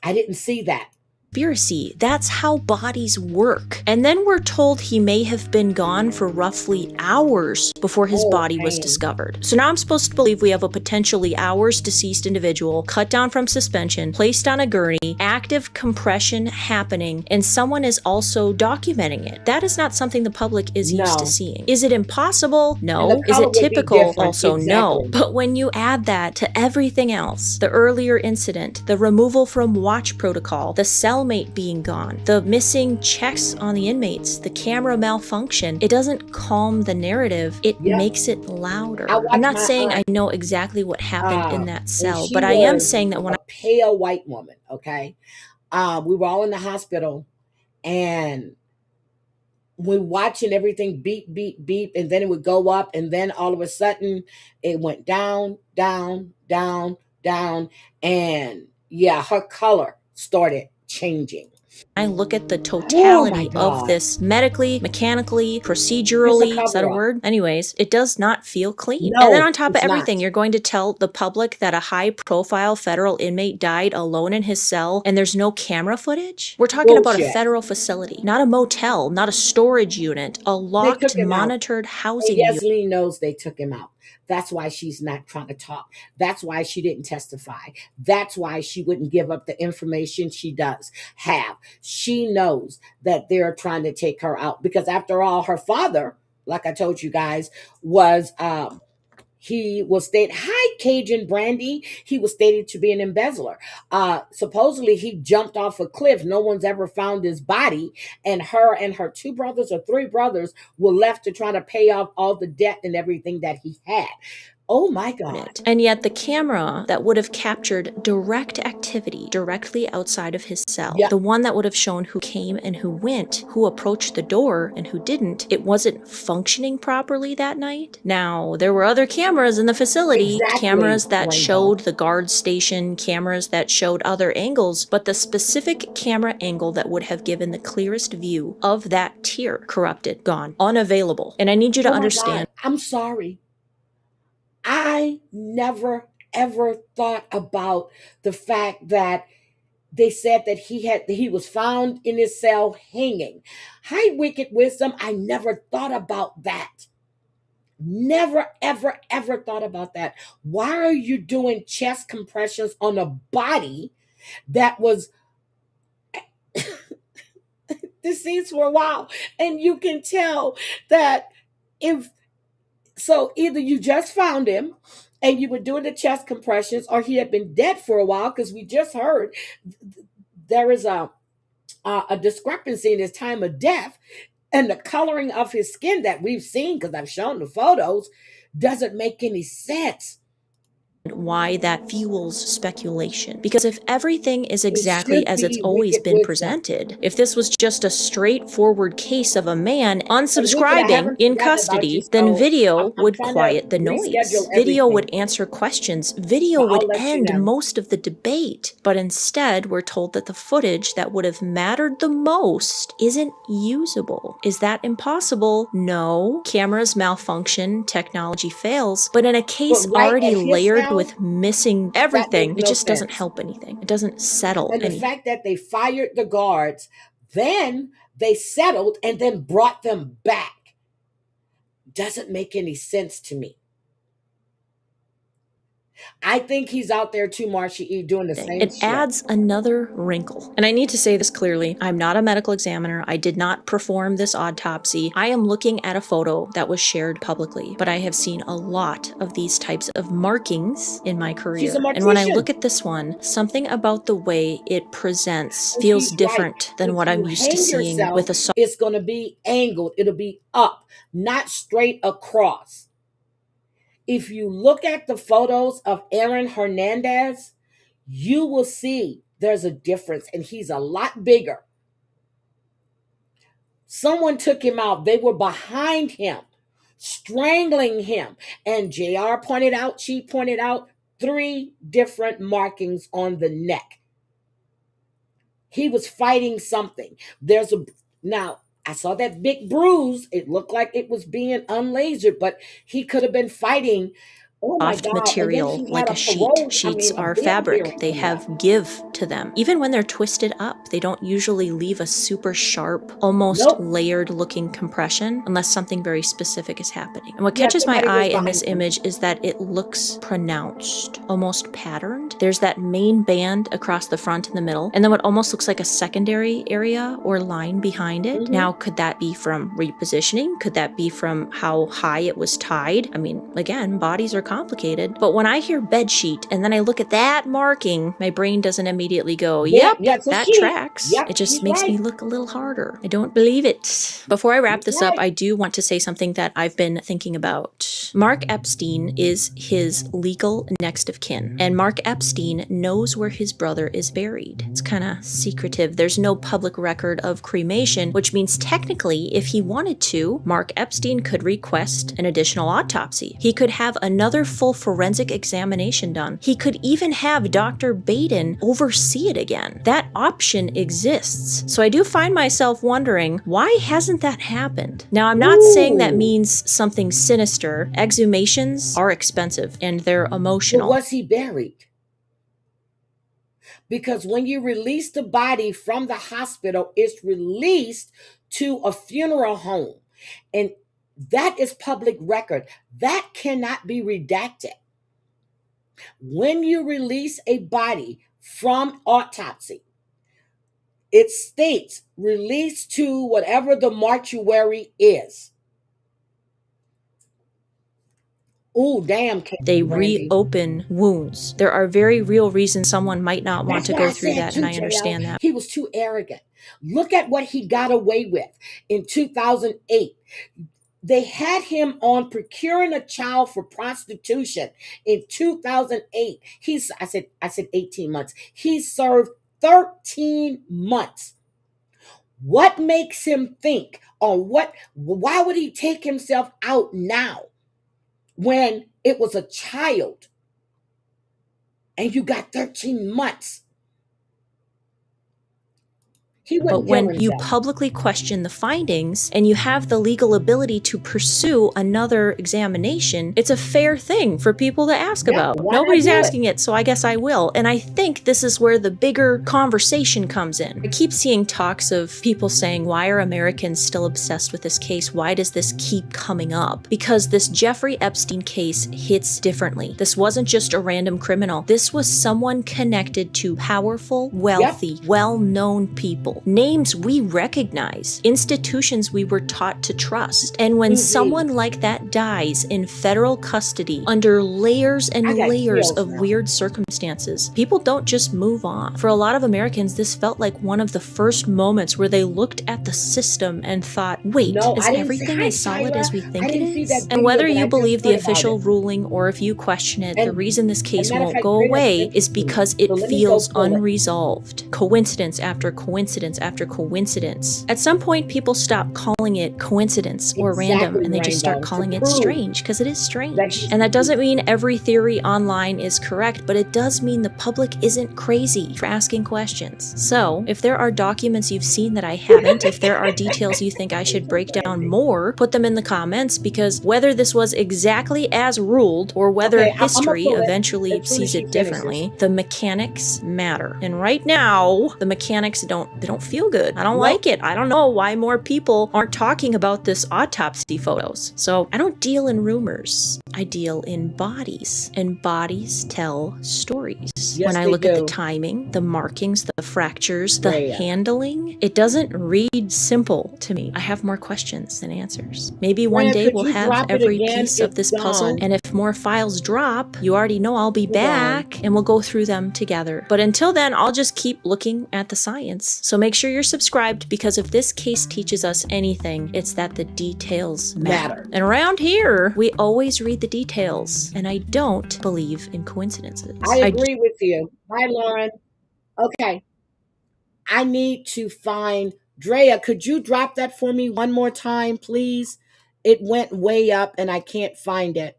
I didn't see that. conspiracy. That's how bodies work. And then we're told he may have been gone for roughly hours before his body was man. discovered. So now I'm supposed to believe we have a potentially hours deceased individual cut down from suspension, placed on a gurney, active compression happening, and someone is also documenting it. That is not something the public is used to No. seeing. Is it impossible? No. And the Is color it would be typical? different. Also, no. Exactly. But when you add that to everything else, the earlier incident, the removal from watch protocol, the cellmate being gone, the missing checks on the inmates, the camera malfunction, it doesn't calm the narrative, it Yeah. makes it louder. I watched I'm not my saying I aunt. know exactly what happened in that And cell, she but I am was saying that when a pale white woman, okay? We were all in the hospital and we're watching everything beep, beep, beep, and then it would go up, and then all of a sudden it went down, down, down, down, and yeah, her color started changing. I look at the totality God. of this medically, mechanically, procedurally, is that a cover-up. word? Anyways, it does not feel clean. No, and then on top of it's everything, not. you're going to tell the public that a high profile federal inmate died alone in his cell and there's no camera footage? We're talking about a Bullshit. federal facility, not a motel, not a storage unit, a locked, him out. monitored And housing unit. Yasleen knows they took him out. That's why she's not trying to talk. That's why she didn't testify. That's why she wouldn't give up the information she does have. She knows that they're trying to take her out because after all, her father, like I told you guys, was He was stated, hi, Cajun Brandy. He was stated to be an embezzler. Supposedly, he jumped off a cliff. No one's ever found his body. And her two brothers or three brothers were left to try to pay off all the debt and everything that he had. Oh my God. And yet the camera that would have captured direct activity directly outside of his cell, Yep. the one that would have shown who came and who went, who approached the door and who didn't, it wasn't functioning properly that night. Now, there were other cameras in the facility, Exactly, cameras that Rainbow. showed the guard station, cameras that showed other angles, but the specific camera angle that would have given the clearest view of that tier, corrupted, gone, unavailable. And I need you to Oh my understand. God. I'm sorry. I never ever thought about the fact that they said that he was found in his cell hanging. Hi, Wicked Wisdom. I never thought about that. Never ever ever thought about that. Why are you doing chest compressions on a body that was deceased for a while? And you can tell that if so, either you just found him and you were doing the chest compressions, or he had been dead for a while, because we just heard there is a discrepancy in his time of death, and the coloring of his skin that we've seen, because I've shown the photos, doesn't make any sense. Why that fuels speculation. Because if everything is exactly should as it's be always Wicked been Wisdom. presented, if this was just a straightforward case of a man Wicked, I unsubscribing haven't in forgotten about custody, you, then so video I'm would trying to quiet the reschedule noise. Video would everything. answer questions. Video So I'll would let you end know. most of the debate. But instead, we're told that the footage that would have mattered the most isn't usable. Is that impossible? No. Cameras malfunction, technology fails. But in a case But right already at his layered cell, with missing that everything, makes it no just doesn't sense. help anything. It doesn't settle And the anything. fact that they fired the guards, then they settled and then brought them back, doesn't make any sense to me. I think he's out there too, Marsha E, doing the same It shit. adds another wrinkle. And I need to say this clearly. I'm not a medical examiner. I did not perform this autopsy. I am looking at a photo that was shared publicly, but I have seen a lot of these types of markings in my career. She's a And when I mortician. look at this one, something about the way it presents And feels she's right. different than If what you I'm used to hang seeing yourself, with a it's going to be angled. It'll be up, not straight across. If you look at the photos of Aaron Hernandez, you will see there's a difference, and he's a lot bigger. Someone took him out. They were behind him, strangling him. And JR pointed out, she pointed out 3 different markings on the neck. He was fighting something. Now, I saw that big bruise. It looked like it was being unlasered, but he could have been fighting. Oh my soft God. material And then he like had a sheet. parole, Sheets are bail fabric. hearing They coming have up. give to them. Even when they're twisted up, they don't usually leave a super sharp, almost Nope. layered looking compression unless something very specific is happening. And what Yeah, catches my somebody was eye in this behind him. image is that it looks pronounced, almost patterned. There's that main band across the front and the middle, and then what almost looks like a secondary area or line behind it. Mhm. Now, could that be from repositioning? Could that be from how high it was tied? I mean, again, bodies are complicated, but when I hear bed sheet and then I look at that marking, my brain doesn't immediately go, yep, Yeah, it's a that sheet. tracks. Yep, It just he's makes me right. look a little harder. I don't believe it. Before I wrap He's this up, right. I do want to say something that I've been thinking about. Mark Epstein is his legal next of kin, and Mark Epstein knows where his brother is buried. It's kind of secretive. There's no public record of cremation, which means technically, if he wanted to, Mark Epstein could request an additional autopsy. He could have another full forensic examination done. He could even have Dr. Baden oversee it again. That option exists. So I do find myself wondering, why hasn't that happened? Now, I'm not saying that means something sinister. Exhumations are expensive and they're But emotional. was he buried? Because when you release the body from the hospital, it's released to a funeral home. And that is public record. That cannot be redacted. When you release a body from autopsy, it states released to whatever the mortuary is. Oh, damn, They Brandy. reopen wounds. There are very real reasons someone might not want That's to what go I through said that, too, and I JL. understand that. He was too arrogant. Look at what he got away with in 2008. They had him on procuring a child for prostitution in 2008. I said 18 months. He served 13 months. What makes him think, or why would he take himself out now when it was a child and you got 13 months? He But wouldn't kill when you himself. publicly question the findings and you have the legal ability to pursue another examination, it's a fair thing for people to ask Yeah, about. why not Nobody's do it? asking it, so I guess I will. And I think this is where the bigger conversation comes in. I keep seeing talks of people saying, why are Americans still obsessed with this case? Why does this keep coming up? Because this Jeffrey Epstein case hits differently. This wasn't just a random criminal. This was someone connected to powerful, wealthy, well-known people. Names we recognize, institutions we were taught to trust. And when someone like that dies in federal custody under layers and I got layers chills of now. weird circumstances, people don't just move on. For a lot of Americans, this felt like one of the first moments where they looked at the system and thought, wait, No, is I didn't see- everything Hi, as solid Tyler. as we I think it didn't see that is? video, And whether but I you just believe the heard about official it. ruling or if you question it, the And- reason this case matter of won't fact, go Brenda away sent is it to me. because So it let me go feels pull it. unresolved. Coincidence after coincidence after coincidence. At some point, people stop calling it coincidence or random, Exactly, and they just start Rainbow. calling To it prove strange, because it is that strange. he- And that doesn't mean every theory online is correct, but it does mean the public isn't crazy for asking questions. So, if there are documents you've seen that I haven't, if there are details you think I should break down more, put them in the comments, because whether this was exactly as ruled or whether Okay, I'ma history pull it eventually as soon as sees she it differently, finishes. the mechanics matter. And right now, the mechanics don't feel good. I don't Nope. like it. I don't know why more people aren't talking about this autopsy photos. So I don't deal in rumors. I deal in bodies, and bodies tell stories. Yes, When I they look at the do. timing, the markings, the fractures, the Yeah. handling, it doesn't read simple to me. I have more questions than answers. Maybe one Brenda, day could we'll you have drop it every again? piece of It's this puzzle, gone. and if more files drop, you already know I'll be Hold on. back and we'll go through them together. But until then, I'll just keep looking at the science. So make sure you're subscribed, because if this case teaches us anything, it's that the details matter. And around here, we always read the details, and I don't believe in coincidences. I agree with you. Hi, Lauren. Okay. I need to find Drea. Could you drop that for me one more time, please? It went way up and I can't find it.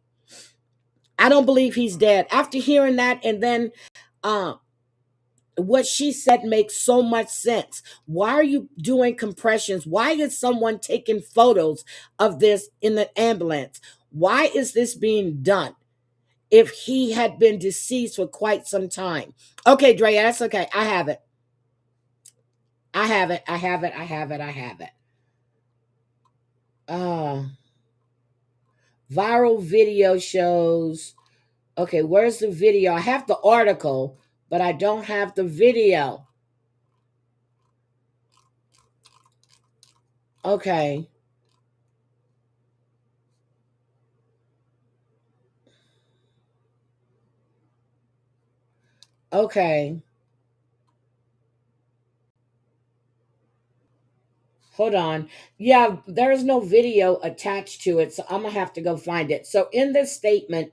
I don't believe he's dead. After hearing that, and then what she said makes so much sense. Why are you doing compressions? Why is someone taking photos of this in the ambulance? Why is this being done if he had been deceased for quite some time? Okay, Drea, that's okay. I have it. I have it. I have it. I have it. I have it. Viral video shows. Okay, where's the video? I have the article, but I don't have the video. Okay. Okay. Hold on. Yeah, there's no video attached to it, so I'm going to have to go find it. So in this statement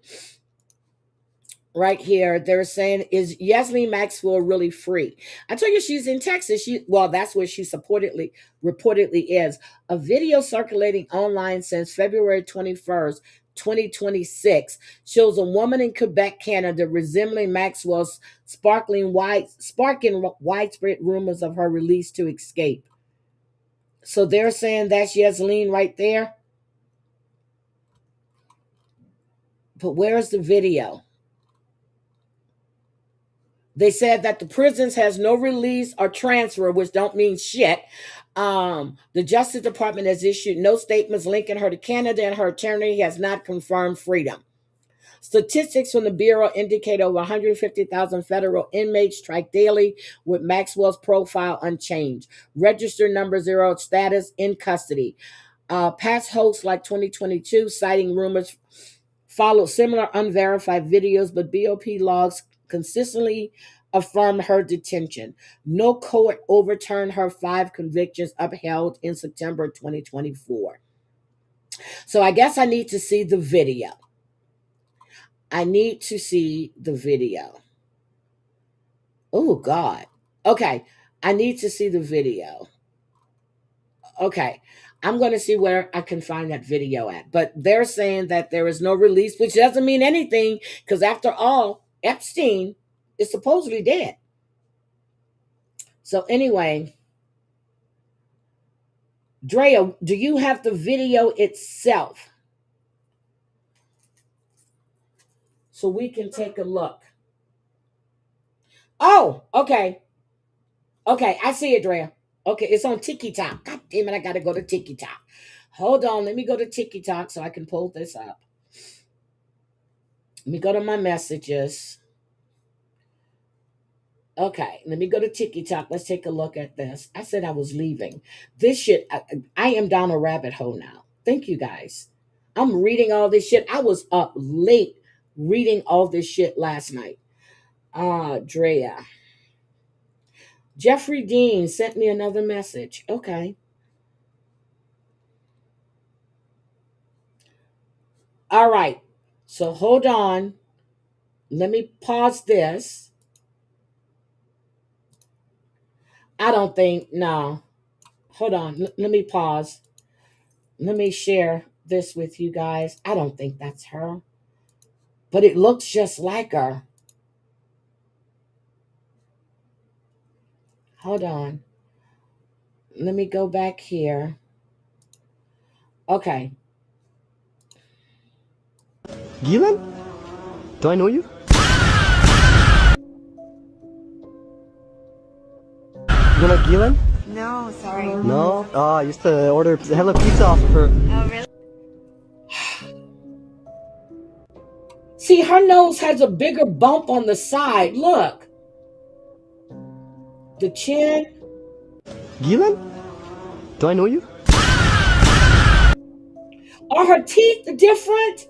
right here, they're saying, is Yasmin Maxwell really free? I told you she's in Texas. Well, that's where she reportedly is. A video circulating online since February 21st, 2026 shows a woman in Quebec, Canada, resembling Maxwell's sparking widespread rumors of her release to escape. So they're saying that's Yasmin right there. But where's the video? They said that the prisons has no release or transfer, which don't mean shit. The Justice Department has issued no statements linking her to Canada, and her attorney has not confirmed freedom. Statistics from the Bureau indicate over 150,000 federal inmates strike daily, with Maxwell's profile unchanged. Registered number 0 status in custody. Past hosts like 2022, citing rumors followed similar unverified videos, but BOP logs consistently affirmed her detention. No court overturned her 5 convictions upheld in September 2024. So I guess I need to see the video. I need to see the video. Oh, God. Okay. I need to see the video. Okay. I'm going to see where I can find that video at. But they're saying that there is no release, which doesn't mean anything because, after all, Epstein is supposedly dead. So, anyway, Drea, do you have the video itself so we can take a look? Oh, okay. Okay, I see it, Drea. Okay, it's on TikTok. God damn it, I got to go to TikTok. Hold on, let me go to TikTok so I can pull this up. Let me go to my messages. Okay, let me go to TikTok. Let's take a look at this. I said I was leaving. This shit, I am down a rabbit hole now. Thank you guys. I'm reading all this shit. I was up late reading all this shit last night. Drea. Jeffrey Dean sent me another message. Okay. All right. So hold on. Let me pause this. I don't think, no. Hold on. Let me pause. Let me share this with you guys. I don't think that's her. But it looks just like her. Hold on. Let me go back here. Okay. Gilan? Do I know you? You know Gilan? No, sorry. No? I used to order Hello Pizza off of her. Oh, really? See, her nose has a bigger bump on the side. Look. The chin. Gilan? Do I know you? Are her teeth different?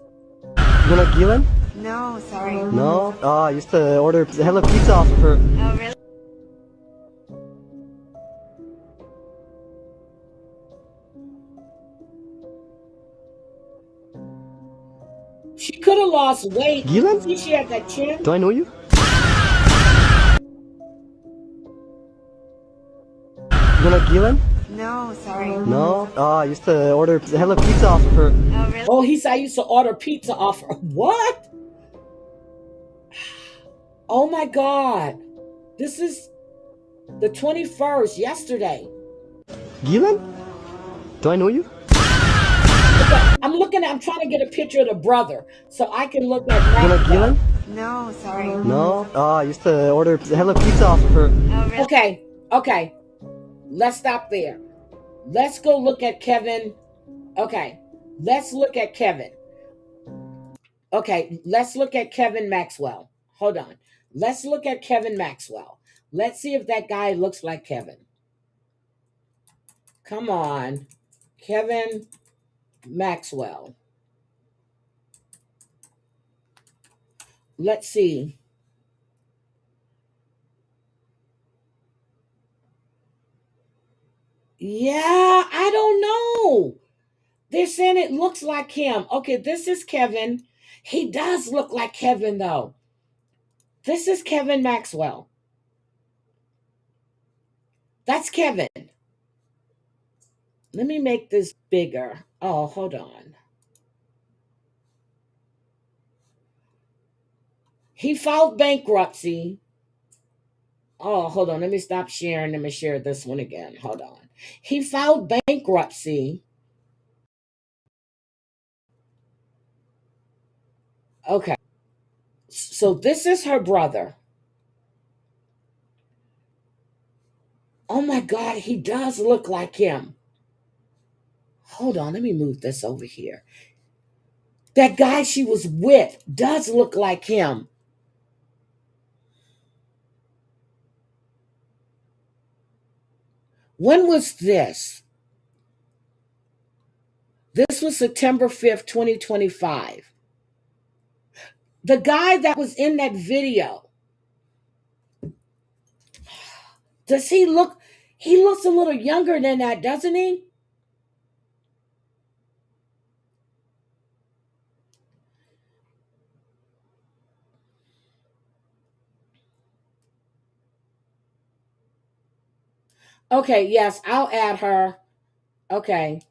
You know Gilan? No, sorry. No? I used to order Hello Pizza off of her. Oh, really? She could have lost weight. Gilan? See, she had that chin. Do I know you? You know Gilan? No, sorry. No? I used to order Hello Pizza off of her. Oh, really? Oh, he said I used to order pizza off her. What? Oh my God. This is the 21st, yesterday. Gilan? Do I know you? I'm trying to get a picture of the brother so I can look You know at Gilan? No, sorry. No? I used to order Hello Pizza off of her. Oh, really? Okay. Let's stop there. Let's go look at Kevin. Okay. Let's look at Kevin. Okay. Let's look at Kevin Maxwell. Hold on. Let's look at Kevin Maxwell. Let's see if that guy looks like Kevin. Come on. Kevin Maxwell. Let's see. Yeah, I don't know. They're saying it looks like him. Okay, this is Kevin. He does look like Kevin, though. This is Kevin Maxwell. That's Kevin. Let me make this bigger. Oh, hold on. He filed bankruptcy. Oh, hold on. Let me stop sharing. Let me share this one again. Hold on. He filed bankruptcy. Okay. So this is her brother. Oh my God, he does look like him. Hold on, let me move this over here. That guy she was with does look like him. When was this? This was September 5th, 2025. The guy that was in that video, does he look? He looks a little younger than that, doesn't he? Okay, yes, I'll add her. Okay.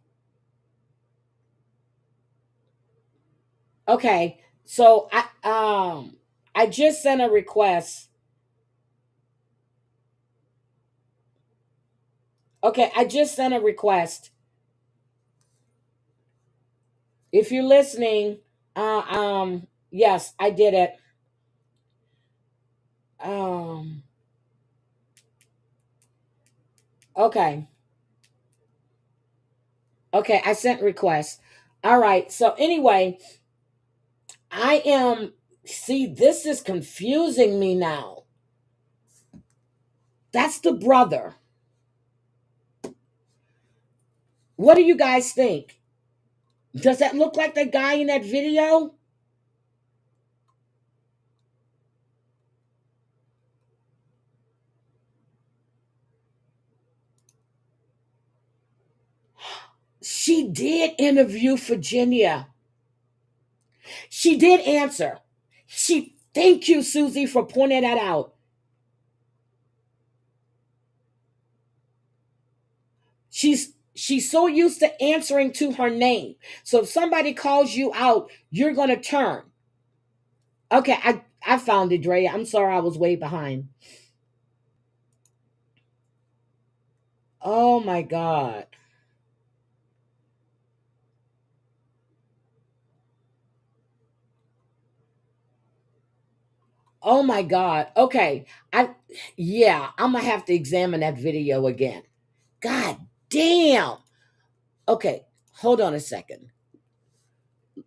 Okay. So I just sent a request. Okay, I just sent a request. If you're listening, yes, I did it. Um okay. Okay, I sent requests. All right. So anyway, I am see this is confusing me now. That's the brother. What do you guys think? Does that look like the guy in that video? She did interview Virginia. She did answer. Thank you, Susie, for pointing that out. She's so used to answering to her name. So if somebody calls you out, you're gonna turn. Okay, I found it, Dre. I'm sorry I was way behind. Oh my God. Oh my God. Okay. I'm gonna have to examine that video again. God damn. Okay, hold on a second.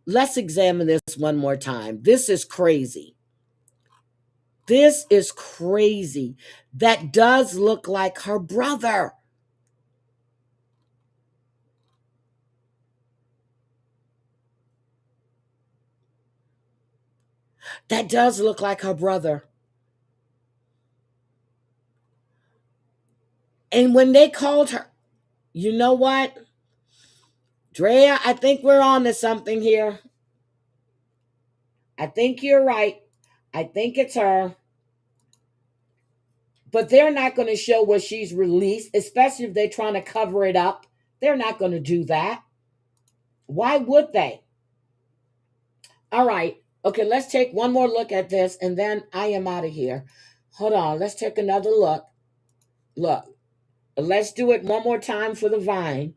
Let's examine this one more time. This is crazy. This is crazy. That does look like her brother. That does look like her brother. And when they called her, you know what? Drea, I think we're on to something here. I think you're right. I think it's her. But they're not going to show what she's released, especially if they're trying to cover it up. They're not going to do that. Why would they? All right. Okay, let's take one more look at this and then I am out of here. Hold on. Let's take another look. Look. Let's do it one more time for the Vine.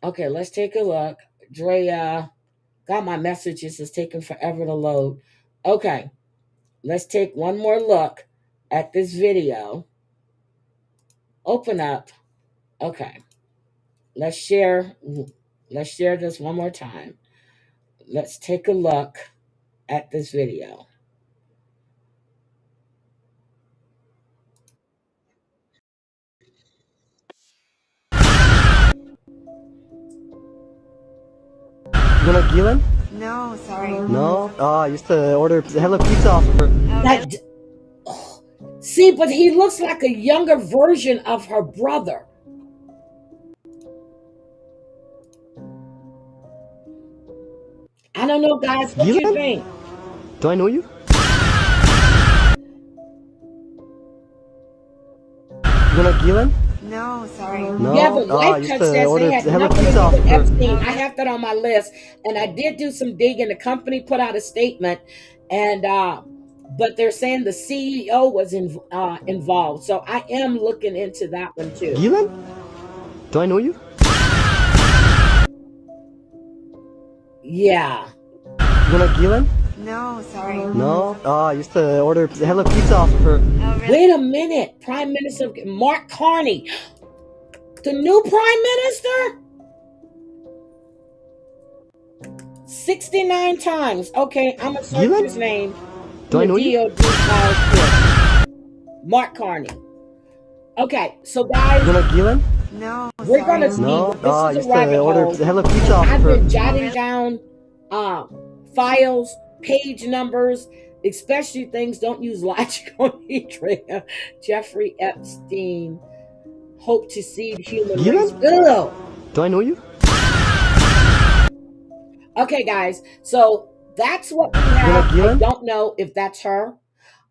Okay, let's take a look. Drea, got my messages. It's taking forever to load. Okay, let's take one more look at this video. Open up. Okay, let's share. Let's share this one more time. Let's take a look at this video. You want a Gillen? No, sorry. No? Oh, I used to order Hello Pizza off her. That, see, but he looks like a younger version of her brother. I don't know, guys. What do you think? Do I know you? You want a Gillen? No, sorry. No? Yeah, but Oh, I White used Cut to says they order had Hello nothing to Pizza do off with her. Epstein. I have that on my list, and I did do some digging. The company put out a statement, and but they're saying the CEO was involved. So I am looking into that one too. Gillen? Do I know you? Yeah. You want a Gillen? No, sorry. No? Oh, I used to order Hello Pizza off her. Oh, really? Wait a minute, Prime Minister Mark Carney, the new Prime Minister. 69 times. Okay, I'm gonna search Gillen? his name. Do I know you? DOD files too. Mark Carney. Okay, so guys, You want a Gillen? No, we're sorry. gonna see. No? This Oh, I is used a rabbit to order hole. Hello Pizza off I've her. been jotting down files page numbers, especially things don't use logic on Andrea. Jeffrey Epstein, hope to seed human race. Gielan? Ugh. Do I know you? Okay, guys. So that's what we You're not have. I Gielan? don't know if that's her.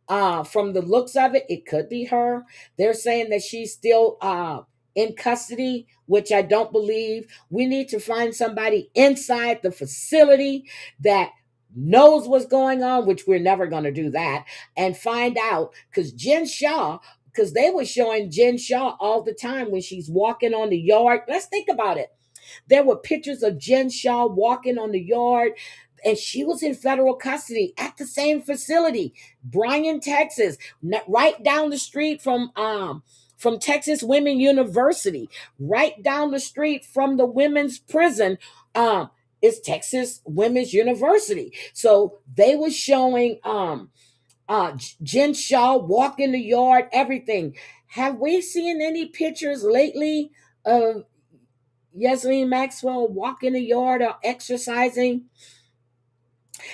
From the looks of it, it could be her. They're saying that she's still in custody, which I don't believe. We need to find somebody inside the facility that knows what's going on, which we're never going to do that, and find out because Jen Shaw. Because they were showing Jen Shaw all the time when she's walking on the yard. Let's think about it. There were pictures of Jen Shaw walking on the yard, and she was in federal custody at the same facility, Bryan, Texas, right down the street from Texas Women University, right down the street from the women's prison. Is Texas Women's University. So they were showing Jen Shaw walking the yard, everything. Have we seen any pictures lately of Yasmin Maxwell walking the yard or exercising?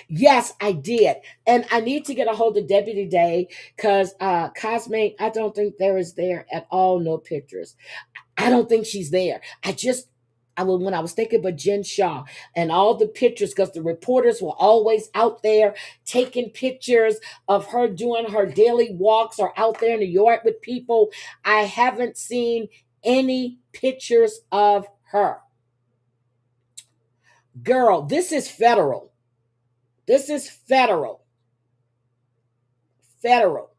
Yes, I did. And I need to get a hold of Deputy Day because Cosme, I don't think there is there at all, no pictures. I don't think she's there. When I was thinking about Jen Shaw and all the pictures, because the reporters were always out there taking pictures of her doing her daily walks or out there in the yard with people. I haven't seen any pictures of her. Girl, this is federal. This is federal. Federal.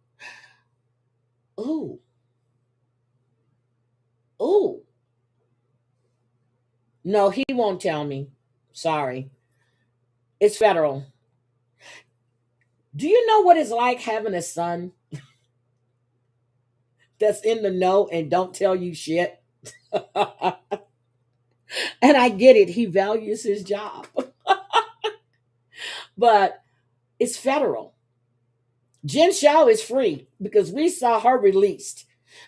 Ooh. Ooh. No, he won't tell me. Sorry. It's federal. Do you know what it's like having a son that's in the know and don't tell you shit? And I get it. He values his job. But it's federal. Jen Shaw is free because we saw her released.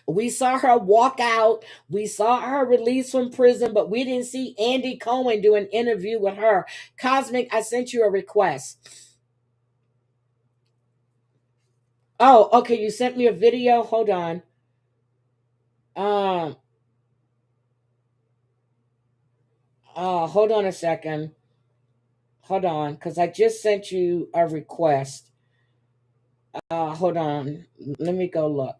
We saw her walk out. We saw her released from prison, but we didn't see Andy Cohen do an interview with her. Cosmic, I sent you a request. Oh, okay. You sent me a video. Hold on. Um, hold on a second. Hold on, because I just sent you a request. Hold on. Let me go look.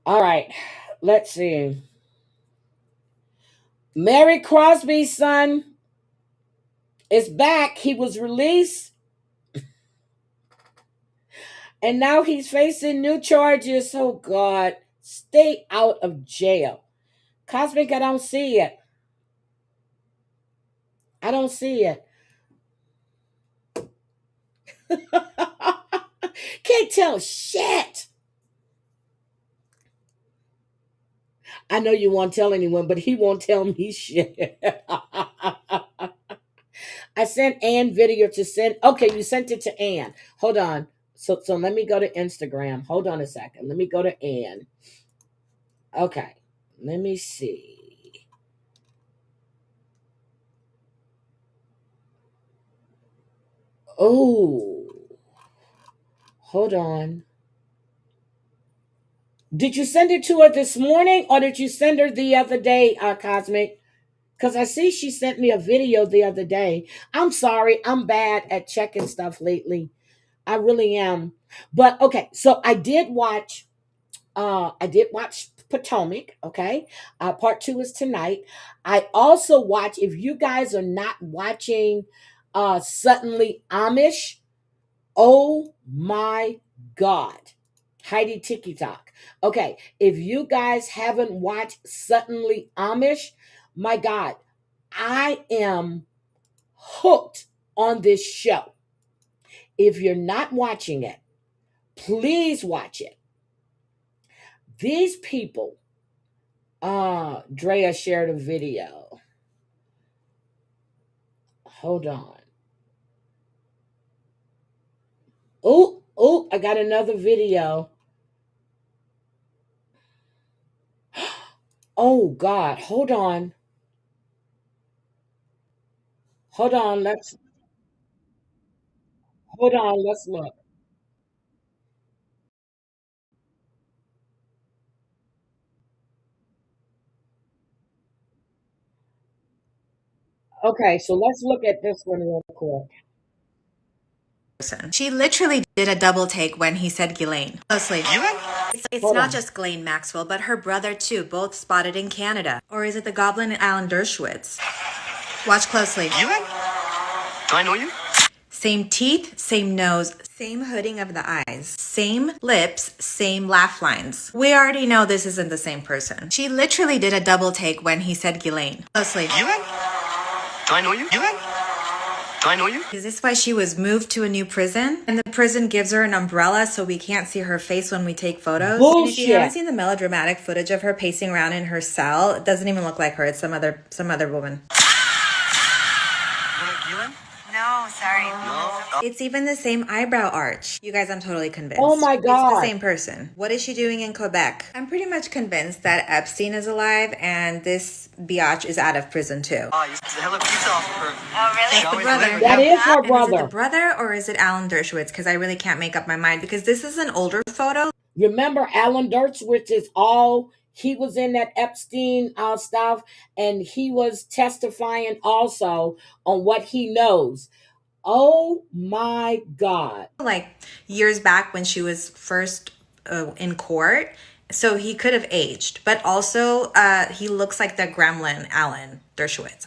All right. Let's see. Mary Crosby's son is back. He was released and now he's facing new charges. Oh, God. Stay out of jail. Cosmic, I don't see it. I don't see it. Can't tell shit. I know you won't tell anyone, but he won't tell me shit. I sent Ann video to send. Okay, you sent it to Ann. Hold on. So let me go to Instagram. Hold on a second. Let me go to Ann. Okay. Let me see. Oh, hold on. Did you send it to her this morning or did you send her the other day, Cosmic? Because I see she sent me a video the other day. I'm sorry. I'm bad at checking stuff lately. I really am. But okay, so I did watch Potomac, okay? Part 2 is tonight. I also watch, if you guys are not watching Suddenly Amish, oh my God. Heidi Tiki Talk. Okay, if you guys haven't watched Suddenly Amish, my God, I am hooked on this show. If you're not watching it, please watch it. These people, Drea shared a video. Hold on. Oh, I got another video. Oh God, hold on. Hold on. Let's Hold on, let's look. Okay, so let's look at this one real quick. She literally did a double take when he said Ghislaine. Closely. It's Hold not on. just Ghislaine Maxwell, but her brother too, both spotted in Canada. Or is it the Goblin Alan Dershowitz? Watch closely. Do I know you? Same teeth, same nose, same hooding of the eyes, same lips, same laugh lines. We already know this isn't the same person. She literally did a double take when he said Ghislaine. Closely. Do I know you? Do I know you? Is this why she was moved to a new prison? And the prison gives her an umbrella so we can't see her face when we take photos? And if you haven't Bullshit. seen the melodramatic footage of her pacing around in her cell, it doesn't even look like her. It's some other woman. No, sorry. It's even the same eyebrow arch. You guys, I'm totally convinced. Oh my It's the God. same person. What is she doing in Quebec? I'm pretty much convinced that Epstein is alive and this biatch is out of prison too. Oh, you hella pizza off of her. Oh, really? That's the brother. That is her And is it the brother. brother or is it Alan Dershowitz? Because I really can't make up my mind because this is an older photo. Remember, Alan Dershowitz is all, he was in that Epstein stuff, and he was testifying also on what he knows. Oh my God. Like years back when she was first in court. So he could have aged, but also he looks like the gremlin Alan Dershowitz.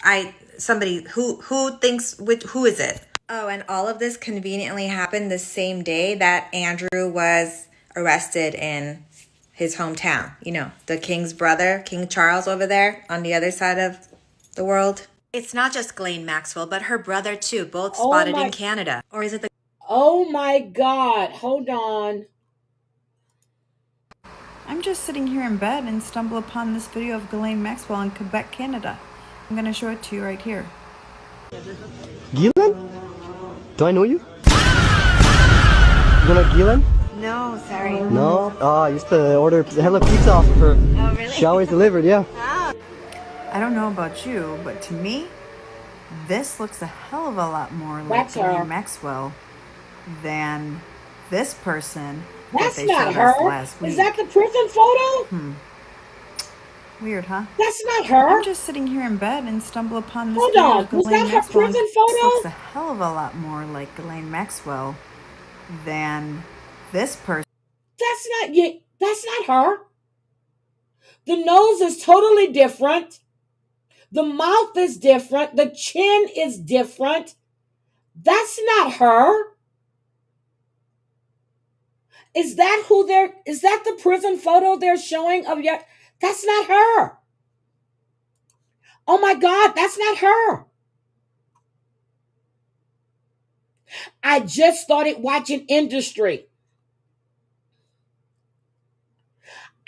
Somebody who thinks who is it? Oh, and all of this conveniently happened the same day that Andrew was arrested in his hometown. You know, the king's brother, King Charles over there on the other side of the world. It's not just Ghislaine Maxwell, but her brother too, both Oh spotted my, in Canada. Or is it the oh my God. Hold on. I'm just sitting here in bed and stumble upon this video of Ghislaine Maxwell in Quebec, Canada. I'm gonna show it to you right here. Ghislaine? Do I know you? You know Ghislaine? No, sorry. No? Oh, I used to order hella pizza off of her. Oh, really? She always delivered, yeah. I don't know about you, but to me, this looks a hell of a lot more like That's her. Ghislaine Maxwell than this person that That's they not showed us her. last week. Is that the prison photo? Weird, huh? That's not her. I'm just sitting here in bed and stumble upon this Hold video on. of Was Ghislaine that her Maxwell. prison This looks a photo? hell of a lot more like Ghislaine Maxwell than this person. That's not you. That's not her. The nose is totally different. The mouth is different. The chin is different. That's not her. Is that who they're, is that the prison photo they're showing of your, that's not her. Oh my God, that's not her. I just started watching Industry.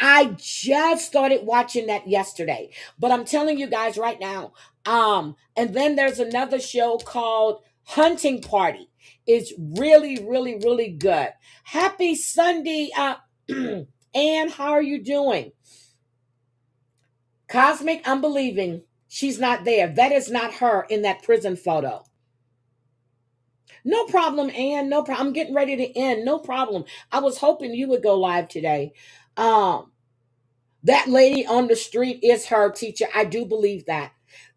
I just started watching that yesterday. But I'm telling you guys right now, and then there's another show called Hunting Party. It's really, really, really good. Happy Sunday, Anne, how are you doing? Cosmic Unbelieving. She's not there. That is not her in that prison photo. No problem, Anne. No problem. I'm getting ready to end. No problem. I was hoping you would go live today. That lady on the street is her teacher. I do believe that.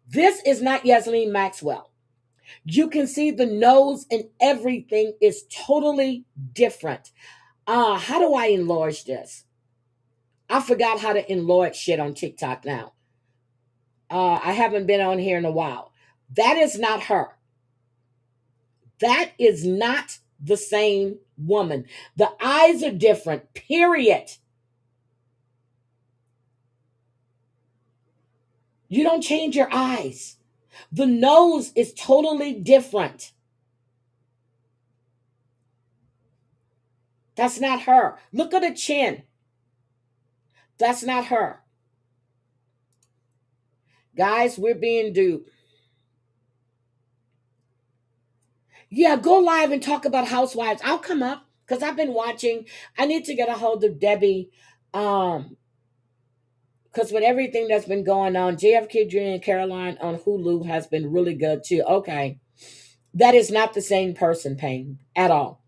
This is not Yasleen Maxwell. You can see the nose and everything is totally different. How do I enlarge this? I forgot how to enlarge shit on TikTok now. I haven't been on here in a while. That is not her. That is not the same woman. The eyes are different, period. You don't change your eyes. The nose is totally different. That's not her. Look at the chin. That's not her. Guys, we're being duped. Yeah, go live and talk about housewives. I'll come up because I've been watching. I need to get a hold of Debbie. Because with everything that's been going on, JFK Jr. and Caroline on Hulu has been really good too. Okay. That is not the same person, Payne, at all.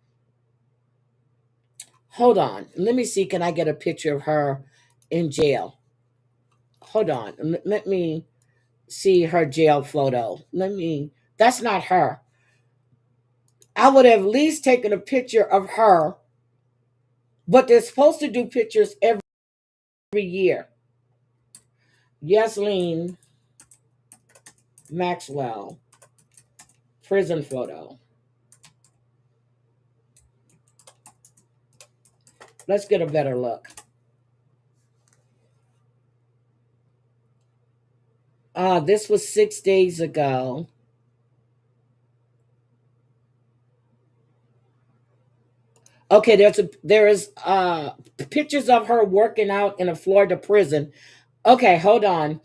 Hold on. Let me see. Can I get a picture of her in jail? Hold on. Let me see her jail photo. That's not her. I would have at least taken a picture of her, but they're supposed to do pictures every year. Yesleen Maxwell, prison photo. Let's get a better look. This was 6 days ago. Okay, there is pictures of her working out in a Florida prison. Okay, hold on.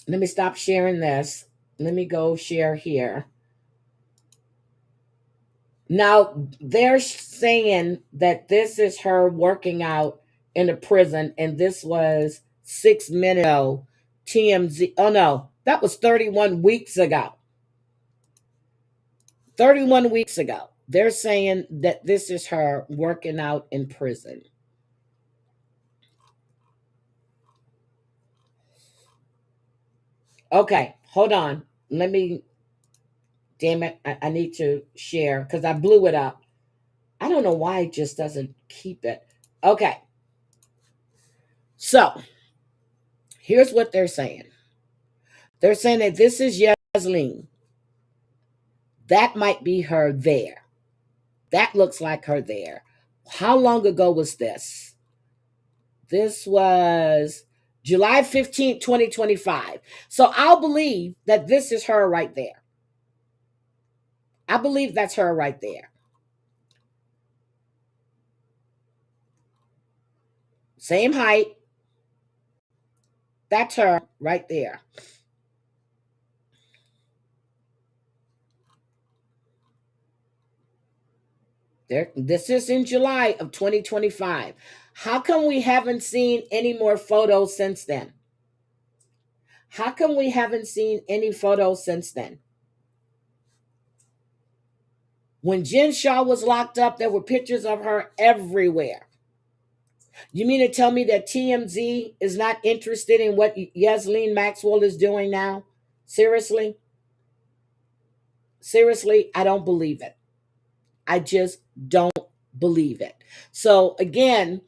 Let me stop sharing this. Let me go share here. Now they're saying that this is her working out in a prison, and this was 6 minutes ago. TMZ. Oh no, that was 31 weeks ago. 31 weeks ago. They're saying that this is her working out in prison. Okay, hold on. Let me, damn it, I need to share because I blew it up. I don't know why it just doesn't keep it. Okay, so here's what they're saying. They're saying that this is Yasleen. That might be her there. That looks like her there. How long ago was this? This was July 15th, 2025. So I'll believe that this is her right there. I believe that's her right there. Same height. That's her right there. This is in July of 2025. How come we haven't seen any more photos since then? How come we haven't seen any photos since then? When Jen Shaw was locked up, there were pictures of her everywhere. You mean to tell me that TMZ is not interested in what Yasleen Maxwell is doing now? Seriously? Seriously, I don't believe it. I just don't believe it. So again,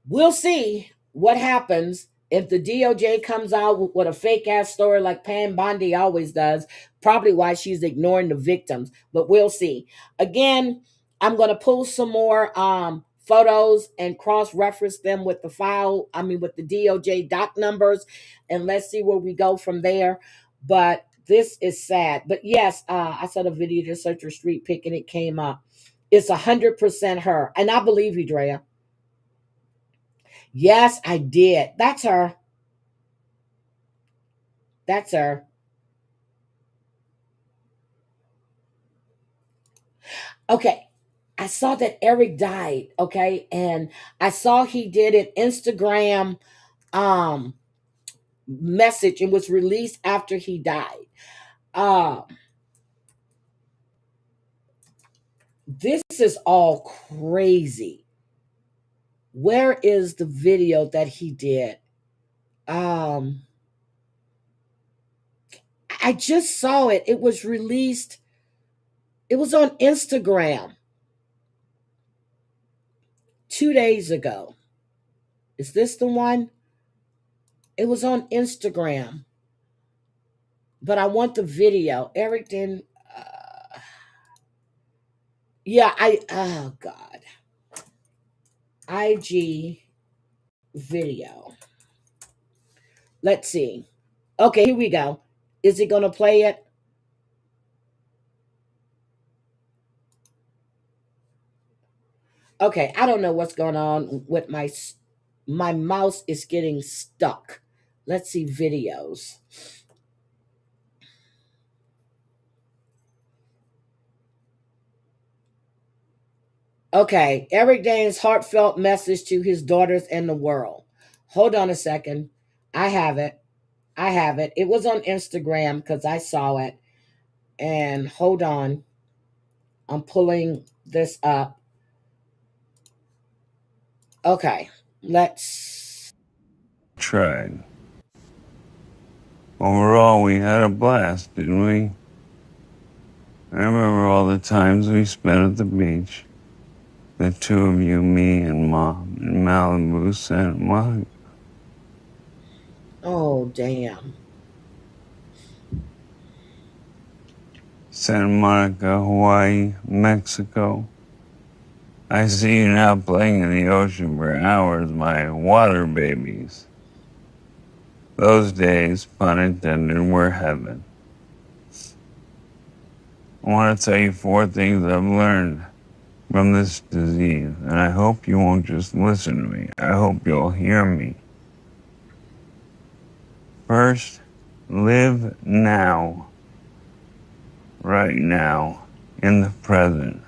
we'll see what happens if the DOJ comes out with a fake ass story like Pam Bondi always does. Probably why she's ignoring the victims, but we'll see. Again, I'm going to pull some more photos and cross-reference them with the with the DOJ doc numbers, and let's see where we go from there. But this is sad. But yes, I saw the video to search her street pic and it came up. It's 100% her. And I believe you, Drea. Yes, I did. That's her. That's her. Okay. I saw that Eric died. Okay. And I saw he did an Instagram message and was released after he died. This is all crazy. Where is the video that he did? I just saw it. It was released. It was on Instagram 2 days ago. Is this the one? It was on Instagram. But I want the video. Eric didn't. Oh God. IG video. Let's see. Okay, here we go. Is he going to play it? Okay, I don't know what's going on with my mouse is getting stuck. Let's see videos. Okay, Eric Dane's heartfelt message to his daughters and the world. Hold on a second. I have it. It was on Instagram because I saw it. And hold on, I'm pulling this up. Okay, let's. Tried. Overall, we had a blast, didn't we? I remember all the times we spent at the beach. The two of you, me and Mom, in Malibu, Santa Monica. Oh, damn. Santa Monica, Hawaii, Mexico. I see you now playing in the ocean for hours, my water babies. Those days, pun intended, were heaven. I want to tell you 4 things I've learned from this disease, and I hope you won't just listen to me. I hope you'll hear me. First, live now. Right now. In the present.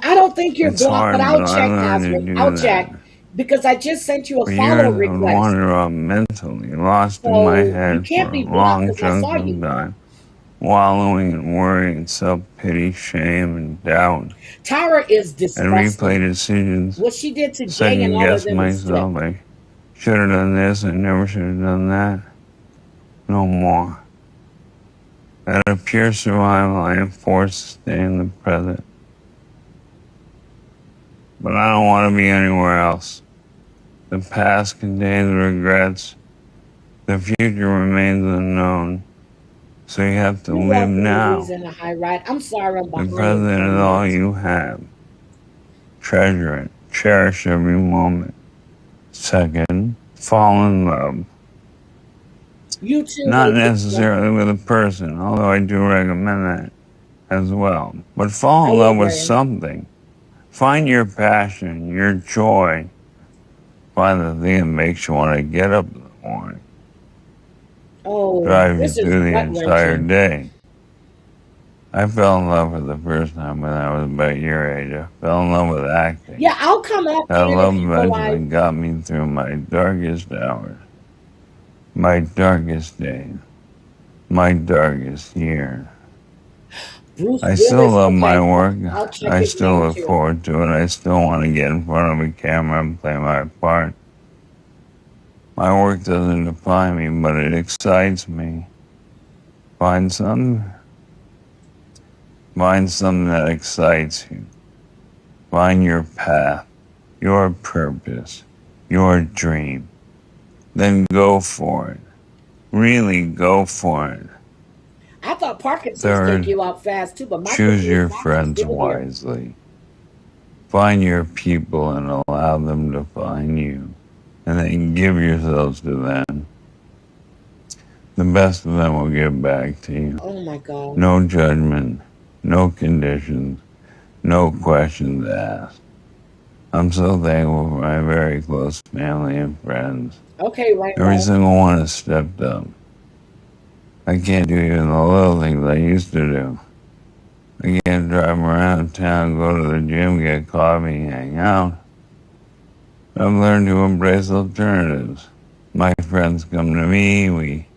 I don't think you're It's blocked, hard, but but I'll I check, learned to Catherine. do I'll that. check because I just sent you a For follow years, I would request. wander off mentally, lost in my So you head can't for be blocked long because I chunks saw of you. time, wallowing in worry and self-pity, shame, and doubt. Tara is And replay disgusting. decisions, What she did to Jay and all of second-guess them is sick. myself. I should have done this, I never should have done that. No more. Out of pure survival, I am forced to stay in the present. But I don't want to be anywhere else. The past contains regrets. The future remains unknown. So you have to You're live welcome, now. Louisa, in the high ride. I'm sorry I'm The behind in present is all comments. you have. Treasure it. Cherish every moment. Second, fall in love. You too, Not Louisa. necessarily with a person, although I do recommend that as well. But fall in Hello, love with Brand. something. Find your passion, your joy. Find the thing that makes you want to get up in the morning. Oh, Drive you this is through the gut entire wrenching. day. I fell in love for the first time when I was about your age. I fell in love with acting. Yeah, I'll come up That in love if you go eventually live. got me through my darkest hours, my darkest days, my darkest years. Bruce I still Willis. love my Okay, work. I'll check I his still name look too. forward to it. I still want to get in front of a camera and play my part. My work doesn't define me, but it excites me. Find something that excites you. Find your path, your purpose, your dream. Then go for it. Really go for it. I thought Parkinson's take Third, you out fast too, but Michael choose J. your Fox is friends still here. wisely. Find your people and allow them to find you. And then give yourselves to them. The best of them will give back to you. Oh my God. No judgment, no conditions, no questions asked. I'm so thankful for my very close family and friends. Okay, right Every now. single one has stepped up. I can't do even the little things I used to do. I can't drive around town, go to the gym, get coffee, hang out. I've learned to embrace alternatives. My friends come to me, we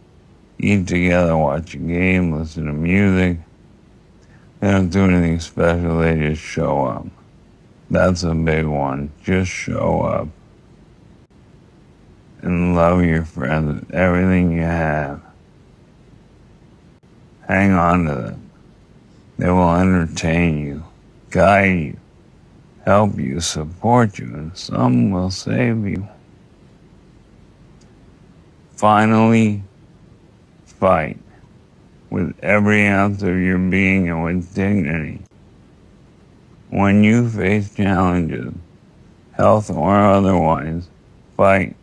eat together, watch a game, listen to music. They don't do anything special, they just show up. That's a big one. Just show up. And love your friends with everything you have. Hang on to them. They will entertain you, guide you, help you, support you, and some will save you. Finally, fight with every ounce of your being and with dignity. When you face challenges, health or otherwise, fight.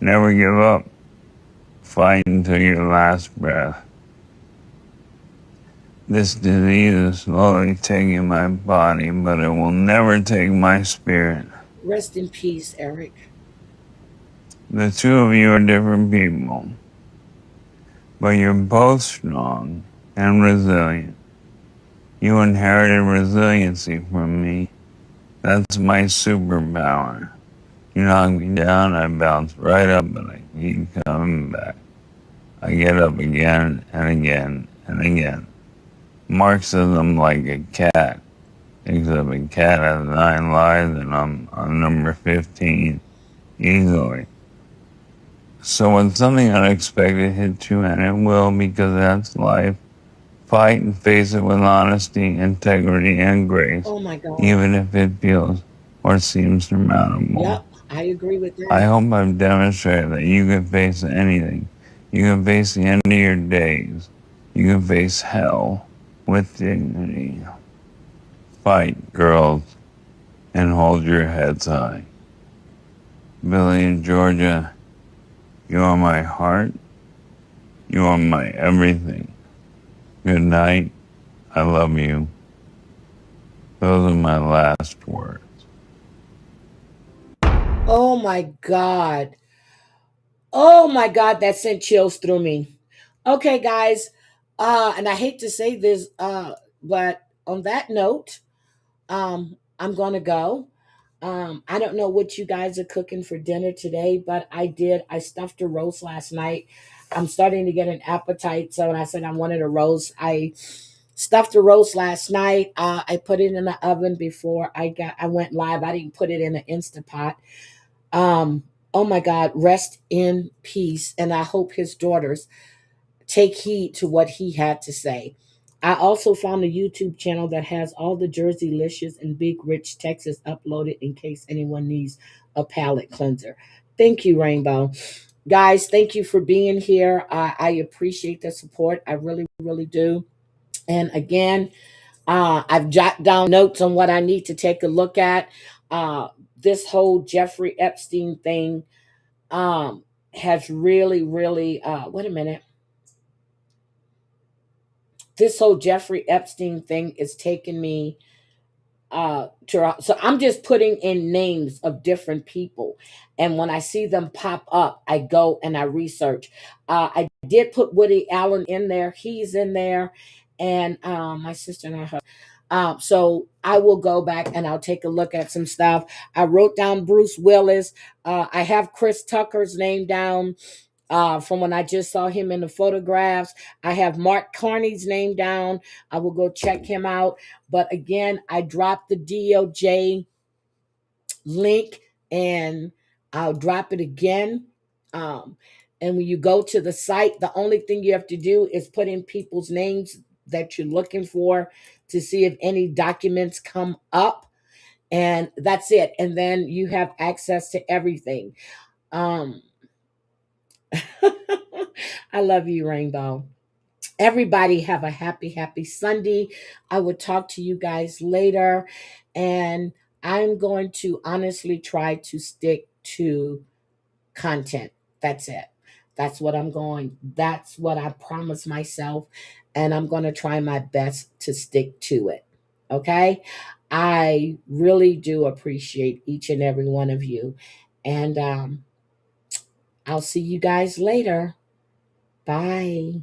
Never give up. Fight until your last breath. This disease is slowly taking my body, but it will never take my spirit. Rest in peace, Eric. The two of you are different people, but you're both strong and resilient. You inherited resiliency from me. That's my superpower. You knock me down, I bounce right up, and I keep coming back. I get up again and again and again. Marxism like a cat, except a cat has 9 lives and I'm on number 15 easily. So when something unexpected hits you, and it will because that's life, fight and face it with honesty, integrity, and grace, Oh my God. even if it feels or seems surmountable. Yep, I agree with I that. hope I've demonstrated that you can face anything. You can face the end of your days. You can face hell with dignity. Fight, girls, and hold your heads high. Billy in Georgia, you are my heart. You are my everything. Good night. I love you. Those are my last words. Oh my God. Oh my God, that sent chills through me. Okay, guys. And I hate to say this, but on that note, I'm gonna go. I don't know what you guys are cooking for dinner today, but I stuffed a roast last night. I'm starting to get an appetite, so when I said I wanted a roast, I stuffed a roast last night. I put it in the oven before I went live. I didn't put it in an Instapot. Oh my God, rest in peace. And I hope his daughters take heed to what he had to say. I also found a YouTube channel that has all the Jersey Licious and Big Rich Texas uploaded in case anyone needs a palate cleanser. Thank you, Rainbow. Guys, thank you for being here. I appreciate the support. I really, really do. And again, I've jotted down notes on what I need to take a look at. This whole Jeffrey Epstein thing has really, really, wait a minute. This whole Jeffrey Epstein thing is taking me so I'm just putting in names of different people, and when I see them pop up, I go and I research. I did put Woody Allen in there. He's in there, and my sister and her. So I will go back and I'll take a look at some stuff. I wrote down Bruce Willis. I have Chris Tucker's name down from when I just saw him in the photographs. I have Mark Carney's name down. I will go check him out. But again, I dropped the DOJ link and I'll drop it again. Um, and when you go to the site, the only thing you have to do is put in people's names that you're looking for to see if any documents come up. And that's it. And then you have access to everything. Um, I love you, Rainbow. Everybody have a happy, happy Sunday. I will talk to you guys later. And I'm going to honestly try to stick to content. That's it. That's what I promised myself. And I'm going to try my best to stick to it. Okay. I really do appreciate each and every one of you. And I'll see you guys later. Bye.